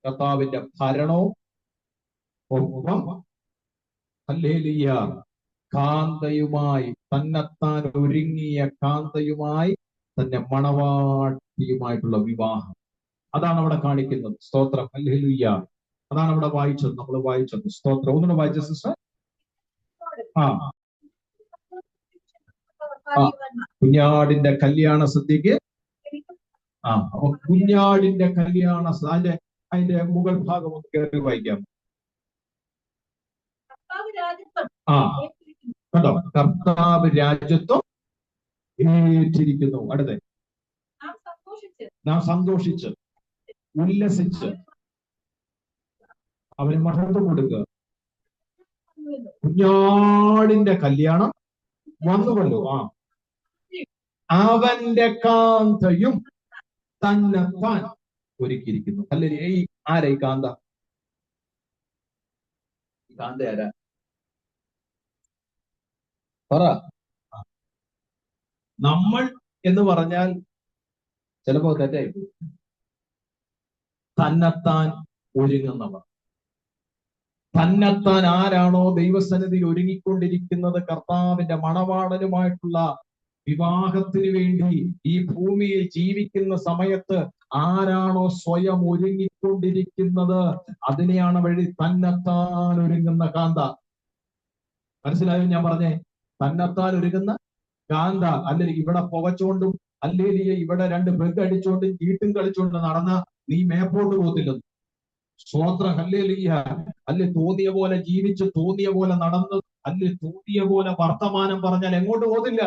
കർത്താവിന്റെ ഭരണവും ഒപ്പം ഹല്ലേലൂയ കാന്തയുമായി, തന്നെത്താൻ ഒരുങ്ങിയ കാന്തയുമായി തന്നെ മണവാട്ടിയുമായിട്ടുള്ള വിവാഹം. അതാണ് അവിടെ കാണിക്കുന്നത്. സ്തോത്രം. ഹല്ലേലൂയ. അതാണ് അവിടെ വായിച്ചത്, നമ്മൾ വായിച്ചത്. സ്തോത്രം. ഒന്നുകൂടെ വായിച്ച സിസ്റ്റർ. കുഞ്ഞാടിന്റെ കല്യാണ സദ്യക്ക്. അപ്പൊ കുഞ്ഞാടിന്റെ കല്യാണ, അതിന്റെ മുകൾ ഭാഗം ഒന്ന് കയറി വായിക്കാം. കണ്ടോ? കർത്താവ് രാജ്യത്വം ഏറ്റിരിക്കുന്നു. അടുത്ത, നാം സന്തോഷിച്ച് ഉല്ലസിച്ച് അവന് മഹത്വം കൊടുക്കുക. കുഞ്ഞാടിന്റെ കല്യാണം വന്നുകൊണ്ടു. അവന്റെ കാന്തയും തന്നെത്താൻ ഒരുക്കിയിരിക്കുന്നു. അല്ലെ, ആരാ ഈ കാന്ത? കാന്ത ആരാ? പറ. നമ്മൾ എന്ന് പറഞ്ഞാൽ ചിലപ്പോ തെറ്റായി. തന്നെത്താൻ ഒരുങ്ങുന്നവർ. തന്നെത്താൻ ആരാണോ ദൈവസന്നിധിയിൽ ഒരുങ്ങിക്കൊണ്ടിരിക്കുന്നത്, കർത്താവിന്റെ മണവാളനുമായിട്ടുള്ള വിവാഹത്തിന് വേണ്ടി ഈ ഭൂമിയിൽ ജീവിക്കുന്ന സമയത്ത് ആരാണോ സ്വയം ഒരുങ്ങിക്കൊണ്ടിരിക്കുന്നത്, അതിനെയാണ് വഴി തന്നെത്താൻ ഒരുങ്ങുന്ന കാന്ത. മനസ്സിലായോ ഞാൻ പറഞ്ഞേ? തന്നെത്താൻ ഒരുങ്ങുന്ന കാന്ത. അല്ലെങ്കിൽ ഇവിടെ പുകച്ചോണ്ടും അല്ലെങ്കിൽ ഇവിടെ 2 ബെഗ് അടിച്ചോണ്ടും ചീട്ടും കളിച്ചോണ്ട് നടന്ന നീ മേപ്പോട്ട് പോകത്തില്ലെന്ന്. സ്തോത്രം. ഹല്ലേലൂയ. അല്ലെ തോന്നിയ പോലെ ജീവിച്ച്, തോന്നിയ പോലെ നടന്ന്, അല്ലെ തോന്നിയ പോലെ വർത്തമാനം പറഞ്ഞാൽ എങ്ങോട്ട് പോകത്തില്ല?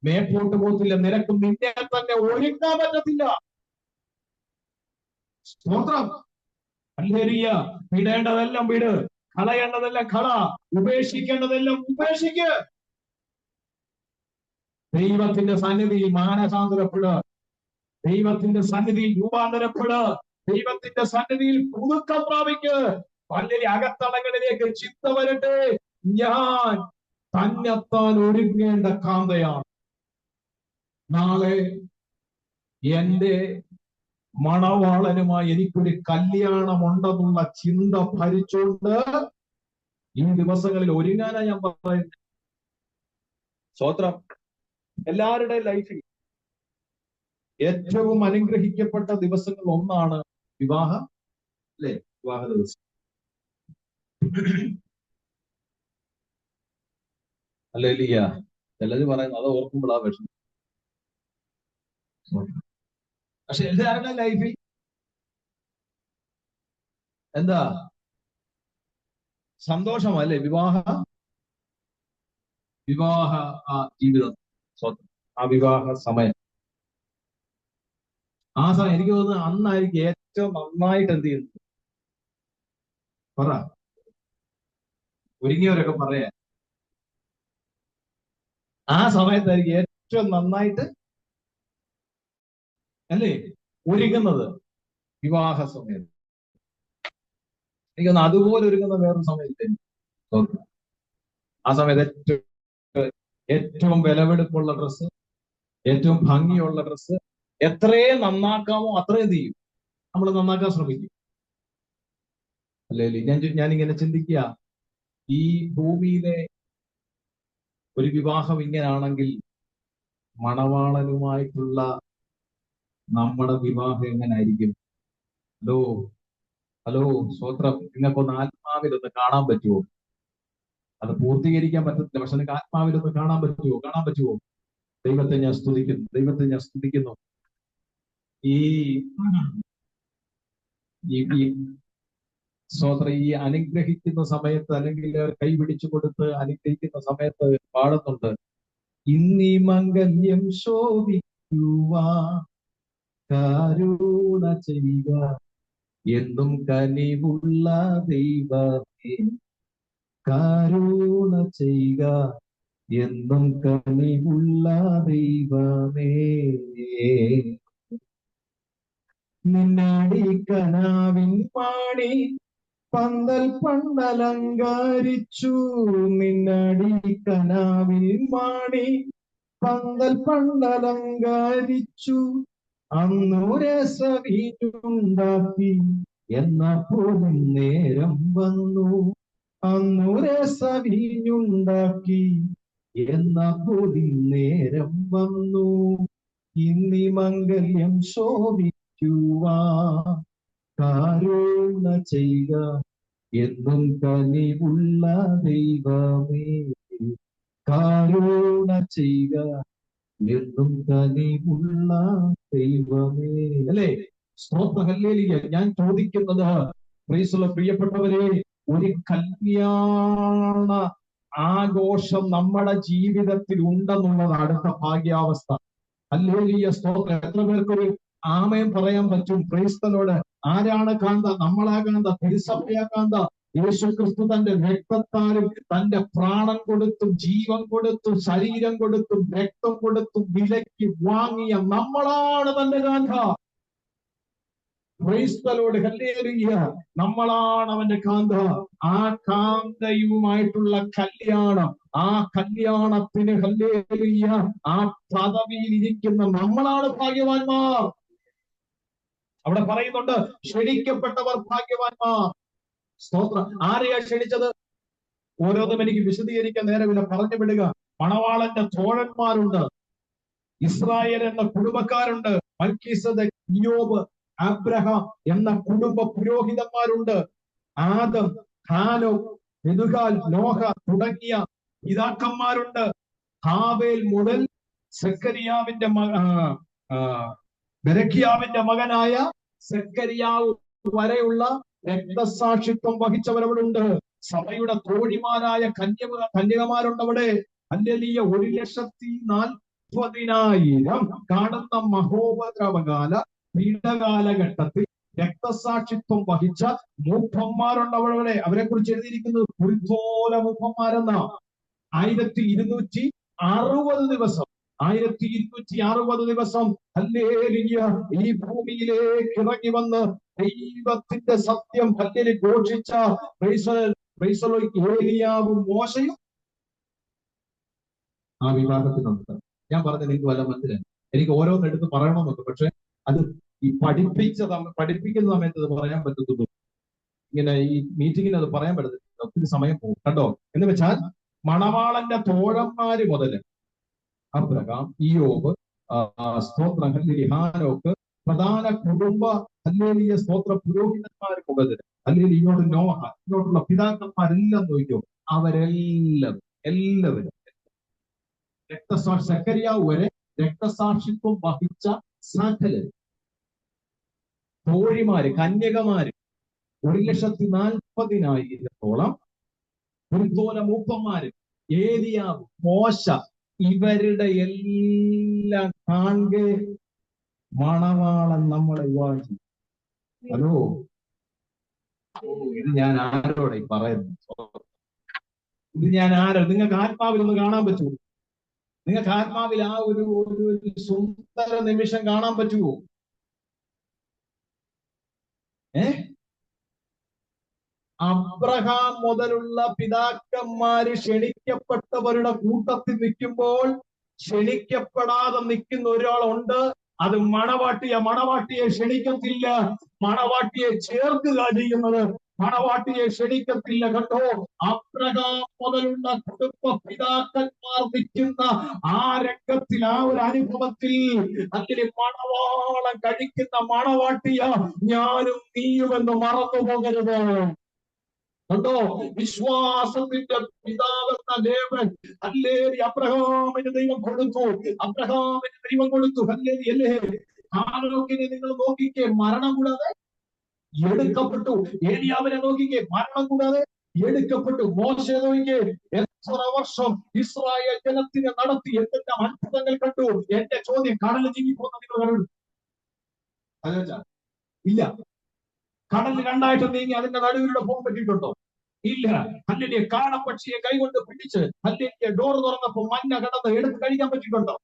മേപ്പോട്ട് പോകത്തില്ല. നിനക്ക് നിന്നെ തന്നെ ഒരുക്കാൻ പറ്റത്തില്ല. സ്തോത്രം. ഹല്ലേലൂയ. വിടേണ്ടതെല്ലാം വിട്, കളയേണ്ടതെല്ലാം കള, ഉപേക്ഷിക്കേണ്ടതെല്ലാം ഉപേക്ഷിക്ക്. ദൈവത്തിന്റെ സന്നിധിയിൽ മാനസാന്തരപ്പെട്, ദൈവത്തിന്റെ സന്നിധിയിൽ രൂപാന്തരപ്പെട്, ദൈവത്തിന്റെ സന്നിധിയിൽ പുതുക്കം പ്രാപിക്ക്. പള്ളിയിലെ അകത്തളങ്ങളിലേക്ക് ചിന്ത വരട്ടെ, ഞാൻ തന്നെത്താൻ ഒരുങ്ങേണ്ട കാന്തയാണ്. നാളെ എന്റെ മണവാളനുമായി എനിക്കൊരു കല്യാണമുണ്ടെന്നുള്ള ചിന്ത ഭരിച്ചുകൊണ്ട് ഈ ദിവസങ്ങളിൽ ഒരുങ്ങാനാ ഞാൻ പറയുന്നത്. സ്തോത്രം. എല്ലാവരുടെ ലൈഫിൽ ഏറ്റവും അനുഗ്രഹിക്കപ്പെട്ട ദിവസങ്ങൾ ഒന്നാണ് വിവാഹം, അല്ലെ? വിവാഹ ദിവസം. ഹല്ലേലൂയ. ചിലര് പറയുന്നത് അത് ഓർക്കുമ്പോഴാ വിഷമം. പക്ഷെ എല്ലാവരുടെ ലൈഫിൽ എന്താ സന്തോഷമല്ലേ വിവാഹ ജീവിതം, ആ വിവാഹ സമയം. ആ സമയം എനിക്ക് തോന്നുന്നു അന്നായിരിക്കും ഏറ്റവും നന്നായിട്ട് എന്ത് ചെയ്യുന്നത്. പറ, ഒരുങ്ങിയവരൊക്കെ പറയാ ആ സമയത്തായിരിക്കും ഏറ്റവും നന്നായിട്ട് അല്ലേ ഒരുങ്ങുന്നത്, വിവാഹ സമയത്ത്. എനിക്കൊന്ന് അതുപോലെ ഒരുങ്ങുന്ന വേറൊരു സമയത്ത് ആ സമയത്ത് ഏറ്റവും വിലപിടിപ്പുള്ള ഡ്രസ്സ്, ഏറ്റവും ഭംഗിയുള്ള ഡ്രസ്സ്, എത്രയും നന്നാക്കാമോ അത്രയും ചെയ്യും, നമ്മൾ നന്നാക്കാൻ ശ്രമിക്കും. അല്ലേ? ഞാനിങ്ങനെ ചിന്തിക്കുക, ഈ ഭൂമിയിലെ ഒരു വിവാഹം ഇങ്ങനാണെങ്കിൽ മണവാളനുമായിട്ടുള്ള നമ്മുടെ വിവാഹം എങ്ങനായിരിക്കും? ഹലോ, ഹലോ, സ്വോത്രം. നിങ്ങൾക്കൊന്ന് ആത്മാവിലൊന്ന് കാണാൻ പറ്റുമോ? അത് പൂർത്തീകരിക്കാൻ പറ്റത്തില്ല, പക്ഷെ നിങ്ങൾക്ക് ആത്മാവിലൊന്ന് കാണാൻ പറ്റുമോ? കാണാൻ പറ്റുമോ? ദൈവത്തെ ഞാൻ സ്തുതിക്കുന്നു, ദൈവത്തെ ഞാൻ സ്തുതിക്കുന്നു. ഈ ഈ സ്വോത്രം, ഈ അനുഗ്രഹിക്കുന്ന സമയത്ത്, അല്ലെങ്കിൽ കൈ പിടിച്ചു കൊടുത്ത് അനുഗ്രഹിക്കുന്ന സമയത്ത് പാടുന്നുണ്ട്, ഇന്നീ മംഗല്യം ശോഭിക്കുവാ കരുണ ചെയ്യുക എന്നും കനിവുള്ള ദൈവമേ, കരുണ ചെയ്യുക എന്നും കനിവുള്ള ദൈവമേ. നിന്നാടി കനാവിൻ പാണി പന്തൽ പണ്ടലങ്കരിച്ചു, നിന്നാടി കനാവിൽ മാണി പന്തൽ പണ്ടലങ്കരിച്ചു, അന്നു രസവീഞ്ഞുണ്ടാക്കി എന്നപ്പോഴും നേരം വന്നു, അന്നു രസവീഞ്ഞുണ്ടാക്കി എന്നപ്പോഴും നേരം വന്നു, ഇന്നീ മംഗല്യം ശോഭിക്കുവാ കരുണ ചെയ്യുക എന്നും കനിവുള്ള ദൈവമേ, കരുണ ചെയ്യുക എന്നും കനിവുള്ള ദൈവമേ. അല്ലേ? സ്തോത്രം, ഹല്ലേലൂയ. ഞാൻ ചോദിക്കുന്നത്, പ്രൈസുള്ള പ്രിയപ്പെട്ടവരെ, ഒരു കല്യാണ ആഘോഷം നമ്മുടെ ജീവിതത്തിൽ ഉണ്ടെന്നുള്ളത് അടുത്ത ഭാഗ്യാവസ്ഥ. ഹല്ലേലൂയ, സ്തോത്രം. എത്ര പേർക്കൊരു ആമേൻ പറയാൻ പറ്റും? ക്രൈസ്തലോട് ആരാണ് കാന്ത? നമ്മളാ കാന്ത, തിരുസഭയാ കാന്ത. യേശു ക്രിസ്തു തന്റെ രക്തത്താലും തന്റെ പ്രാണൻ കൊടുത്തും ജീവൻ കൊടുത്തും ശരീരം കൊടുത്തും രക്തം കൊടുത്തും വിലയ്ക്ക് വാങ്ങിയ നമ്മളാണ് തന്റെ കാന്ത. ക്രൈസ്തലോട് ഹല്ലേലൂയ. നമ്മളാണ് അവന്റെ കാന്ത. ആ കാന്തയുമായിട്ടുള്ള കല്യാണം, ആ കല്യാണത്തിന് ഹല്ലേലൂയ, ആ പദവിയിൽ ഇരിക്കുന്ന നമ്മളാണ് ഭാഗ്യവാന്മാർ. അവിടെ പറയുന്നുണ്ട്, ക്ഷണിക്കപ്പെട്ടവർ ഭാഗ്യവാന്മാർ. സ്തോത്രം. ആരെയാ ക്ഷണിച്ചത്? ഓരോന്നും എനിക്ക് വിശദീകരിക്കാൻ നേരമില്ല, പറഞ്ഞു വിടുക. മണവാളന്റെ തോഴന്മാരുണ്ട്, ഇസ്രായേൽ എന്ന കുടുംബക്കാരുണ്ട്, മൽക്കീസേദെക്ക്, ഇയ്യോബ്, അബ്രഹാം എന്ന കുടുംബ പുരോഹിതന്മാരുണ്ട്, ആദം, ഹാനോക്ക്, മെതുഹാൽ, നോഹ തുടങ്ങിയ പിതാക്കന്മാരുണ്ട്. ഹാവേൽ മുതൽ സെക്കരിയാവിന്റെ ബെരഖ്യാവിന്റെ മകനായ സെക്കരിയാവ് വരെയുള്ള രക്തസാക്ഷിത്വം വഹിച്ചവരവിടുണ്ട്. സഭയുടെ തോഴിമാരായ കന്യകമാരുണ്ട് അവിടെ. ഹല്ലേലൂയ. 1,40,000 കാണുന്ന മഹോപദ്രവകാല പീഡകാലഘട്ടത്തിൽ രക്തസാക്ഷിത്വം വഹിച്ച മൂപ്പന്മാരുണ്ട് അവിടെ. അവരെ കുറിച്ച് എഴുതിയിരിക്കുന്നത് പുൽത്തോല മൂപ്പന്മാരെന്ന. 1260 ദിവസം, 1260 ദിവസം ഹല്ലേലൂയ ഈ ഭൂമിയിലേക്ക് ഇറങ്ങി വന്ന് ദൈവത്തിന്റെ സത്യം ഹല്ലേലൂയ ഘോഷിച്ച ഏലിയാവും മോശയും ആ വിഭാഗത്തിനുണ്ട്. ഞാൻ പറഞ്ഞത് നിങ്ങൾക്ക് വല്ല മനസ്സിലായി? എനിക്ക് ഓരോന്നെടുത്ത് പറയണമെന്നൊക്കെ, പക്ഷെ അത് ഈ പഠിപ്പിക്കുന്ന സമയത്ത് അത് പറയാൻ പറ്റത്തുള്ളൂ. ഇങ്ങനെ ഈ മീറ്റിങ്ങിൽ അത് പറയാൻ പറ്റത്തില്ല, ഒത്തിരി സമയം പോകും കേട്ടോ. എന്ന് വെച്ചാൽ മണവാളന്റെ തോഴന്മാര് മുതൽ അബ്രഹാം, ഇയ്യോബ്, സ്തോത്രം ഹല്ലേലൂയ, ഹാനോക്ക്, പ്രധാന കുടുംബ ഹല്ലേലൂയ സ്തോത്ര പുരോഹിതന്മാർ മുതൽ ഹല്ലേലൂയ ഇങ്ങോട്ട് നോഹ, ഇങ്ങോട്ടുള്ള പിതാക്കന്മാരെല്ലാം നോക്കിയോ, എല്ലാവരും സെക്കരിയാവ് വരെ രക്തസാക്ഷിത്വം വഹിച്ച സകലരും, തോഴിമാര്, കന്യകമാര് 1,40,000 പുൽത്തോല മൂപ്പന്മാര്, ഏലിയാവ്, മോശ, ഇവരുടെ എല്ലാം കാണെ മണവാളൻ നമ്മളെ വിവാഹം ചെയ്യും. ഹലോ, ഇത് ഞാൻ ആരോടെ പറയുന്നു? ഇത് ഞാൻ നിങ്ങൾക്ക് ആത്മാവിൽ ഒന്ന് കാണാൻ പറ്റുമോ? നിങ്ങൾക്ക് ആത്മാവിൽ ആ ഒരു സുന്ദര നിമിഷം കാണാൻ പറ്റുമോ? അബ്രഹാം മുതലുള്ള പിതാക്കന്മാര് ക്ഷണിക്കപ്പെട്ടവരുടെ കൂട്ടത്തിൽ നിൽക്കുമ്പോൾ ക്ഷണിക്കപ്പെടാതെ നിൽക്കുന്ന ഒരാളുണ്ട്. അത് മണവാട്ടിയെ ക്ഷണിക്കത്തില്ല, മണവാട്ടിയെ ചേർക്കുക ചെയ്യുന്നത്. മണവാട്ടിയെ ക്ഷണിക്കത്തില്ല കേട്ടോ. അബ്രഹാം മുതലുള്ള കുടുംബ പിതാക്കന്മാർ നിൽക്കുന്ന ആ രംഗത്തിൽ, ആ ഒരു അനുഭവത്തിൽ അതിൽ മണവാളം കഴിക്കുന്ന മണവാട്ടിയ ഞാനും നീയുമെന്ന് മറന്നു പോകരുത്. കണ്ടോ, വിശ്വാസത്തിന്റെ പിതാവെന്ന ലേവൻ ഹല്ലേലൂയ അബ്രഹാമിന് ദൈവം കൊടുത്തു. അബ്രഹാമിന് ദൈവം കൊടുത്തു. ഹല്ലേലൂയ അല്ലേ? ഹാനോക്കിനെ നിങ്ങൾ നോക്കിക്കേ, മരണം കൂടാതെ എടുക്കപ്പെട്ടു. ഏലിയാവിനെ നോക്കിക്കേ, മരണം കൂടാതെ എടുക്കപ്പെട്ടു. മോശെ നോക്കിക്കേ, എത്ര വർഷം ഇസ്രായേൽ ജനത്തിനെ നടത്തി, എന്തെല്ലാം അത്ഭുതങ്ങൾ കണ്ടു. എന്റെ ചോദ്യം, കടൽ ജീവിക്കുന്ന നിങ്ങൾ കണ്ടു? ഇല്ല. കടൽ രണ്ടായിട്ട് നീങ്ങി അതിന്റെ നടുവിലൂടെ പോകാൻ പറ്റിയിട്ടുണ്ടോ? ഇല്ല. ഹല്ലേലൂയ കാടപ്പക്ഷിയെ കൈകൊണ്ട് പിടിച്ച് ഹല്ലേലൂയ ഡോർ തുറന്നപ്പോ മഞ്ഞ കടന്ന് എടുത്ത് കഴിക്കാൻ പറ്റിയിട്ടുണ്ടോ?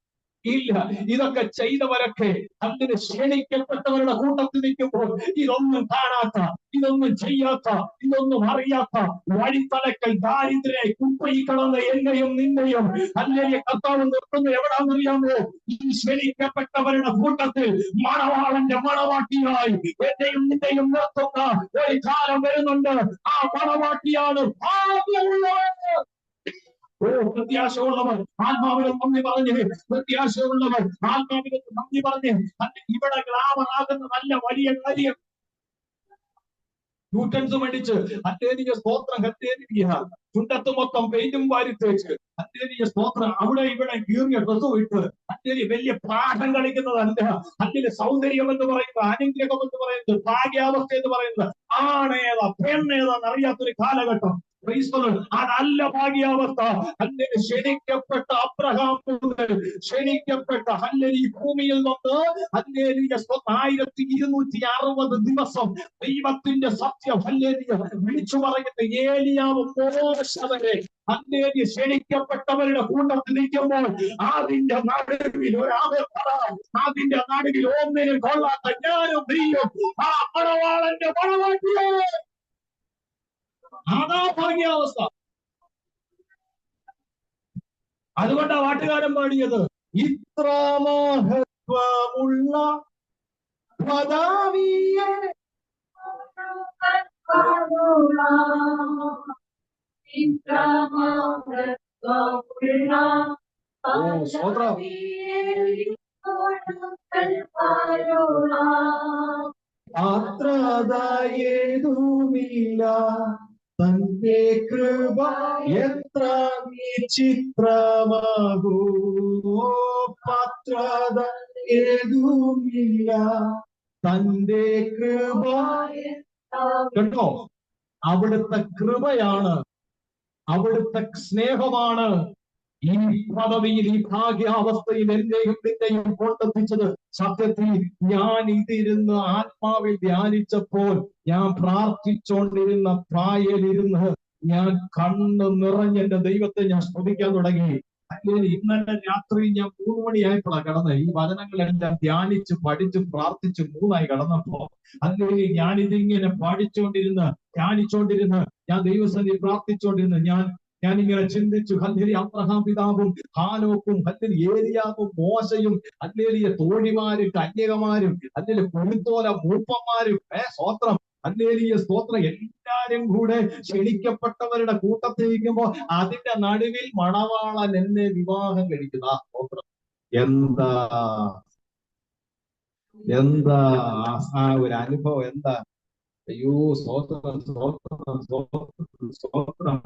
ഇല്ല. ഇതൊക്കെ ചെയ്തവരൊക്കെ അതിന് ക്ഷണിക്കപ്പെട്ടവരുടെ കൂട്ടത്തിൽ നിൽക്കുമ്പോൾ ഇതൊന്നും കാണാത്ത, ഇതൊന്നും ചെയ്യാത്ത, ഇതൊന്നും അറിയാത്ത വഴിത്തലക്കൽ ദാരിദ്ര്യ കുപ്പയിൽ കളന്ന് എന്നെയും നിന്നെയും ഹല്ലേലൂയ കർത്താവ് നിർത്തുന്നത് എവിടാന്നറിയാമോ? ഈ ക്ഷണിക്കപ്പെട്ടവരുടെ കൂട്ടത്തിൽ മണവാളന്റെ മണവാട്ടിയായി എന്നെയും നിന്നെയും നിർത്തുന്ന ഒരു കാലം വരുന്നുണ്ട്. ആ മണവാട്ടിയാണ് ഭാഗ്യമുള്ളവർ. പ്രത്യാശയുള്ളവർ ആത്മാവിനെ നന്ദി പറഞ്ഞ്, പ്രത്യാശയുള്ളവർ ആത്മാവിനെ നന്ദി പറഞ്ഞ്. ഇവിടെ ഗ്ലാമറാകുന്ന നല്ല വലിയ കാര്യം ന്യൂട്ടൻസ് മേടിച്ച് ഹല്ലേലൂയ സ്തോത്രം, ഹല്ലേലൂയ ചുണ്ടത്ത് മൊത്തം പെയിന്റും വാരി തേച്ച് ഹല്ലേലൂയ സ്തോത്രം അവിടെ ഇവിടെ കീറിയ ഡ്രസ്സും ഇട്ട് ഹല്ലേലൂയ വലിയ പാഠം കളിക്കുന്നതല്ല. ഹല്ലേലൂയ സൗന്ദര്യം എന്ന് പറയുന്നത്, അനുഗ്രഹം എന്ന് പറയുന്നത്, ഭാഗ്യാവസ്ഥ എന്ന് പറയുന്നത് ആണേതാ പെണ്ണേതാന്ന് അറിയാത്തൊരു കാലഘട്ടം. അതല്ല ഭാഗ്യാവസ്ഥ. ഹല്ലേലൂയ ക്ഷണിക്കപ്പെട്ട അബ്രഹാം മുതൽ ക്ഷണിക്കപ്പെട്ട ഹല്ലേലൂയ ഭൂമിയിൽ നിന്ന് ഹല്ലേലൂയ 1260 ദിവസം ദൈവത്തിന്റെ സത്യം ഹല്ലേലൂയ വിളിച്ചു പറയുന്ന ഏലിയാവ് മോശെ വരെ ഹല്ലേലൂയ ക്ഷണിക്കപ്പെട്ടവരുടെ കൂട്ടത്തിൽ നിൽക്കുമ്പോൾ അതിന്റെ നടുവിൽ അതിന്റെ നടുവിൽ ഒന്നിനും കൊള്ളാത്ത ഞാനും നീയും ആ മണവാളന്റെ മണവാട്ടിയെ. അതാ ഭാഗ്യാവസ്ഥ. അതുകൊണ്ടാ പാട്ടുകാരൻ പാടിയത്, ഇത്ര മഹത്വമുള്ള പദവിയെ പാത്രത ഏതുമില്ല തന്റെ കൃപ എത്ര വിചിത്രമാകൂ. പാത്രത ഏതുമില്ല തന്റെ കൃപ. കേട്ടോ, അവിടുത്തെ കൃപയാണ്, അവിടുത്തെ സ്നേഹമാണ് ഈ പദവിയിൽ, ഈ ഭാഗ്യാവസ്ഥയിൽ എന്നെയും നിന്നെയും കൊണ്ടെത്തിച്ചത്. സത്യത്തിൽ ഞാൻ ഇതിരുന്ന് ആത്മാവിൽ ധ്യാനിച്ചപ്പോൾ, ഞാൻ പ്രാർത്ഥിച്ചുകൊണ്ടിരുന്ന പായലിരുന്ന് ഞാൻ കണ്ണ് നിറഞ്ഞ് എന്റെ ദൈവത്തെ ഞാൻ സ്തുതിക്കാൻ തുടങ്ങി. ഇന്നലെ രാത്രി ഞാൻ 3 മണിയായപ്പോഴാണ് കിടന്നത്. ഈ വചനങ്ങളെല്ലാം ധ്യാനിച്ച് പഠിച്ച് പ്രാർത്ഥിച്ച് 3 കിടന്നപ്പോ അല്ലെങ്കിൽ ഞാനിതിങ്ങനെ പഠിച്ചുകൊണ്ടിരുന്ന് ധ്യാനിച്ചുകൊണ്ടിരുന്ന് ഞാൻ ദൈവസന്നിധി പ്രാർത്ഥിച്ചുകൊണ്ടിരുന്ന് ഞാനിങ്ങനെ ചിന്തിച്ചു. ഹല്ലേലൂയ അബ്രഹാം പിതാവും ഹാനോക്കും ഹല്ലേലൂയ ഏലിയാവും മോശയും ഹല്ലേലൂയ തോഴിമാരും കന്യകമാരും ഹല്ലേലൂയ കൊളുത്തോല മൂപ്പന്മാരും സ്തോത്രം ഹല്ലേലൂയ സ്തോത്രം എല്ലാരും കൂടെ ക്ഷണിക്കപ്പെട്ടവരുടെ കൂട്ടത്തിൽ ഇരിക്കുമ്പോ അതിന്റെ നടുവിൽ മണവാളൻ എന്നെ വിവാഹം കഴിക്കുന്ന സ്തോത്രം. എന്താ ആ ഒരു അനുഭവം, എന്താ! അയ്യോ സ്തോത്രം സ്തോത്രം സ്തോത്രം സ്തോത്രം.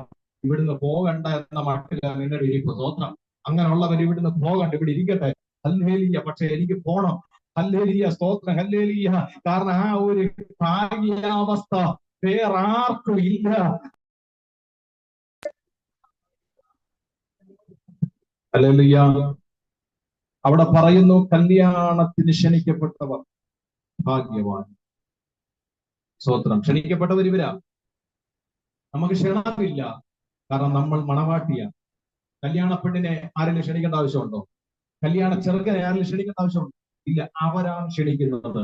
ഇവിടുന്ന് പോകണ്ട എന്ന മട്ടിലാണ് നിങ്ങളുടെ ഇരിപ്പ്. സ്തോത്രം. അങ്ങനെയുള്ളവർ ഇവിടുന്ന് പോകണ്ട, ഇവിടെ ഇരിക്കട്ടെ. ഹല്ലേലൂയ. പക്ഷെ എനിക്ക് പോണം. ഹല്ലേലൂയ സ്തോത്രം ഹല്ലേലൂയ. കാരണം ആ ഒരു ഭാഗ്യാവസ്ഥ വേറെ ആർക്കും ഇല്ല. ഹല്ലേലൂയ. അവിടെ പറയുന്നു, കല്യാണത്തിന് ക്ഷണിക്കപ്പെട്ടവർ ഭാഗ്യവാൻ. സ്തോത്രം. ക്ഷണിക്കപ്പെട്ടവർ ഇവരാ. നമുക്ക് ക്ഷണമില്ല, കാരണം നമ്മൾ മണവാട്ടിയാണ്. കല്യാണ പെണ്ണിനെ ആരെങ്കിലും ക്ഷണിക്കേണ്ട ആവശ്യമുണ്ടോ? കല്യാണ ചെറുക്കനെ ആരെങ്കിലും ക്ഷണിക്കേണ്ട ആവശ്യമുണ്ടോ? ഇല്ല, അവരാണ് ക്ഷണിക്കുന്നത്.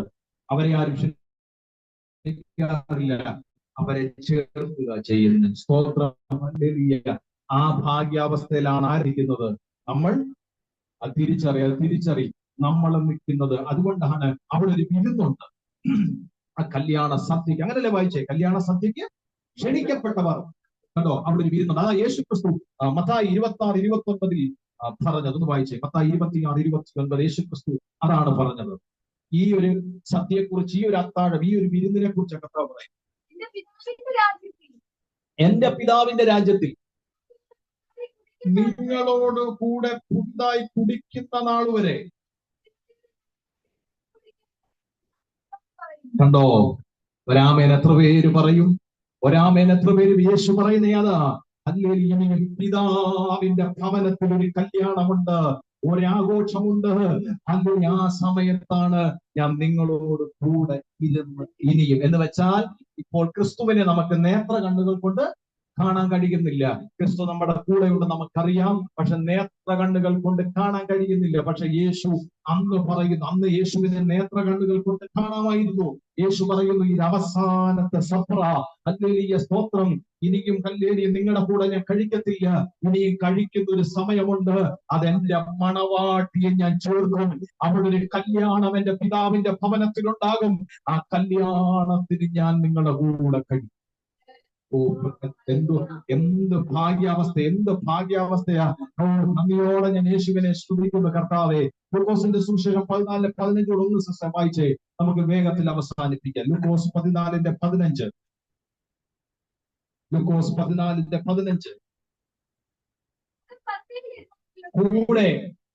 അവരെ ആരും ക്ഷണിക്കാറില്ല, അവരെ ചേർക്കുക ചെയ്യുന്നു. സ്തോത്രം. ഹല്ലേലൂയ. ആ ഭാഗ്യാവസ്ഥയിലാണ് ആയിരിക്കുന്നത്. നമ്മൾ അത് തിരിച്ചറി നമ്മൾ നിൽക്കുന്നത്. അതുകൊണ്ടാണ് അവിടെ ഒരു വിരുന്നുണ്ട്. ആ കല്യാണ സദ്യക്ക്, അങ്ങനല്ലേ വായിച്ചേ, കല്യാണ സദ്യക്ക് ക്ഷണിക്കപ്പെട്ടവർ. കണ്ടോ, അവിടെ ഒരു വിരുന്നുണ്ട്. അതാ യേശു ക്രിസ്തു മത്തായി 26:29 പറഞ്ഞത്. ഒന്ന് വായിച്ചേ, മത്തായി 26:29. യേശു ക്രിസ്തു അതാണ് പറഞ്ഞത്. ഈ ഒരു സദ്യയെക്കുറിച്ച്, ഈ ഒരു അത്താഴം, ഈ ഒരു വിരുന്നിനെ കുറിച്ച് കർത്താവ് പറയും, എന്റെ പിതാവിന്റെ രാജ്യത്തിൽ നിങ്ങളോട് കൂടെ പുതുതായി കുടിക്കുന്ന നാൾ വരെ. കണ്ടോ, ഒരാമേൻ എത്ര പേര് പറയും? ഒരാമേൻ എത്ര പേര് യേശു പറയുന്ന അതാ. ഹല്ലേലൂയ. പിതാവിന്റെ ഭവനത്തിൽ ഒരു കല്യാണമുണ്ട്, ഒരാഘോഷമുണ്ട്. അങ്ങനെ ആ സമയത്താണ് ഞാൻ നിങ്ങളോട് കൂടെ ഇരുന്ന് ഇനിയും. എന്ന് വെച്ചാൽ, ഇപ്പോൾ ക്രിസ്തുവിനെ നമുക്ക് നേത്ര കണ്ണുകൾ കൊണ്ട് കാണാൻ കഴിയുന്നില്ല. ക്രിസ്തു നമ്മുടെ കൂടെയുണ്ട്, നമുക്കറിയാം. പക്ഷെ നേത്ര കണ്ണുകൾ കൊണ്ട് കാണാൻ കഴിയുന്നില്ല. പക്ഷെ യേശു അന്ന് പറയുന്നു, അന്ന് യേശുവിനെ നേത്ര കണ്ണുകൾ കൊണ്ട് കാണാമായിരുന്നു. യേശു പറയുന്നു, ഇത് അവസാനത്തെ സപ്ര. ഹല്ലേലൂയ, സ്തോത്രം. ഇനിയും ഹല്ലേലൂയ, നിങ്ങളുടെ കൂടെ ഞാൻ കഴിക്കത്തില്ല, ഇനിയും കഴിക്കുന്ന ഒരു സമയമുണ്ട്. അതെന്റെ മണവാട്ടിയെ ഞാൻ ചേർക്കും. അവിടെ ഒരു കല്യാണം എന്റെ പിതാവിന്റെ ഭവനത്തിലുണ്ടാകും. ആ കല്യാണത്തിന് ഞാൻ നിങ്ങളുടെ കൂടെ കഴിക്കും. ഓ, എന്ത് ഭാഗ്യാവസ്ഥ, എന്ത് ഭാഗ്യാവസ്ഥയാ! ഓ, നന്ദിയോടെ ഞാൻ യേശുവിനെ സ്തുതിക്കുന്നു. കർത്താവേ, ലൂക്കോസിന്റെ സുവിശേഷം 14:15 സിസ്റ്റർ വായിച്ചേ, നമുക്ക് വേഗത്തിൽ അവസാനിപ്പിക്കാം. ലൂക്കോസ് 14:15. ലൂക്കോസ് 14:15.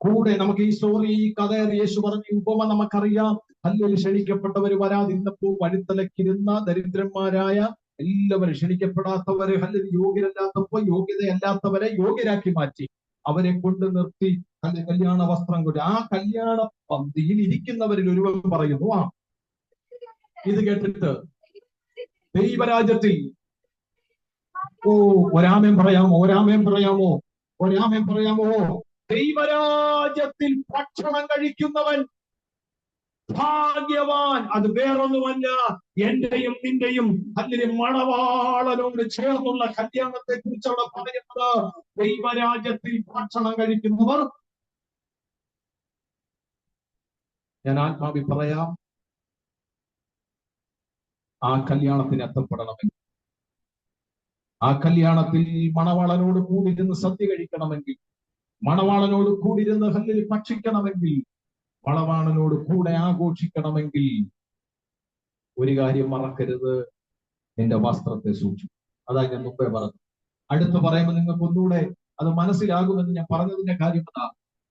കൂടെ നമുക്ക് ഈ സ്റ്റോറി, ഈ കഥ, യേശു പറഞ്ഞ ഉപമ നമുക്കറിയാം. ഹല്ലേലൂയ. ക്ഷണിക്കപ്പെട്ടവര് വരാതിരുന്നപ്പോൾ വഴിത്തലക്കിരുന്ന ദരിദ്രന്മാരായ എല്ലാവരും, ക്ഷണിക്കപ്പെടാത്തവരെ, ഹല്ലേലൂയ, യോഗ്യരല്ലാത്തപ്പോ യോഗ്യതയല്ലാത്തവരെ യോഗ്യരാക്കി മാറ്റി. അവരെ കൊണ്ട് നിർത്തി കല്യാണ വസ്ത്രം കൊണ്ട്. ആ കല്യാണ പന്തിയിൽ ഇരിക്കുന്നവരിൽ ഒരുവൻ പറയുന്നു, ഇത് കേട്ടിട്ട് ദൈവരാജ്യത്തിൽ, ഒരാമേൻ പറയാമോ? ഒരാമേൻ പറയാമോ? ദൈവരാജ്യത്തിൽ ഭക്ഷണം കഴിക്കുന്നവൻ ഭാഗ്യവാൻ. അത് വേറൊന്നുമല്ല, എന്റെയും നിന്റെയും അല്ലെങ്കിൽ മണവാളനോട് ചേർന്നുള്ള കല്യാണത്തെ കുറിച്ച് അവിടെ പറയുന്നത്. ദൈവരാജ്യത്തിൽ ഭക്ഷണം കഴിക്കുന്നവർ. ഞാൻ ആത്മാവിൽ പറയാം, ആ കല്യാണത്തിന് എത്തപ്പെടണമെങ്കിൽ, ആ കല്യാണത്തിൽ മണവാളനോട് കൂടിയിരുന്ന് സദ്യ കഴിക്കണമെങ്കിൽ, മണവാളനോട് കൂടിയിരുന്ന് ഹല്ലേലൂയ ഭക്ഷിക്കണമെങ്കിൽ, മണവാളനോട് കൂടെ ആഘോഷിക്കണമെങ്കിൽ, ഒരു കാര്യം മറക്കരുത്, നിന്റെ വസ്ത്രത്തെ സൂക്ഷിക്കും. അതാ ഞാൻ മുമ്പേ പറഞ്ഞു. അടുത്ത് പറയുമ്പോൾ നിങ്ങൾക്ക് ഒന്നുകൂടെ അത് മനസ്സിലാകുമെന്ന് ഞാൻ പറഞ്ഞതിന്റെ കാര്യം അതാ.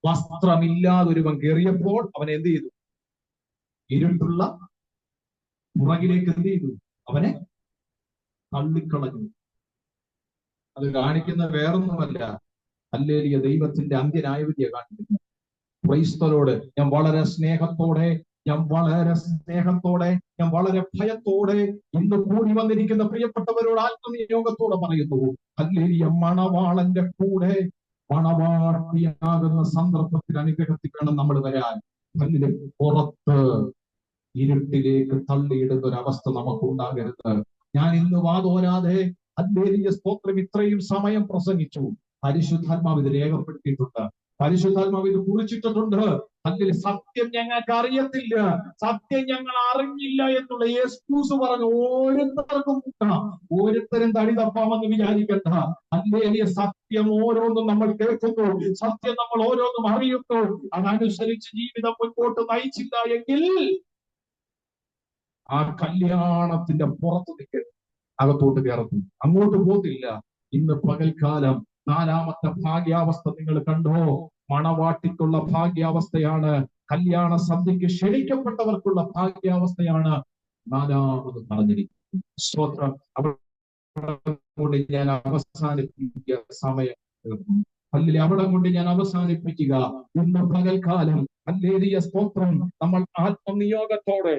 വസ്ത്രമില്ലാതെ ഒരുവൻ കയറിയപ്പോൾ അവൻ എന്ത് ചെയ്തു? ഇരുട്ടുള്ള പുറകിലേക്ക് എന്ത് ചെയ്തു? അവനെ തള്ളിക്കളഞ്ഞു. അത് കാണിക്കുന്ന വേറൊന്നുമല്ല, ഹല്ലേലൂയ, ദൈവത്തിന്റെ അന്ത്യന്യായവിധിയെ കാണിക്കുന്നു. ക്രൈസ്തവരോട് ഞാൻ വളരെ സ്നേഹത്തോടെ, ഞാൻ വളരെ ഭയത്തോടെ ഇന്ന് കൂടി വന്നിരിക്കുന്ന പ്രിയപ്പെട്ടവരോട് ആത്മനിയോഗത്തോടെ പറയുന്നു, ഹല്ലേലൂയ, മണവാളന്റെ കൂടെ മണവാട്ടിയാകുന്ന സന്ദർഭത്തിൽ, അനുഗ്രഹത്തിൽ വേണം നമ്മൾ വരാൻ. പുറത്ത് ഇരുട്ടിലേക്ക് തള്ളിയിടുന്ന ഒരു അവസ്ഥ നമുക്ക് ഉണ്ടാകരുത്. ഞാൻ ഇന്ന് വാതോരാതെ ഹല്ലേലൂയ, സ്തോത്രം, ഇത്രയും സമയം പ്രസംഗിച്ചു. പരിശുദ്ധാത്മാവ് ഇത് രേഖപ്പെടുത്തിയിട്ടുണ്ട്, പരിശുദ്ധാത്മാവ് ഇത് കുറിച്ചിട്ടിട്ടുണ്ട്. അതിൽ സത്യം ഞങ്ങൾക്ക് അറിയത്തില്ല, സത്യം ഞങ്ങൾ അറിഞ്ഞില്ല എന്നുള്ള എക്സ്ക്യൂസ് പറഞ്ഞ് ഓരോരുത്തർക്കും ഓരോരുത്തരും തടി തപ്പാമെന്ന് വിചാരിക്കണ്ട. ഹല്ലേലൂയ, സത്യം ഓരോന്നും നമ്മൾ കേൾക്കുന്നു, സത്യം നമ്മൾ ഓരോന്നും അറിയുന്നു. അതനുസരിച്ച് ജീവിതം മുൻപോട്ട് നയിച്ചില്ല എങ്കിൽ ആ കല്യാണത്തിന്റെ പുറത്ത് നിൽക്കരുത്, അകത്തോട്ട് കയറത്തു, അങ്ങോട്ട് പോത്തില്ല. ഇന്ന് പകൽക്കാലം നാലാമത്തെ ഭാഗ്യാവസ്ഥ നിങ്ങൾ കണ്ടോ? മണവാട്ടിക്കുള്ള ഭാഗ്യാവസ്ഥയാണ്, കല്യാണ സദ്യക്ക് ക്ഷണിക്കപ്പെട്ടവർക്കുള്ള ഭാഗ്യാവസ്ഥയാണ് നാലാമത് പറഞ്ഞിരിക്കുന്നത്. സ്തോത്രം. അവിടെ ഞാൻ അവസാനിപ്പിക്കുക, സമയം. അല്ലെങ്കിൽ അവിടെ കൊണ്ട് ഞാൻ അവസാനിപ്പിക്കുക. ഇന്ന് പകൽക്കാലം ഹല്ലേലൂയ സ്തോത്രം നമ്മൾ ആത്മനിയോഗത്തോടെ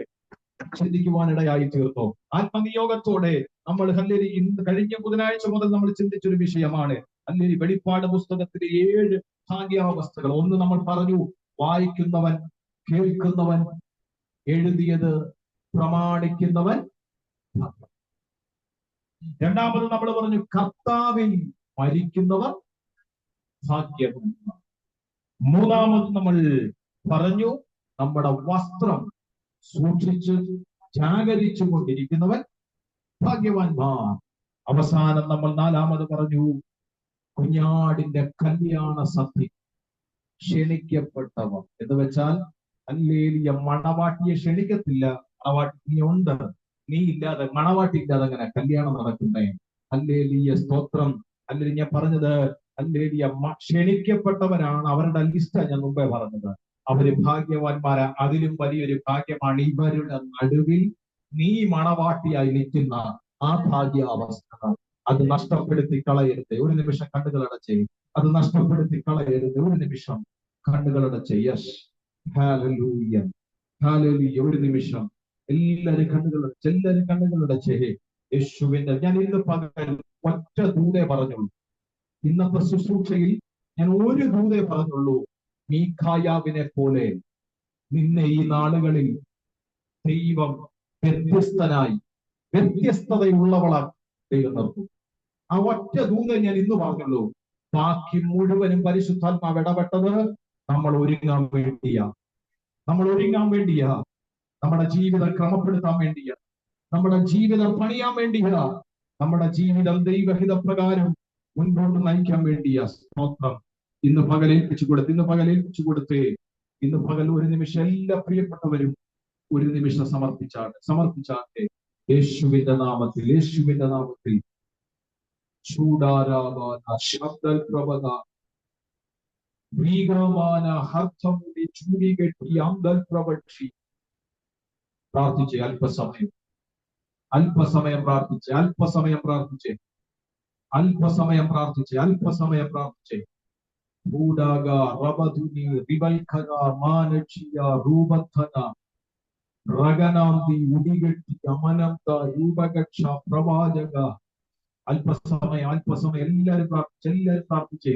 ചിന്തിക്കുവാനിടയായി തീർന്നു. ആത്മനിയോഗത്തോടെ നമ്മൾ ഹല്ലേലൂയ ഇന്ന് കഴിഞ്ഞ ബുധനാഴ്ച മുതൽ നമ്മൾ ചിന്തിച്ചൊരു വിഷയമാണ് ഹല്ലേലൂയ വെളിപ്പാട് പുസ്തകത്തിലെ 7 ഭാഗ്യാവസ്ഥകൾ. ഒന്ന് നമ്മൾ പറഞ്ഞു, വായിക്കുന്നവൻ, കേൾക്കുന്നവൻ, എഴുതിയത് പ്രമാണിക്കുന്നവൻ. രണ്ടാമത് നമ്മൾ പറഞ്ഞു, കർത്താവിൽ മരിക്കുന്നവർ ഭാഗ്യവാന്മാർ. മൂന്നാമത് നമ്മൾ പറഞ്ഞു, നമ്മുടെ വസ്ത്രം സൂക്ഷിച്ച് ജാഗരിച്ചു കൊണ്ടിരിക്കുന്നവൻ ഭാഗ്യവാന്മാർ. അവസാനം നമ്മൾ നാലാമത് പറഞ്ഞു, കുഞ്ഞാടിന്റെ കല്യാണ സദ്യ ക്ഷണിക്കപ്പെട്ടവർ. എന്ന് വെച്ചാൽ ഹല്ലേലൂയ മണവാട്ടിയെ ക്ഷണിക്കത്തില്ല. മണവാട്ടി നീ ഉണ്ട്, നീ ഇല്ലാതെ, മണവാട്ടി ഇല്ലാതെ അങ്ങനെ കല്യാണം നടക്കുന്നേ. ഹല്ലേലൂയ സ്തോത്രം. ഹല്ലേലൂയ ഞാൻ പറഞ്ഞത് ഹല്ലേലൂയ ക്ഷണിക്കപ്പെട്ടവരാണ്, അവരുടെ ലിസ്റ്റാണ് ഞാൻ മുമ്പേ പറഞ്ഞത്. അവര് ഭാഗ്യവാന്മാരാ. അതിലും വലിയൊരു ഭാഗ്യമാണ് ഇവരുടെ നടുവിൽ നീ മണവാട്ടിയായി നിൽക്കുന്ന ആ ഭാഗ്യാവസ്ഥ. അത് നഷ്ടപ്പെടുത്തി കളയരുത്. ഒരു നിമിഷം കണ്ണുകളടച്ചേ. അത് നഷ്ടപ്പെടുത്തി കളയരുത്. ഒരു നിമിഷം കണ്ണുകളടച്ചേ. Yes, hallelujah, hallelujah. ഒരു നിമിഷം എല്ലാവരും കണ്ണുകളടച്ചേ. യേശുവിന്റെ ഞാൻ ഇന്ന് പകൽ ഒറ്റ ദൂതേ പറഞ്ഞുള്ളൂ. ഇന്നത്തെ ശുശ്രൂഷയിൽ ഞാൻ ഒരു ദൂതേ പറഞ്ഞുള്ളൂ. മീഖായാവിനെ പോലെ നിന്നെ ഈ നാളുകളിൽ ദൈവം വ്യത്യസ്തനായി, വ്യത്യസ്തതയുള്ളവളായി ദൈവം നിർത്തും. ആ ഒറ്റ ദൂതം ഞാൻ ഇന്ന് പറഞ്ഞുള്ളൂ. ബാക്കി മുഴുവനും പരിശുദ്ധാത്മാവ് ഇടപെട്ടത് നമ്മൾ ഒരുങ്ങാൻ വേണ്ടിയാ. നമ്മുടെ ജീവിതം ക്രമപ്പെടുത്താൻ വേണ്ടിയാ. നമ്മുടെ ജീവിതം പണിയാൻ വേണ്ടിയാ. നമ്മുടെ ജീവിതം ദൈവഹിത പ്രകാരം മുൻപോട്ട് നയിക്കാൻ വേണ്ടിയാ. സ്തോത്രം. ഇന്ന് പകലേൽപ്പിച്ചു കൊടുത്തേ. ഇന്ന് പകൽ ഒരു നിമിഷം എല്ലാ പ്രിയപ്പെട്ടവരും ഒരു നിമിഷം സമർപ്പിച്ചാട്ടെ. യേശുവിന്റെ നാമത്തിൽ ചൂടാരാവാന ശബ്ദൽ പ്രവത ഭീകരമാന ഹർത്തമുടി ചൂടികെട്ടി അന്തൽ പ്രവക്ഷി. പ്രാർത്ഥിച്ചേ. അല്പസമയം പ്രാർത്ഥിച്ചേ. ഭൂഡാഗ റബദുനി റിബൈഖന മാനക്ഷിയ രൂപധന റഗനാന്തി ഉടികെട്ടി അമനന്ത രൂപകക്ഷ പ്രവാചക. അല്പസമയം എല്ലാവരും പ്രാർത്ഥിച്ചേ.